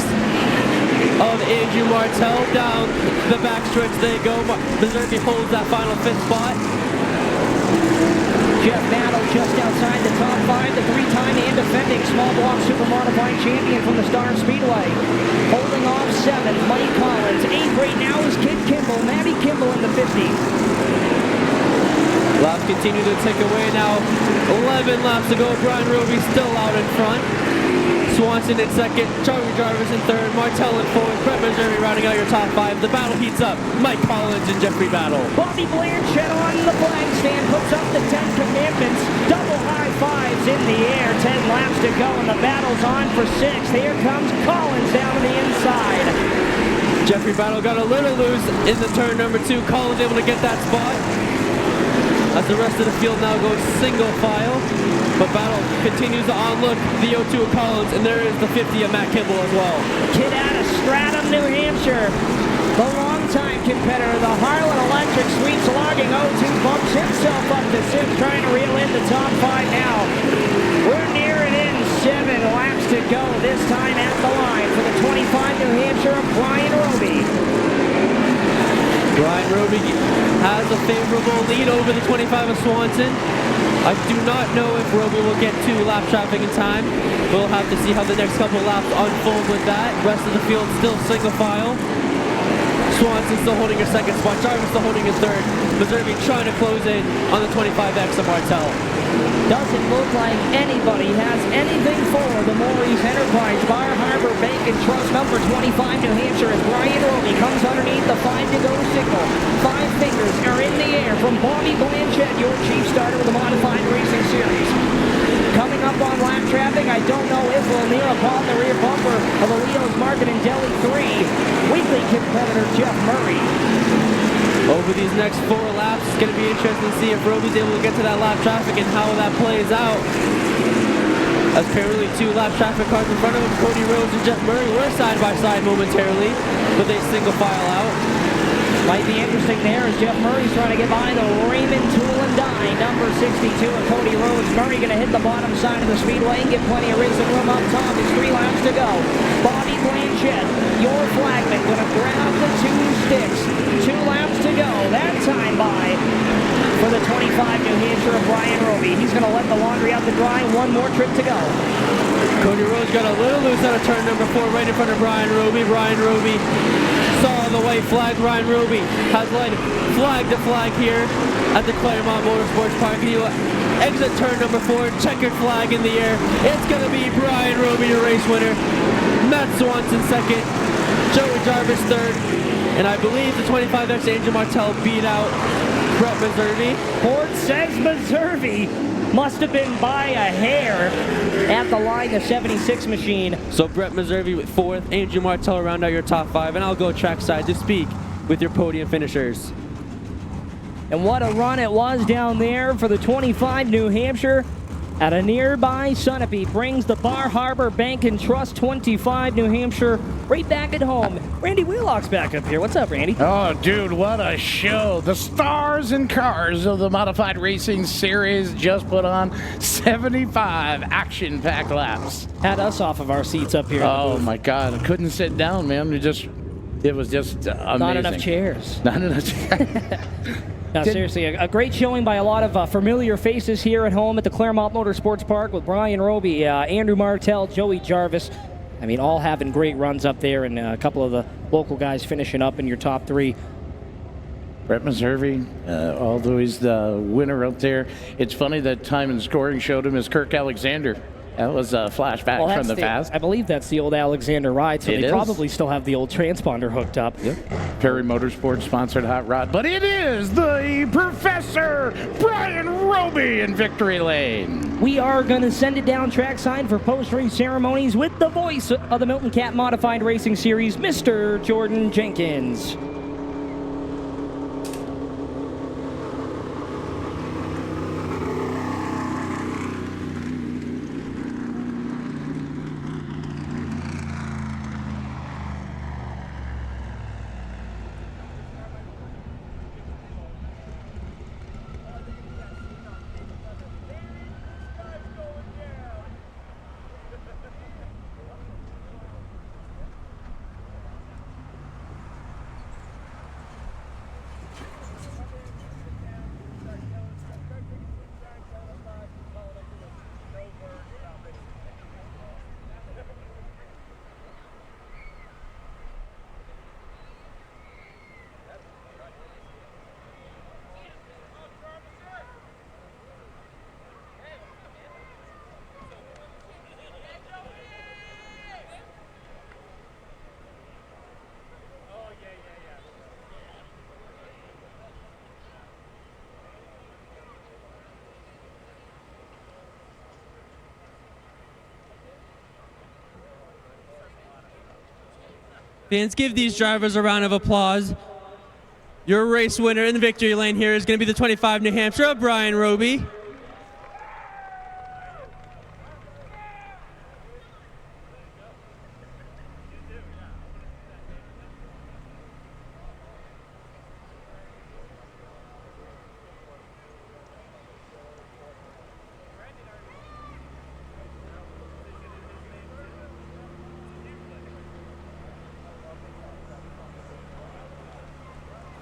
of Andrew Martel. Down the back stretch they go. Meservey holds that final 5th spot. Jeff Battle just outside the top 5, the 3-time and defending small block super modified champion from the Star Speedway. Holding off 7th, Mike Collins. 8th right now is Kid Kimball, Matty Kimball in the 50. Laps continue to tick away now. 11 laps to go. Brian Roby still out in front. Swanson in 2nd. Charlie Jarvis in 3rd. Martel in 4th. Brett Meservey rounding out your top 5. The battle heats up. Mike Collins and Jeffrey Battle. Bobby Blanchett on the flag stand puts up the 10 commandments. Double high fives in the air. 10 laps to go and the battle's on for 6th. Here comes Collins down to the inside. Jeffrey Battle got a little loose in the turn number 2. Collins able to get that spot. As the rest of the field now goes single file. But Battle continues to onlook the 02 of Collins, and there is the 50 of Matt Kimball as well. Kid out of Stratham, New Hampshire. The longtime competitor, the Harlan Electric, sweeps logging 02, bumps himself up to 6th, trying to reel in the top 5 now. We're near it in 7 laps to go, this time at the line for the 25 New Hampshire of Brian Roby. Brian Roby has a favorable lead over the 25 of Swanson. I do not know if Roby will get to lap traffic in time. We'll have to see how the next couple laps unfold with that. Rest of the field still single file. Swanson still holding his 2nd spot. Jarvis still holding his 3rd. Meservey trying to close in on the 25X of Martel. Doesn't look like anybody has anything for the Maurice Enterprise Bar Harbor Bank and Trust number 25 New Hampshire as Brian Roby comes underneath the 5 to go signal. 5 fingers are in the air from Bobby Blanchett, your chief starter with the Modified Racing Series. Coming up on lap traffic, I don't know if we'll near upon the rear bumper of Leo's Market in Delhi 3. Weekly competitor Jeff Murray. Over these next 4 laps, it's going to be interesting to see if Roby's able to get to that lap traffic and how that plays out. As currently 2 lap traffic cars in front of him, Cody Rhodes and Jeff Murray were side by side momentarily, but they single file out. Might be interesting there as Jeff Murray's trying to get by the Raymond Tool and Die, number 62 of Cody Rhodes. Murray going to hit the bottom side of the speedway and get plenty of racing room up top. It's 3 laps to go. Bobby Blanchett, your flagman, going to grab the 2 sticks. 2 laps to go. That time by for the 25 New Hampshire of Brian Roby. He's going to let the laundry out to dry. 1 more trip to go. Cody Rhodes got a little loose out of turn number 4 right in front of Brian Roby. Brian Roby saw the white flag. Brian Roby has led flag to flag here at the Claremont Motorsports Park. He will exit turn number 4, checkered flag in the air. It's going to be Brian Roby, your race winner. Matt Swanson 2nd, Joey Jarvis 3rd, And I believe the 25X Angel Martell beat out Brett Meservey. Ford says Meservey must have been by a hair at the line, the 76 machine. So Brett Meservey with 4th, Angel Martell round out your top 5, and I'll go trackside to speak with your podium finishers. And what a run it was down there for the 25 New Hampshire. At a nearby Sunapee brings the Bar Harbor Bank and Trust 25 New Hampshire right back at home. Randy Wheelock's back up here. What's up, Randy? Oh, dude, what a show. The stars and cars of the Modified Racing Series just put on 75 action-packed laps. Had us off of our seats up here. Oh, my God. I couldn't sit down, man. It was just amazing. Not enough chairs. Not enough chairs. No, seriously, a great showing by a lot of familiar faces here at home at the Claremont Motorsports Park with Brian Roby, Andrew Martell, Joey Jarvis. I mean, all having great runs up there, and a couple of the local guys finishing up in your top 3. Brett Meservey, although he's the winner out there, it's funny that time and scoring showed him as Kirk Alexander. That was a flashback from the past. I believe that's the old Alexander ride, so they probably still have the old transponder hooked up. Yep. Perry Motorsports sponsored Hot Rod, but it is the Professor Brian Roby in Victory Lane. We are going to send it down trackside for post-race ceremonies with the voice of the Milton Cat Modified Racing Series, Mr. Jordan Jenkins. Fans, give these drivers a round of applause. Your race winner in the victory lane here is going to be the 25 New Hampshire, Brian Roby.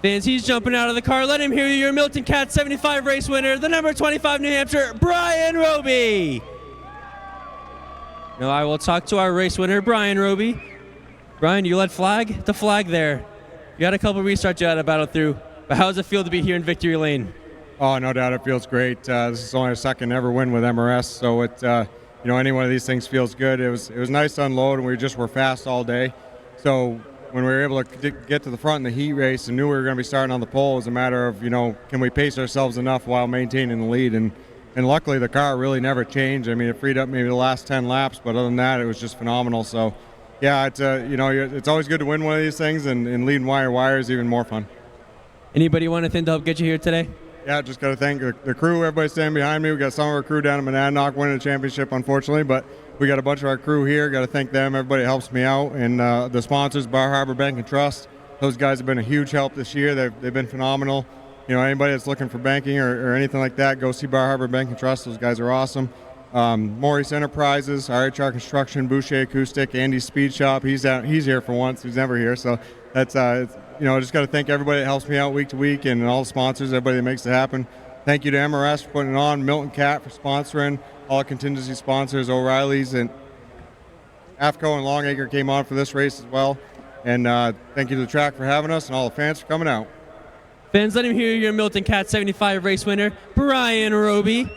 Fans, he's jumping out of the car. Let him hear you, your Milton Cat 75 race winner, the number 25 New Hampshire, Brian Roby. Now I will talk to our race winner, Brian Roby. Brian, you led flag? The flag there. You had a couple restarts you had to battle through, but how does it feel to be here in Victory Lane? Oh, no doubt it feels great. This is only our second ever win with MRS, so any one of these things feels good. It was nice to unload, and we just were fast all day. So when we were able to get to the front in the heat race and knew we were going to be starting on the pole, it was a matter of, can we pace ourselves enough while maintaining the lead? And luckily the car really never changed. I mean, it freed up maybe the last 10 laps, but other than that, it was just phenomenal. So, yeah, it's always good to win one of these things, and leading wire is even more fun. Anybody want anything to help get you here today? Yeah, just got to thank the crew, everybody standing behind me. We got some of our crew down in Monadnock winning the championship, unfortunately, but we got a bunch of our crew here. Got to thank them. Everybody helps me out. And the sponsors, Bar Harbor Bank and Trust, those guys have been a huge help this year. They've been phenomenal. Anybody that's looking for banking or anything like that, go see Bar Harbor Bank and Trust. Those guys are awesome. Maurice Enterprises, RHR Construction, Boucher Acoustic, Andy's Speed Shop. He's here for once. He's never here. So that's, just got to thank everybody that helps me out week to week, and all the sponsors, everybody that makes it happen. Thank you to MRS for putting it on, Milton Cat for sponsoring, all contingency sponsors, O'Reilly's and AFCO and Longacre came on for this race as well. And thank you to the track for having us and all the fans for coming out. Fans, let him hear your Milton Cat 75 race winner, Brian Roby.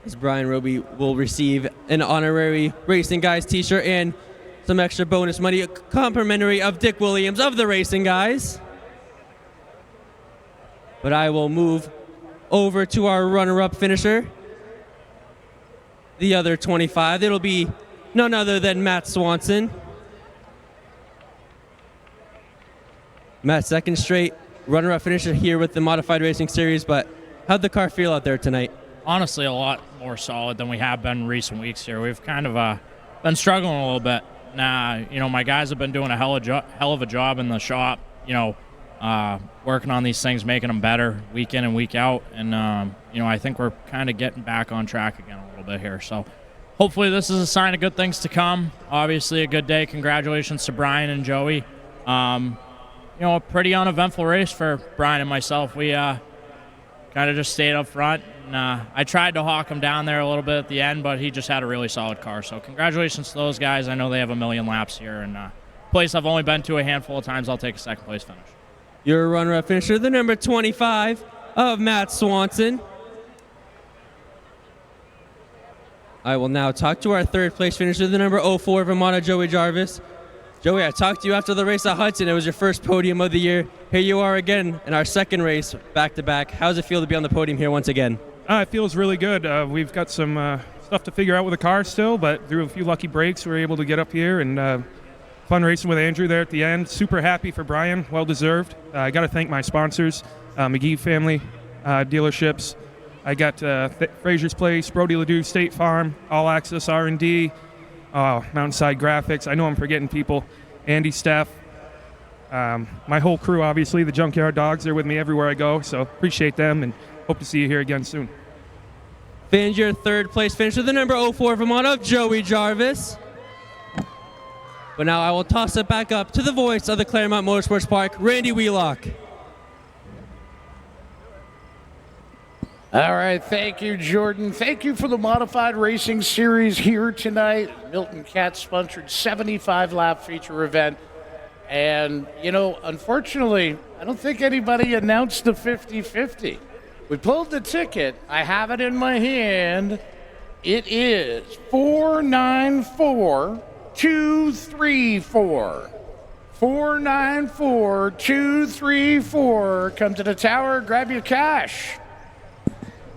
as Brian Roby will receive an honorary Racing Guys t-shirt and some extra bonus money, complimentary of Dick Williams of the Racing Guys. But I will move over to our runner-up finisher, the other 25. It'll be none other than Matt Swanson. Matt, second straight runner-up finisher here with the Modified Racing Series, but how'd the car feel out there tonight? Honestly, a lot more solid than we have been in recent weeks here. We've kind of been struggling a little bit. My guys have been doing a hell of a job in the shop, working on these things, making them better week in and week out. And, I think we're kind of getting back on track again a little bit here. So hopefully this is a sign of good things to come. Obviously a good day. Congratulations to Brian and Joey. A pretty uneventful race for Brian and myself. We kind of just stayed up front. And, I tried to hawk him down there a little bit at the end, but he just had a really solid car. So congratulations to those guys. I know they have a million laps here. And place I've only been to a handful of times, I'll take a second place finish. Your runner-up finisher, the number 25 of Matt Swanson. I will now talk to our third place finisher, the number 04 Vermont, Joey Jarvis. Joey, I talked to you after the race at Hudson. It was your first podium of the year. Here you are again in our second race, back-to-back. How does it feel to be on the podium here once again? It feels really good. We've got some stuff to figure out with the car still, but through a few lucky breaks, we were able to get up here, and fun racing with Andrew there at the end. Super happy for Brian, well-deserved. I got to thank my sponsors, McGee Family Dealerships. I got Fraser's Place, Brody Ledoux State Farm, All Access R&D, Mountainside Graphics. I know I'm forgetting people. Andy, Steph, my whole crew, obviously, the Junkyard Dogs. They're with me everywhere I go, so appreciate them and hope to see you here again soon. Fans, your third place finisher, the number 04 Vermont of Joey Jarvis. But now I will toss it back up to the voice of the Claremont Motorsports Park, Randy Wheelock. All right, thank you, Jordan. Thank you for the Modified Racing Series here tonight. Milton Cat sponsored 75-lap feature event. And, unfortunately, I don't think anybody announced the 50-50. We pulled the ticket. I have it in my hand. It is 494-234. 494-234. Come to the tower, grab your cash.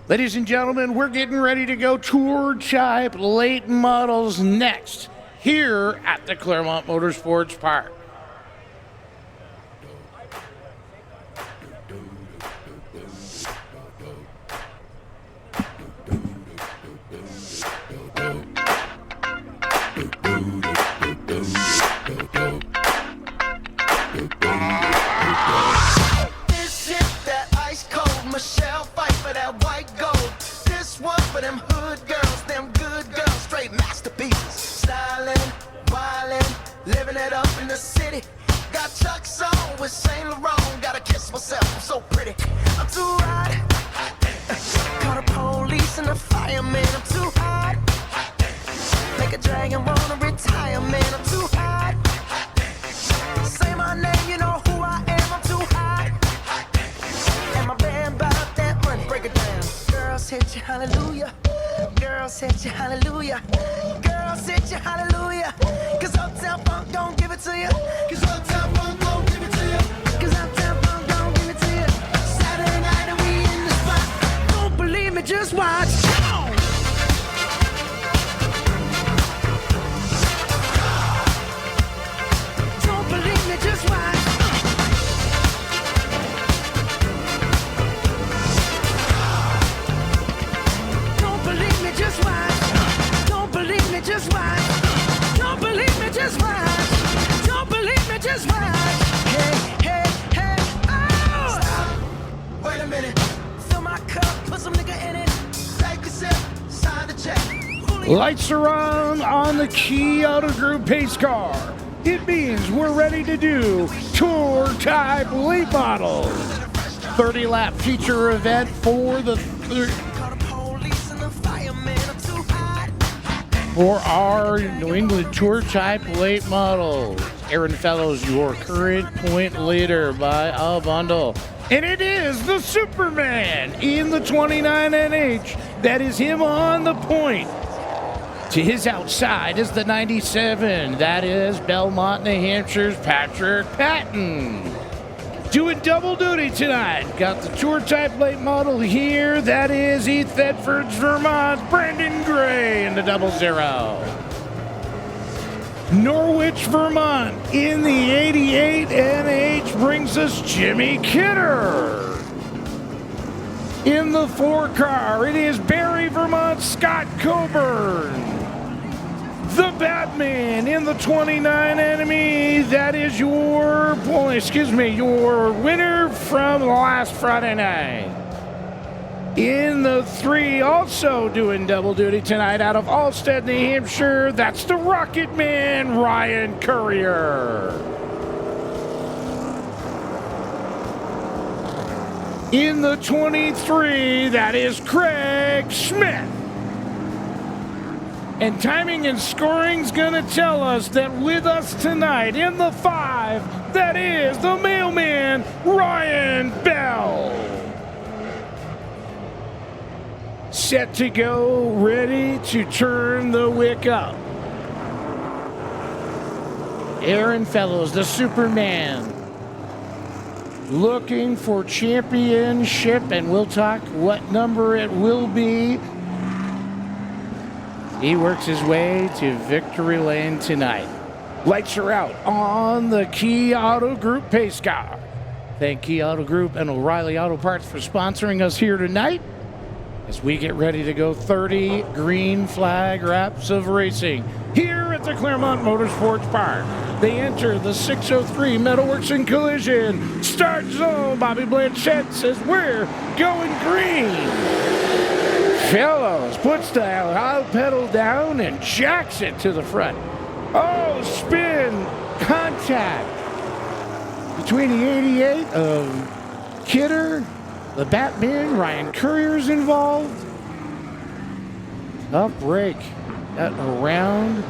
Ladies and gentlemen, we're getting ready to go tour type late models next here at the Claremont Motorsports Park. This is that ice cold Michelle fight for that white gold. This one for them hood girls, them good girls, straight masterpieces. Styling, wildin', living it up in the city. Got Chuck's on with Saint Laurent. Gotta kiss myself, I'm so pretty. I'm too hot. Call the police and the fireman. I'm too hot. Make a dragon wanna retire, man. I'm too hot. Say my name, you know who I am. I'm too hot. And my band bought that money. Break it down. Girls hit you, hallelujah. Girls hit you, hallelujah. Girls hit you, hallelujah. Cause Uptown Funk don't give it to you. Cause Uptown Funk don't give it to you. Cause Uptown Funk don't give it to you. Saturday night and we in the spot. Don't believe me, just watch. Come on. Don't believe me, just watch. Don't believe me, just watch. Don't believe me, just watch. Don't believe me, just watch. Don't believe me, just watch. Hey, hey, hey, oh! Stop. Wait a minute. Fill my cup, put some nigga in it. Take a sip, sign the check. Lights are on the Key Auto Group pace car. It means we're ready to do tour type late models. 30-lap feature event for the for our New England tour type late models. Aaron Fellows, your current point leader by a bundle. And it is the Superman in the 29 NH. That is him on the point. To his outside is the 97. That is Belmont, New Hampshire's Patrick Patton. Doing double duty tonight. Got the tour type late model here. That is East Thetford's Vermont's Brandon Gray in the 00. Norwich, Vermont in the 88 NH brings us Jimmy Kidder. In the 4 car, it is Barry, Vermont, Scott Coburn. The Batman in the 29 Enemy. That is your winner from last Friday night. In the 3, also doing double duty tonight out of Alstead, New Hampshire, that's the Rocket Man, Ryan Courier. In the 23, that is Craig Smith. And timing and scoring's gonna tell us that with us tonight in the 5, that is the mailman, Ryan Bell. Set to go, ready to turn the wick up. Aaron Fellows, the Superman, looking for championship, and we'll talk what number it will be. He works his way to victory lane tonight. Lights are out on the Key Auto Group pace car. Thank Key Auto Group and O'Reilly Auto Parts for sponsoring us here tonight as we get ready to go 30 green flag wraps of racing here at the Claremont Motorsports Park. They enter the 603 Metalworks and Collision start zone. Bobby Blanchett says we're going green. Fellows puts the out pedal down and jacks it to the front. Oh, spin contact between the 88 of Kidder. The Batman, Ryan Courier's involved. Tough break. Got around.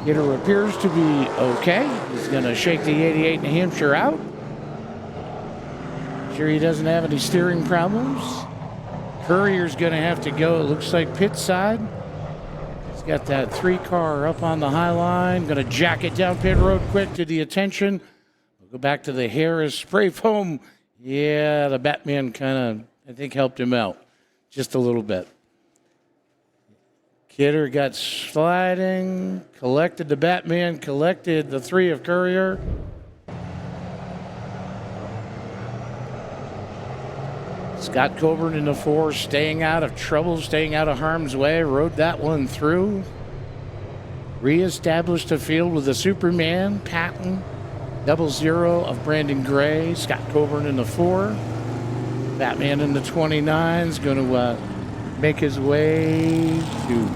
Kidder appears to be okay. He's going to shake the 88 New Hampshire out. Sure he doesn't have any steering problems. Courier's going to have to go, it looks like, pit side. He's got that 3 car up on the high line. Going to jack it down pit road quick to the attention. We'll go back to the Harris spray foam. Yeah, the Batman kind of, I think, helped him out just a little bit. Kidder got sliding, collected the Batman, collected the 3 of Courier. Scott Coburn in the 4, staying out of trouble, staying out of harm's way, rode that one through. Reestablished the field with the Superman, Patton. 00 of Brandon Gray, Scott Coburn in the 4. Batman in the 29 is going to make his way to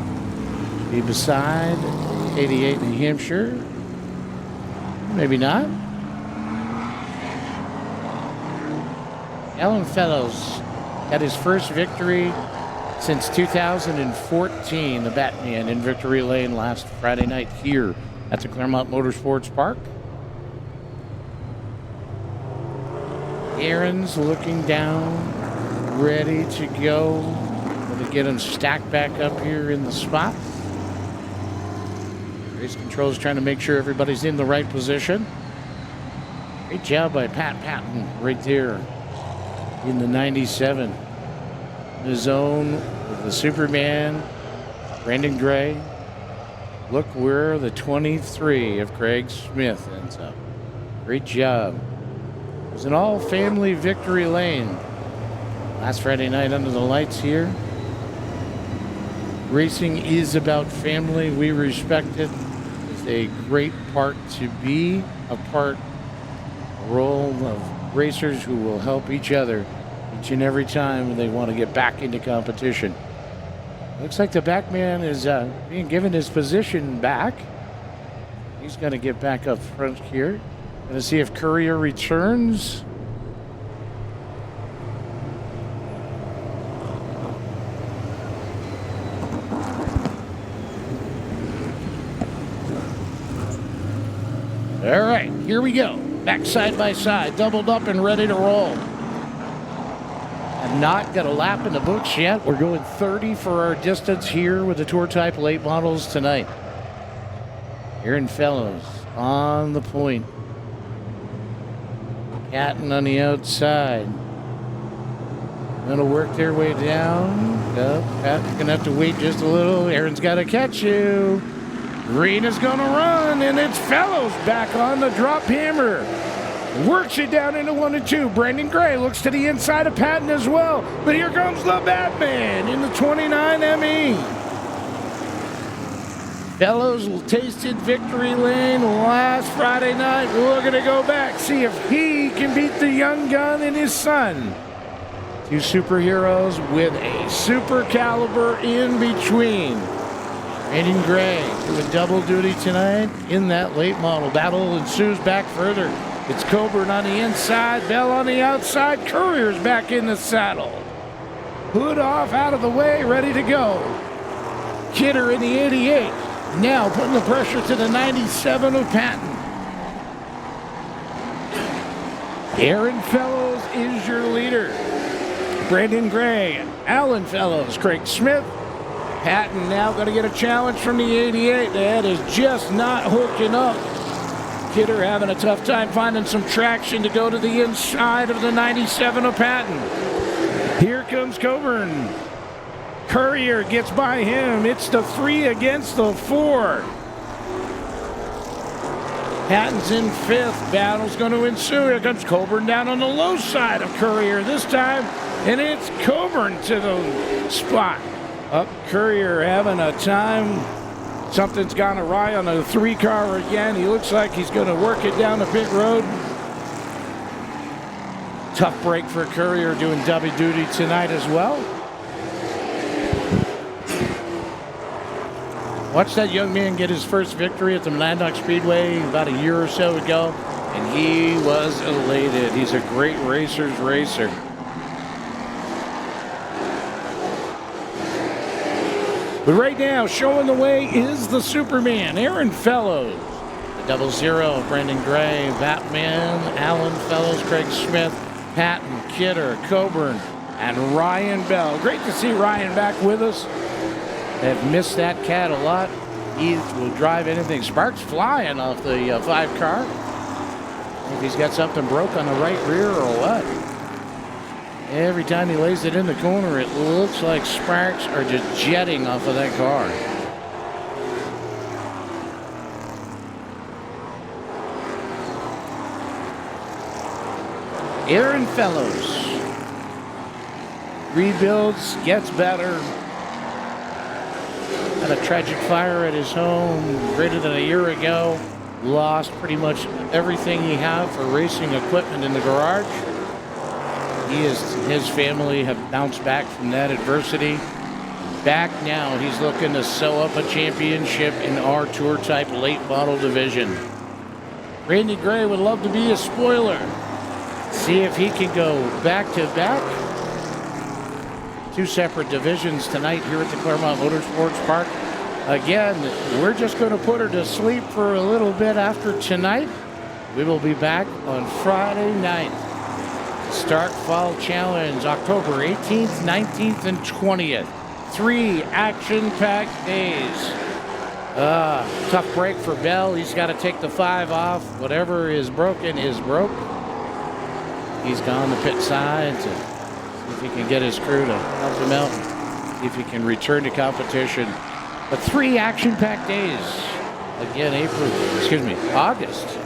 be beside 88 New Hampshire. Maybe not. Alan Fellows got his first victory since 2014, the Batman in victory lane last Friday night here at the Claremont Motorsports Park. Aaron's looking down, ready to go. Going to get him stacked back up here in the spot. Race control's trying to make sure everybody's in the right position. Great job by Pat Patton right there in the 97. In the zone with the Superman, Brandon Gray. Look where the 23 of Craig Smith ends up. Great job. It was an all-family victory lane last Friday night under the lights here. Racing is about family. We respect it. It's a great part to be a role of racers who will help each other each and every time they want to get back into competition. Looks like the Batman is being given his position back. He's going to get back up front here. Going to see if Courier returns. All right, here we go. Back side by side, doubled up and ready to roll. I've not got a lap in the books yet. We're going 30 for our distance here with the Tour Type late models tonight. Aaron Fellows on the point. Catton on the outside. Going to work their way down. Patton's going to have to wait just a little. Aaron's got to catch you. Green is going to run, and it's Fellows back on the drop hammer. Works it down into 1 and 2. Brendan Gray looks to the inside of Patton as well. But here comes the Batman in the 29 ME. Fellows tasted victory lane last Friday night. We're going to go back, see if he can beat the young gun and his son. Two superheroes with a super caliber in between. Brendan Gray doing double duty tonight in that late model. Battle ensues back further. It's Coburn on the inside, Bell on the outside. Courier's back in the saddle. Hood off, out of the way, ready to go. Kidder in the 88. Now putting the pressure to the 97 of Patton. Aaron Fellows is your leader. Brendan Gray, Alan Fellows, Craig Smith. Patton now going to get a challenge from the 88. That is just not hooking up. Kidder having a tough time finding some traction to go to the inside of the 97 of Patton. Here comes Coburn. Courier gets by him. It's the 3 against the 4. Patton's in 5th. Battle's going to ensue. Here comes Coburn down on the low side of Courier this time. And it's Coburn to the spot. Up Courier having a time. Something's gone awry on the 3 car again. He looks like he's going to work it down the pit road. Tough break for Courier doing double duty tonight as well. Watched that young man get his first victory at the Monadnock Speedway about a year or so ago, and he was elated. He's a great racer's racer. But right now, showing the way is the Superman, Aaron Fellows. The 00, Brendan Gray, Batman, Alan Fellows, Craig Smith, Patton, Kidder, Coburn, and Ryan Bell. Great to see Ryan back with us. They've missed that cat a lot. He will drive anything. Sparks flying off the 5 car. If he's got something broke on the right rear or what. Every time he lays it in the corner, it looks like sparks are just jetting off of that car. Aaron Fellows rebuilds, gets better. Had a tragic fire at his home greater than a year ago. Lost pretty much everything he had for racing equipment in the garage. His family have bounced back from that adversity. Back now, he's looking to sew up a championship in our Tour Type late model division. Randy Gray would love to be a spoiler. See if he can go back to back. 2 separate divisions tonight here at the Claremont Motorsports Park. Again, we're just going to put her to sleep for a little bit after tonight. We will be back on Friday night. Stark Fall Challenge, October 18th, 19th, and 20th. 3 action-packed days. Tough break for Bell. He's got to take the 5 off. Whatever is broken is broke. He's gone to pit side to see if he can get his crew to help him out. See if he can return to competition. But 3 action-packed days. Again, August,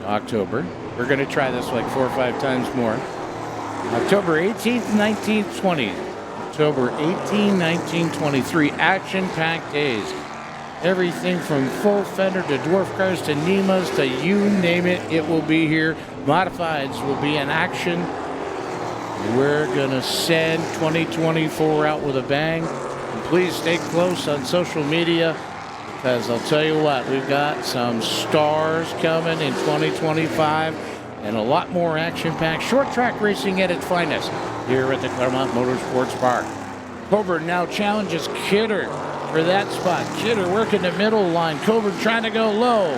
October. We're going to try this like 4 or 5 times more. October 18th, 19th, 20th. October 18, 19, 23. Action-packed days. Everything from full fender to dwarf cars to NEMAs to you name it, it will be here. Modifieds will be in action. We're going to send 2024 out with a bang. And please stay close on social media, because I'll tell you what, we've got some stars coming in 2025 and a lot more action-packed short track racing at its finest here at the Claremont Motorsports Park. Coburn now challenges Kidder for that spot. Kidder working the middle line. Coburn trying to go low.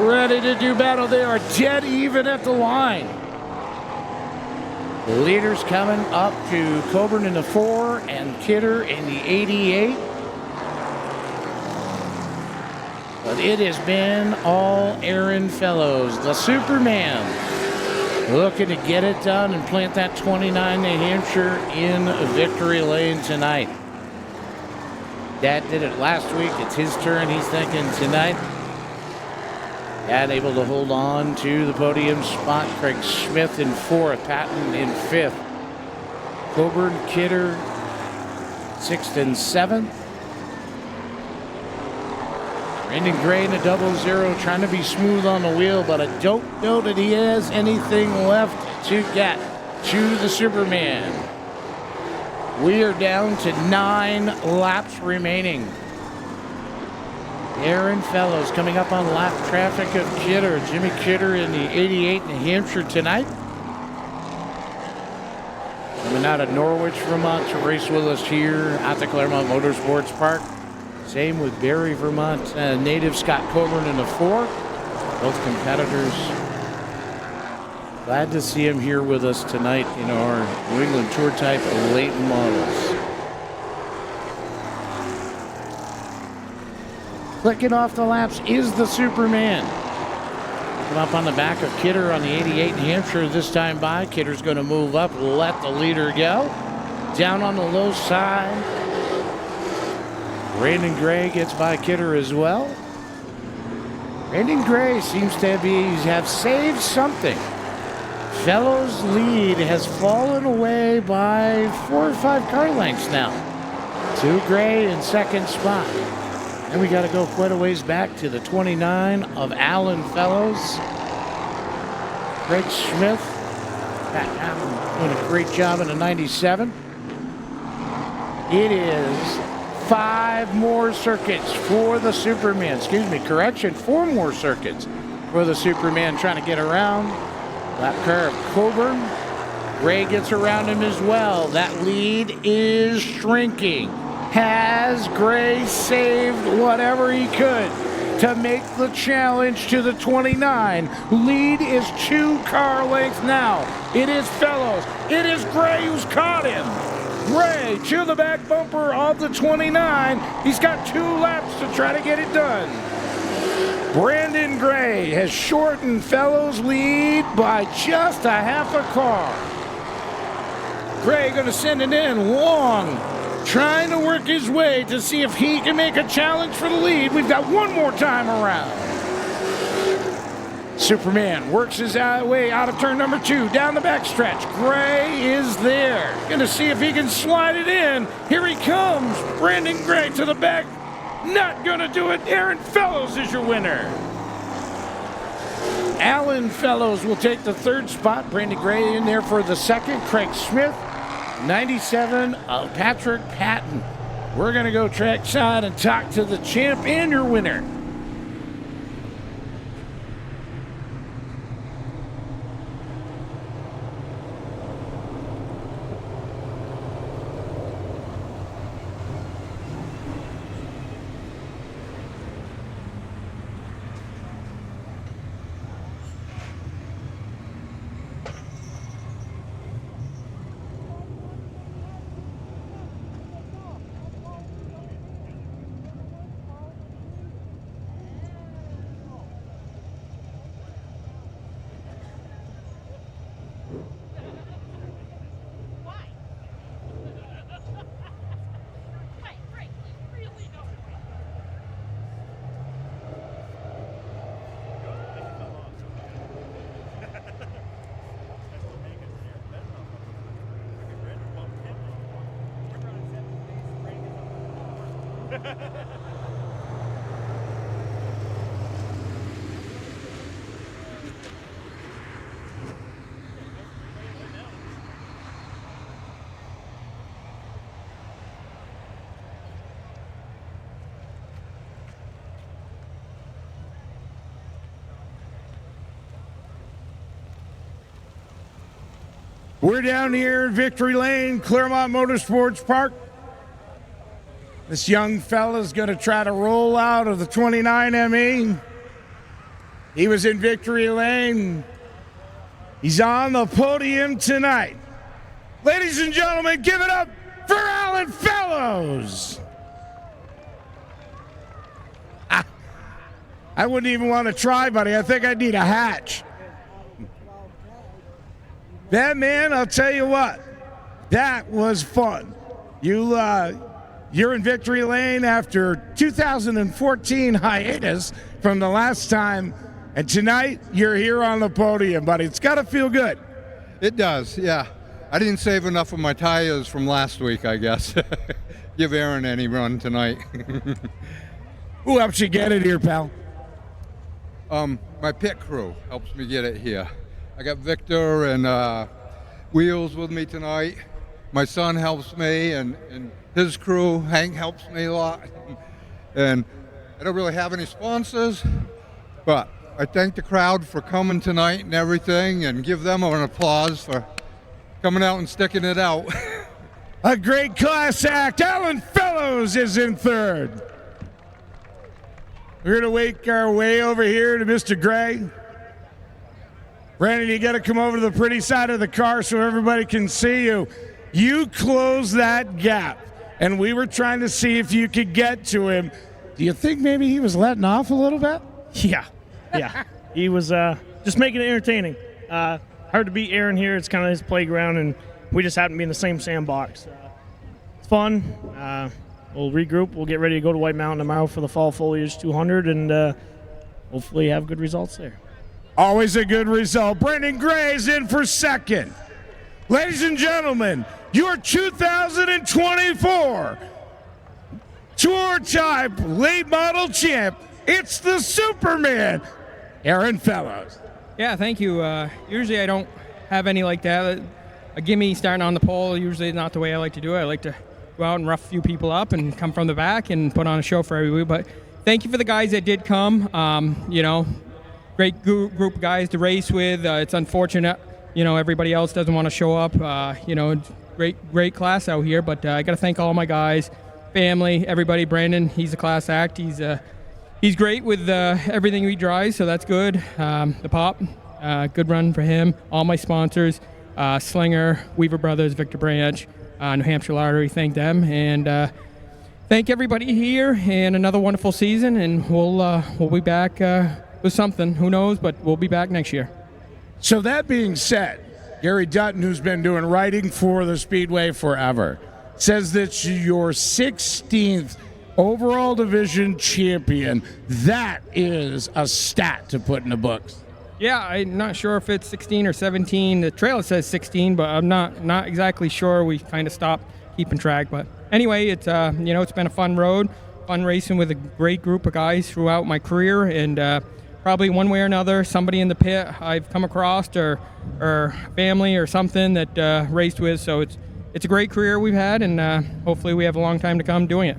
Ready to do battle. They are dead even at the line. The leaders coming up to Coburn in the 4 and Kidder in the 88. But it has been all Aaron Fellows, the Superman, looking to get it done and plant that 29 New Hampshire in victory lane tonight. Dad did it last week. It's his turn. He's thinking tonight. Dad able to hold on to the podium spot. Craig Smith in 4th, Patton in 5th. Coburn, Kidder, 6th and 7th. Brandon Gray in a 0-0, trying to be smooth on the wheel, but I don't know that he has anything left to get to the Superman. We are down to 9 laps remaining. Aaron Fellows coming up on lap traffic of Kidder. Jimmy Kidder in the 88 New Hampshire tonight. Coming out of Norwich, Vermont to race with us here at the Claremont Motorsports Park. Same with Barrie, Vermont native Scott Coburn in the 4. Both competitors. Glad to see him here with us tonight in our New England Tour Type Leighton models. Clicking off the laps is the Superman. Come up on the back of Kidder on the 88 New Hampshire this time by. Kidder's going to move up, let the leader go. Down on the low side. Brandon Gray gets by Kidder as well. Brandon Gray seems to have saved something. Fellows' lead has fallen away by 4 or 5 car lengths now. To Gray in 2nd spot. And we got to go quite a ways back to the 29 of Alan Fellows. Craig Smith. Pat Allen doing a great job in the 97. It is 5 more circuits for the Superman. Excuse me, correction, 4 more circuits for the Superman trying to get around. Lap car of Coburn. Gray gets around him as well. That lead is shrinking. Has Gray saved whatever he could to make the challenge to the 29? Lead is 2 car lengths now. It is Fellows. It is Gray who's caught him. Gray to the back bumper of the 29. He's got 2 laps to try to get it done. Brandon Gray has shortened Fellows' lead by just a half a car. Gray going to send it in long, trying to work his way to see if he can make a challenge for the lead. We've got 1 more time around. Superman works his way out of turn number 2, down the backstretch. Gray is there. Going to see if he can slide it in. Here he comes. Brandon Gray to the back. Not going to do it. Aaron Fellows is your winner. Alan Fellows will take the 3rd spot. Brandon Gray in there for the 2nd. Craig Smith, 97 of Patrick Patton. We're going to go trackside and talk to the champ and your winner. We're down here in Victory Lane, Claremont Motorsports Park. This young fella's going to try to roll out of the 29 ME. He was in Victory Lane. He's on the podium tonight. Ladies and gentlemen, give it up for Alan Fellows. I wouldn't even want to try, buddy. I think I need a hatch. That man, I'll tell you what, that was fun. You're in victory lane after 2014 hiatus from the last time, and tonight you're here on the podium, buddy. It's got to feel good. It does, yeah. I didn't save enough of my tires from last week, I guess. Give Aaron any run tonight. Who helps you get it here, pal? My pit crew helps me get it here. I got Victor and Wheels with me tonight. My son helps me, and his crew, Hank, helps me a lot. And I don't really have any sponsors, but I thank the crowd for coming tonight and everything, and give them an applause for coming out and sticking it out. A great class act. Alan Fellows is in third. We're going to make our way over here to Mr. Gray. Brandon, you got to come over to the pretty side of the car so everybody can see you. You closed that gap, and we were trying to see if you could get to him. Do you think maybe he was letting off a little bit? Yeah. He was just making it entertaining. Hard to beat Aaron here. It's kind of his playground, and we just happen to be in the same sandbox. It's fun. We'll regroup. We'll get ready to go to White Mountain tomorrow for the Fall Foliage 200, and hopefully have good results there. Always a good result. Brandon Gray is in for second. Ladies and gentlemen, your 2024 Tour Type Late Model Champ, it's the Superman, Aaron Fellows. Yeah, thank you. Usually I don't have any like that. A gimme starting on the pole, usually not the way I like to do it. I like to go out and rough a few people up and come from the back and put on a show for everybody. But thank you for the guys that did come. Great group of guys to race with. It's unfortunate, everybody else doesn't want to show up. Great class out here. But I got to thank all my guys, family, everybody. Brandon, he's a class act. He's great with everything he drives, so that's good. The Pop, good run for him. All my sponsors, Slinger, Weaver Brothers, Victor Branch, New Hampshire Lottery, thank them. And thank everybody here, and another wonderful season, and we'll be back with something. Who knows, but we'll be back next year. So that being said, Gary Dutton, who's been doing writing for the Speedway forever, says that you're 16th overall division champion. That is a stat to put in the books. Yeah, I'm not sure if it's 16 or 17. The trailer says 16, but I'm not exactly sure. We kind of stopped keeping track. But anyway, it's it's been a fun road, fun racing with a great group of guys throughout my career, and probably one way or another, somebody in the pit I've come across or family or something that raced with. So it's a great career we've had, and hopefully we have a long time to come doing it.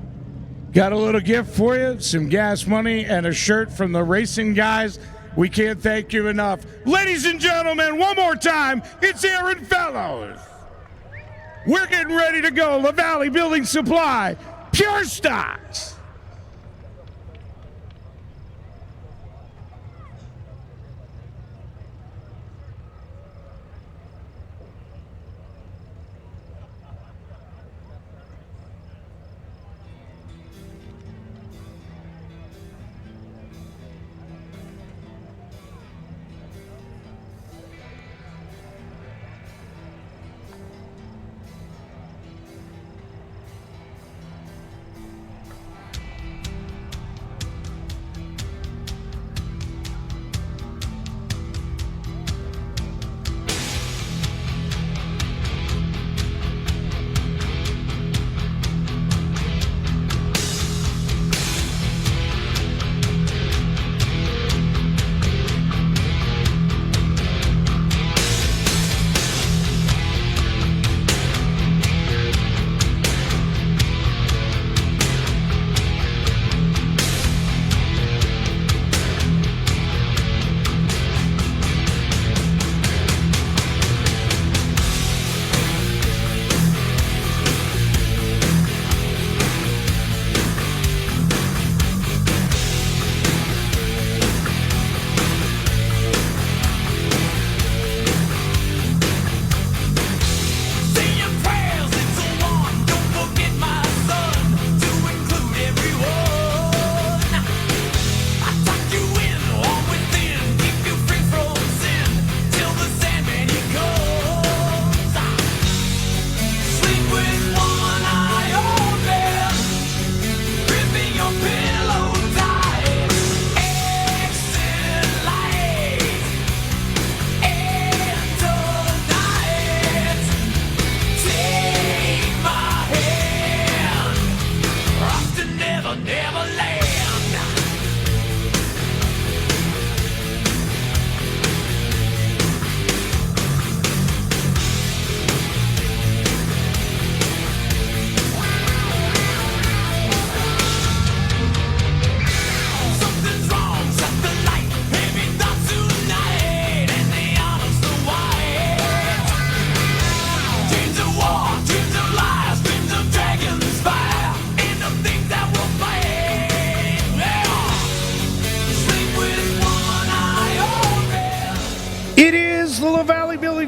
Got a little gift for you, some gas money and a shirt from the racing guys. We can't thank you enough. Ladies and gentlemen, one more time, it's Aaron Fellows. We're getting ready to go. La Valley Building Supply, Pure Stocks.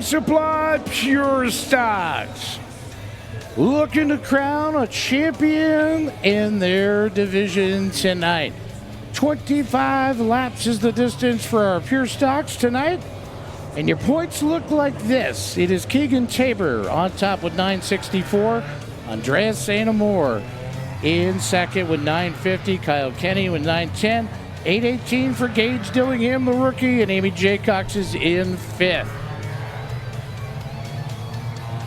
Supply Pure Stocks, looking to crown a champion in their division tonight. 25 laps is the distance for our Pure Stocks tonight. And your points look like this. It is Keegan Tabor on top with 964. Andreas St. Amour in second with 950. Kyle Kenny with 910. 818 for Gage Dillingham, the rookie. And Amy Jaycox is in fifth.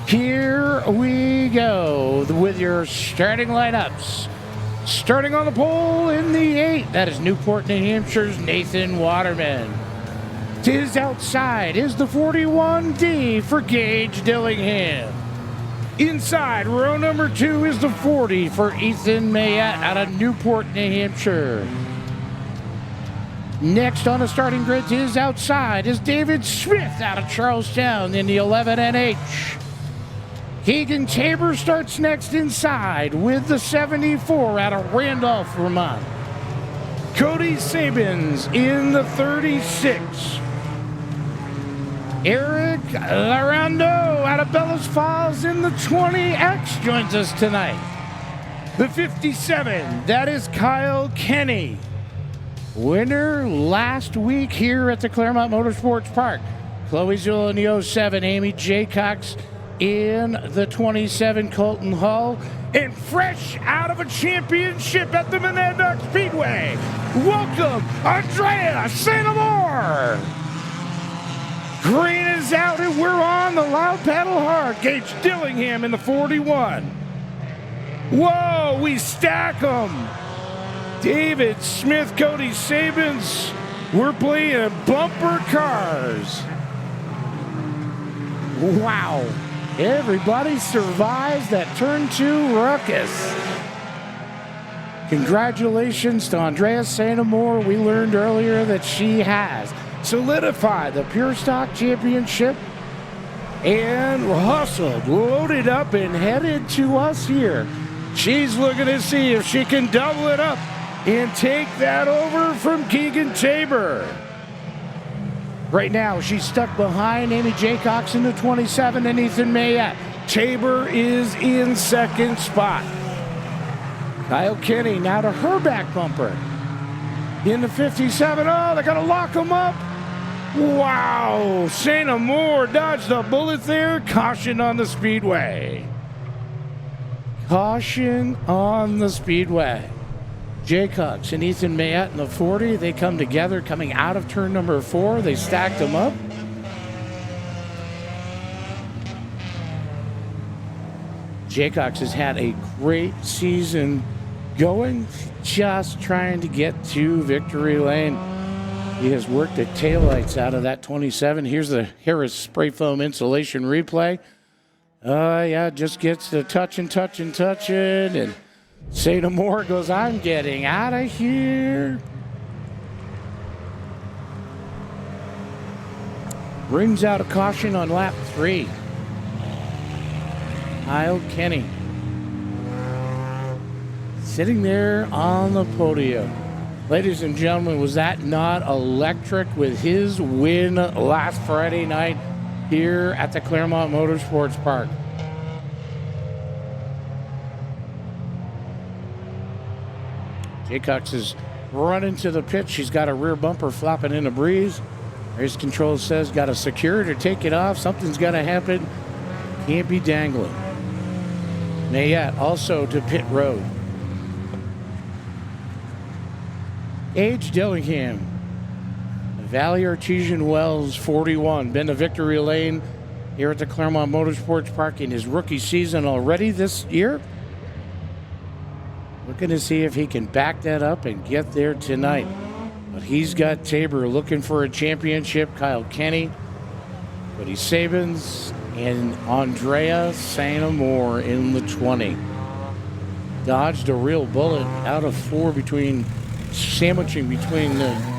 Here we go with your starting lineups. Starting on the pole in the 8, that is Newport, New Hampshire's Nathan Waterman. To his outside is the 41D for Gage Dillingham. Inside, row number 2 is the 40 for Ethan Mayette out of Newport, New Hampshire. Next on the starting grid to his outside is David Smith out of Charlestown in the 11NH. Keegan Tabor starts next inside with the 74 out of Randolph, Vermont. Cody Sabins in the 36. Eric Larando out of Bellas Falls in the 20X joins us tonight. The 57, that is Kyle Kenny. Winner last week here at the Claremont Motorsports Park. Chloe Zula in the 07, Amy Jaycox in the 27, Colton Hull. And fresh out of a championship at the Monadnock Speedway, welcome Andrea St. Amour. Green is out and we're on the loud paddle hard. Gage Dillingham in the 41. Whoa, we stack them. David Smith, Cody Sabins. We're playing bumper cars. Wow. Everybody survives that turn 2 ruckus. Congratulations to Andrea St. Amour. We learned earlier that she has solidified the Pure Stock Championship and hustled, loaded up, and headed to us here. She's looking to see if she can double it up and take that over from Keegan Tabor. Right now, she's stuck behind Amy Jaycox in the 27 and Ethan Mayette. Tabor is in second spot. Kyle Kenny now to her back bumper. In the 57, oh, they're gonna lock him up. Wow, St. Amour dodged a bullet there. Caution on the speedway. Caution on the speedway. Jaycox and Ethan Mayette in the 40. They come together coming out of turn number 4. They stacked them up. Jaycox has had a great season going, just trying to get to victory lane. He has worked the taillights out of that 27. Here's the Harris spray foam insulation replay. Yeah, just gets to touching. And St. Amour goes, I'm getting out of here. Brings out a caution on lap 3. Kyle Kenny sitting there on the podium. Ladies and gentlemen, was that not electric with his win last Friday night here at the Claremont Motorsports Park? Jaycox is running to the pit. She's got a rear bumper flopping in the breeze. Race control says got to secure it or take it off. Something's got to happen. Can't be dangling. Mayette also to pit road. Gage Dillingham, Valley Artesian Wells 41, been to victory lane here at the Claremont Motorsports Park in his rookie season already this year. Looking to see if he can back that up and get there tonight. But he's got Tabor looking for a championship. Kyle Kenny, Cody Sabins, and Andrea St. Amour in the 20. Dodged a real bullet out of 4 sandwiching between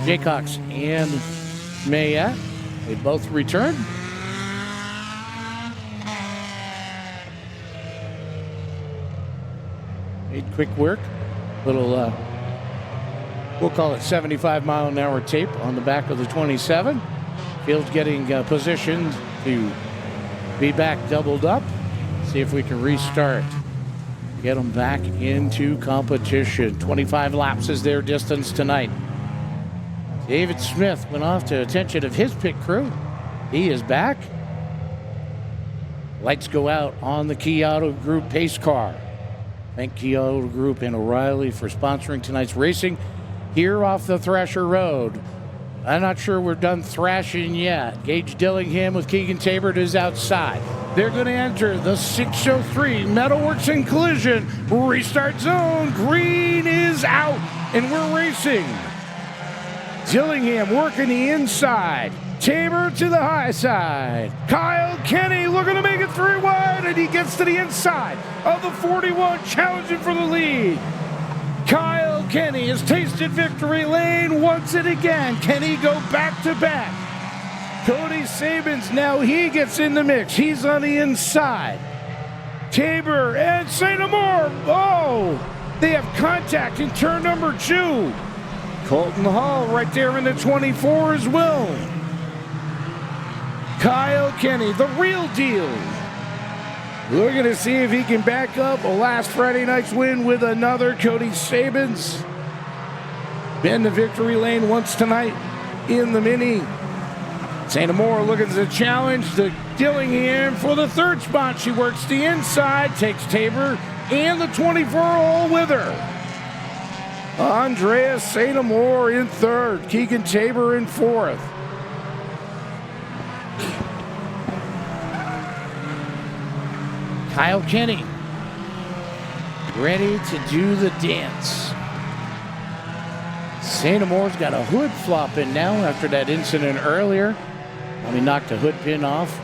Jaycox and Mayette. They both returned. Made quick work. Little, we'll call it 75-mile-an-hour tape on the back of the 27. Field's getting positioned to be back doubled up. See if we can restart. Get them back into competition. 25 laps is their distance tonight. David Smith went off to attention of his pit crew. He is back. Lights go out on the Key Auto Group pace car. Thank Key Auto Group and O'Reilly for sponsoring tonight's racing here off the Thrasher Road. I'm not sure we're done thrashing yet. Gage Dillingham with Keegan Tabor is outside. They're going to enter the 603 Metalworks and Collision restart zone. Green is out, and we're racing. Dillingham working the inside. Tabor to the high side. Kyle Kenny looking to make it 3 wide, and he gets to the inside of the 41, challenging for the lead. Kyle Kenny has tasted victory lane once and again. Can he go back to back? Cody Sabins, now he gets in the mix. He's on the inside. Tabor and St. Amour. Oh, they have contact in turn number 2. Colton Hall right there in the 24 as well. Kyle Kenny, the real deal. We're going to see if he can back up last Friday night's win with another. Cody Sabins been to victory lane once tonight in the Mini. St. Amour looking to challenge the Dillingham for the 3rd spot. She works the inside, takes Tabor and the 24 all with her. Andreas St. Amour in 3rd, Keegan Tabor in 4th. Kyle Kenny ready to do the dance. St. Amour's got a hood flop in now after that incident earlier. He knocked a hood pin off.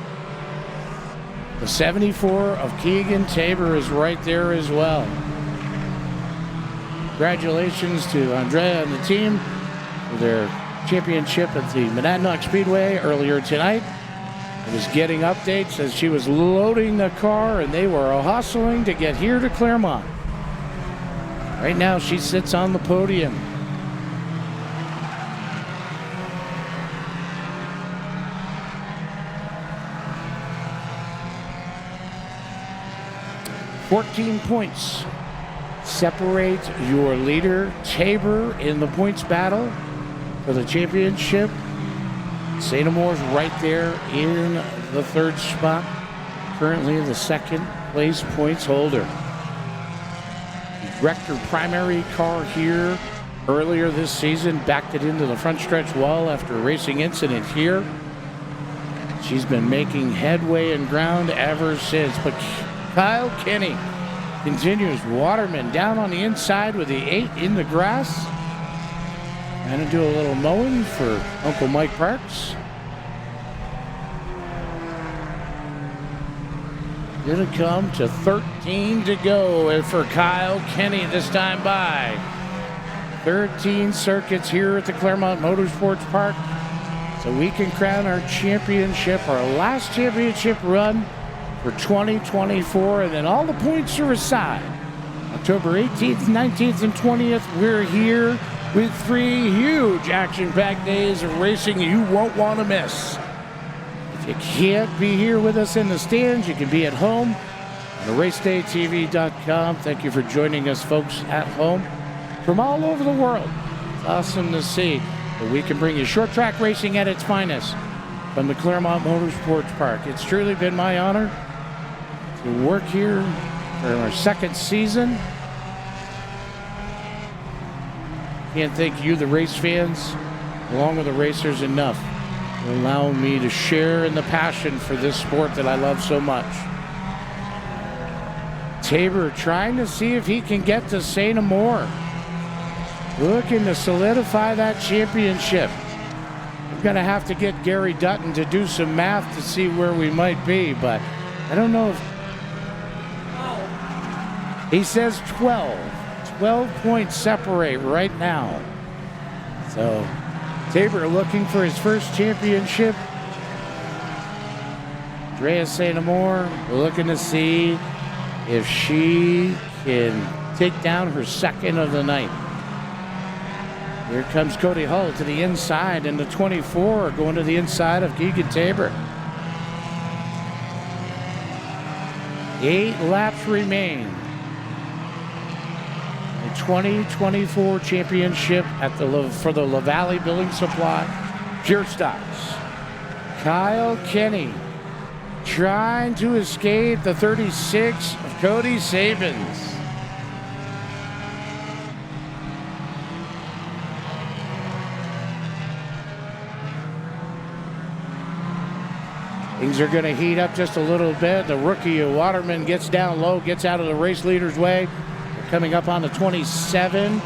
The 74 of Keegan Tabor is right there as well. Congratulations to Andrea and the team for their championship at the Monadnock Speedway earlier tonight. I was getting updates as she was loading the car, and they were hustling to get here to Claremont. Right now, she sits on the podium. $14 points separate your leader, Tabor, in the points battle for the championship. St. Amour's right there in the 3rd spot, currently the 2nd place points holder. Wrecked her primary car here earlier this season, backed it into the front stretch wall after a racing incident here. She's been making headway and ground ever since, but Kyle Kenny continues. Waterman down on the inside with the 8 in the grass. Trying to do a little mowing for Uncle Mike Parks. Gonna come to 13 to go for Kyle Kenny this time by. 13 circuits here at the Claremont Motorsports Park. So we can crown our championship, our last championship run for 2024, and then all the points are aside. October 18th, 19th, and 20th, we're here with 3 huge action-packed days of racing you won't want to miss. If you can't be here with us in the stands, you can be at home on racedaytv.com. Thank you for joining us, folks, at home from all over the world. It's awesome to see that we can bring you short track racing at its finest from the Claremont Motorsports Park. It's truly been my honor to work here for our 2nd season. Can't thank you, the race fans, along with the racers, enough for allowing me to share in the passion for this sport that I love so much. Tabor trying to see if he can get to St. Amour, looking to solidify that championship. We're going to have to get Gary Dutton to do some math to see where we might be, but I don't know if... He says 12. 12 points separate right now. So Tabor looking for his first championship. Andrea St. Amour looking to see if she can take down her 2nd of the night. Here comes Cody Hull to the inside, and the 24 going to the inside of Keegan Tabor. 8 laps remain. The 2024 championship for the La Valley Building Supply Pure Stocks. Kyle Kenny trying to escape the 36 of Cody Sabins. Things are going to heat up just a little bit. The rookie Waterman gets down low, gets out of the race leader's way. We're coming up on the 27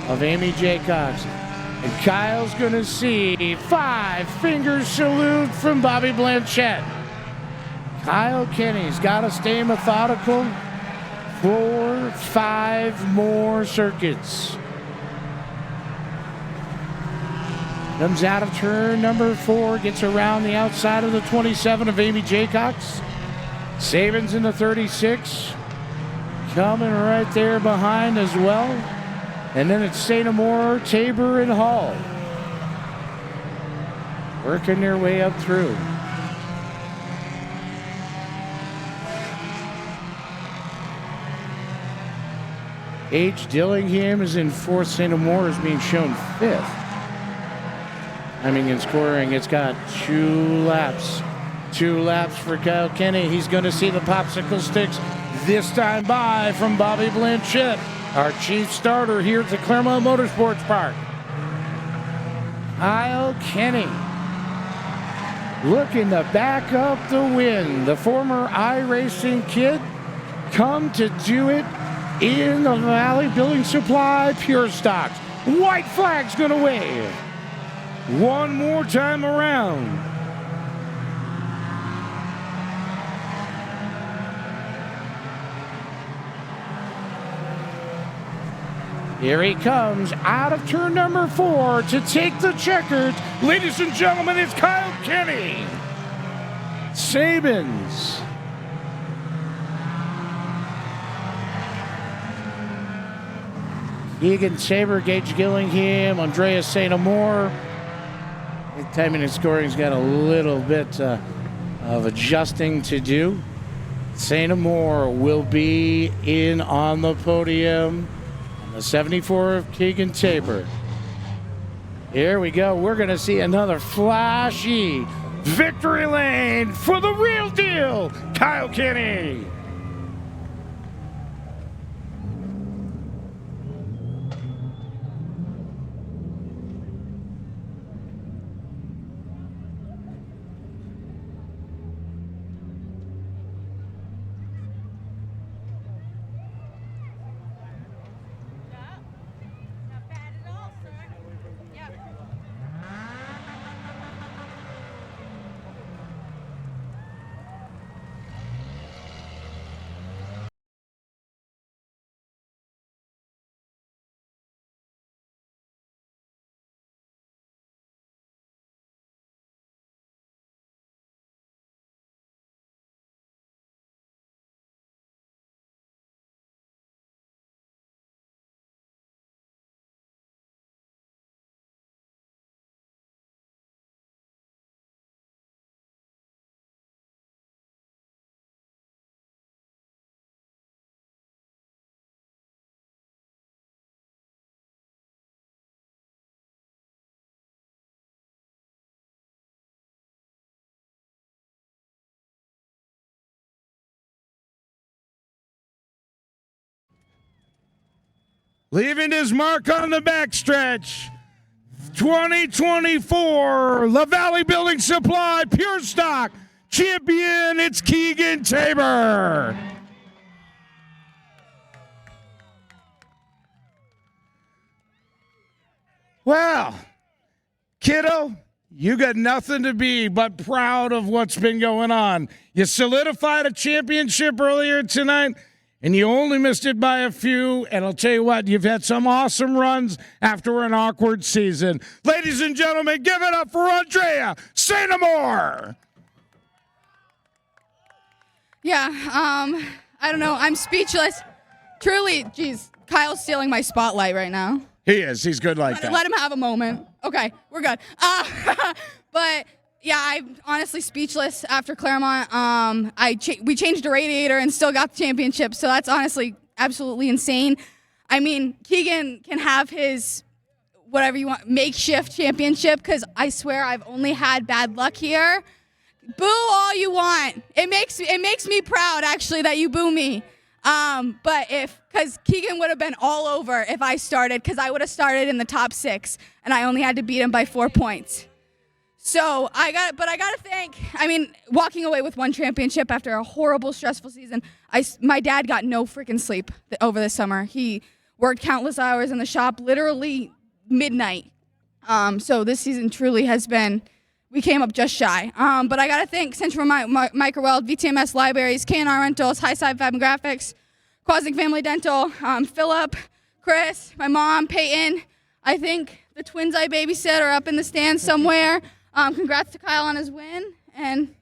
of Amy Jaycox. And Kyle's going to see 5-finger salute from Bobby Blanchette. Kyle Kenny's got to stay methodical for 5 more circuits. Comes out of turn number 4, gets around the outside of the 27 of Amy Jaycox. Sabins in the 36, coming right there behind as well. And then it's St. Amour, Tabor, and Hall. Working their way up through. H. Dillingham is in 4th. St. Amour is being shown 5th. Timing and scoring, it's got 2 laps. 2 laps for Kyle Kenny. He's going to see the popsicle sticks this time by from Bobby Blanchette, our chief starter here at the Claremont Motorsports Park. Kyle Kenny looking to back up the win. The former iRacing kid come to do it in the Valley Building Supply Pure Stocks. White flag's going to wave. One more time around. Here he comes out of turn number 4 to take the checkers. Ladies and gentlemen, it's Kyle Kenny. Sabins. Egan Tabor, Gage Gillingham, Andreas St. Amour. Timing and scoring's got a little bit of adjusting to do. St. Amour will be in on the podium on the 74 of Keegan Tabor. Here we go. We're going to see another flashy victory lane for the real deal, Kyle Kenny. Leaving his mark on the backstretch. 2024 La Valley Building Supply Pure Stock champion, it's Keegan Tabor. Well, kiddo, you got nothing to be but proud of what's been going on. You solidified a championship earlier tonight, and you only missed it by a few. And I'll tell you what, you've had some awesome runs after an awkward season. Ladies and gentlemen, give it up for Andrea St. Amour. Yeah, I don't know. I'm speechless. Truly, geez, Kyle's stealing my spotlight right now. He is. He's good like that. Let him have a moment. Okay, we're good. But Yeah, I'm honestly speechless after Claremont. We changed the radiator and still got the championship, so that's honestly absolutely insane. I mean, Keegan can have his whatever you want makeshift championship because I swear I've only had bad luck here. Boo all you want. It makes me proud actually that you boo me. But because Keegan would have been all over if I started, because I would have started in the top 6 and I only had to beat him by 4 points. So I got to thank, walking away with 1 championship after a horrible, stressful season. My dad got no freaking sleep over the summer. He worked countless hours in the shop, literally midnight. So this season truly has been, we came up just shy. But I got to thank Central Microweld, VTMS Libraries, K&R Rentals, Highside Fab and Graphics, Quasic Family Dental, Philip, Chris, my mom, Peyton. I think the twins I babysit are up in the stands somewhere. Congrats to Kyle on his win. And,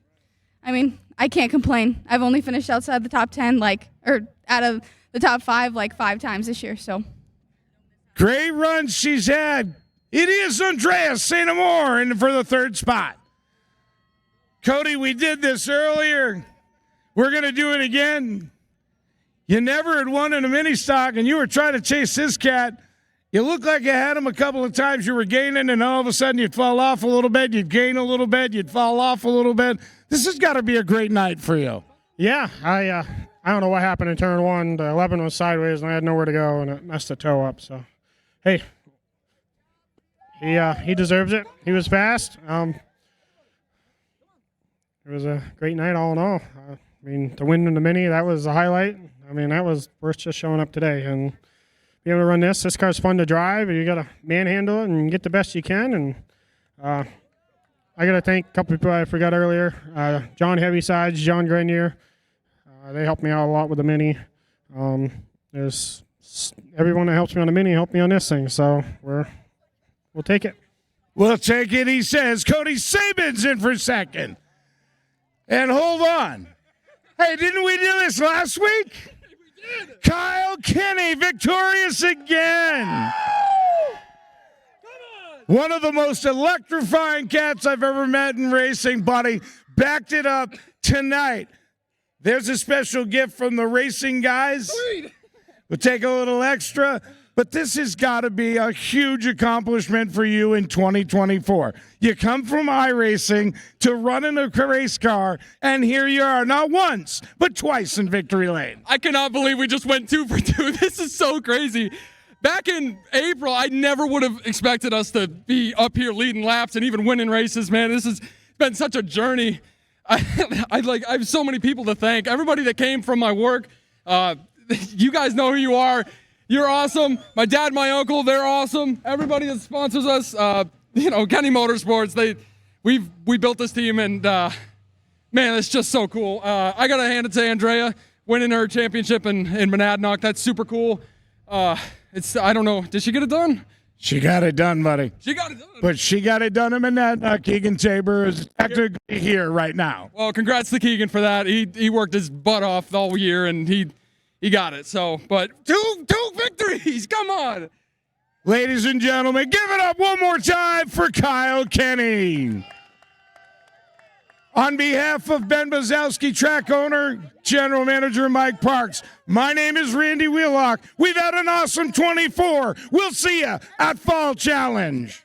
I can't complain. I've only finished outside the top 10, or out of the top 5, 5 times this year, so. Great run she's had. It is Andrea St. Amour in for the 3rd spot. Cody, we did this earlier. We're going to do it again. You never had won in a mini stock, and you were trying to chase this cat. You looked like you had him a couple of times. You were gaining, and all of a sudden you'd fall off a little bit. You'd gain a little bit. You'd fall off a little bit. This has got to be a great night for you. Yeah, I don't know what happened in turn 1. The 11 was sideways, and I had nowhere to go, and it messed the toe up. So, hey, he deserves it. He was fast. It was a great night all in all. To win in the mini, that was a highlight. That was worth just showing up today. And be able to run this car's fun to drive. You got to manhandle it and get the best you can. And I got to thank a couple people I forgot earlier. John Heavysides, John Grenier. They helped me out a lot with the mini. There's everyone that helps me on the mini helped me on this thing. So we'll take it. We'll take it, he says. Cody Sabin's in for 2nd. And hold on. Hey, didn't we do this last week? We did. Kyle Kenny, victorious again. One of the most electrifying cats I've ever met in racing, buddy. Backed it up tonight. There's a special gift from the racing guys. Sweet. We'll take a little extra. But this has got to be a huge accomplishment for you in 2024. You come from iRacing to running a race car, and here you are, not once, but twice in victory lane. I cannot believe we just went 2 for 2. This is so crazy. Back in April, I never would have expected us to be up here leading laps and even winning races, man. This has been such a journey. I have so many people to thank. Everybody that came from my work, you guys know who you are. You're awesome. My dad, my uncle, they're awesome. Everybody that sponsors us, Kenny Motorsports, we built this team, and man, it's just so cool. I gotta hand it to Andrea winning her championship in Monadnock. That's super cool. I don't know. Did she get it done? She got it done, buddy. She got it done. But she got it done in Monadnock. Keegan Tabor is technically here right now. Well, congrats to Keegan for that. He worked his butt off all year, and he got it. So, but two victories. Come on. Ladies and gentlemen, give it up one more time for Kyle Kenny. On behalf of Ben Bazowski, track owner, general manager Mike Parks, my name is Randy Wheelock. We've had an awesome 24. We'll see you at Fall Challenge.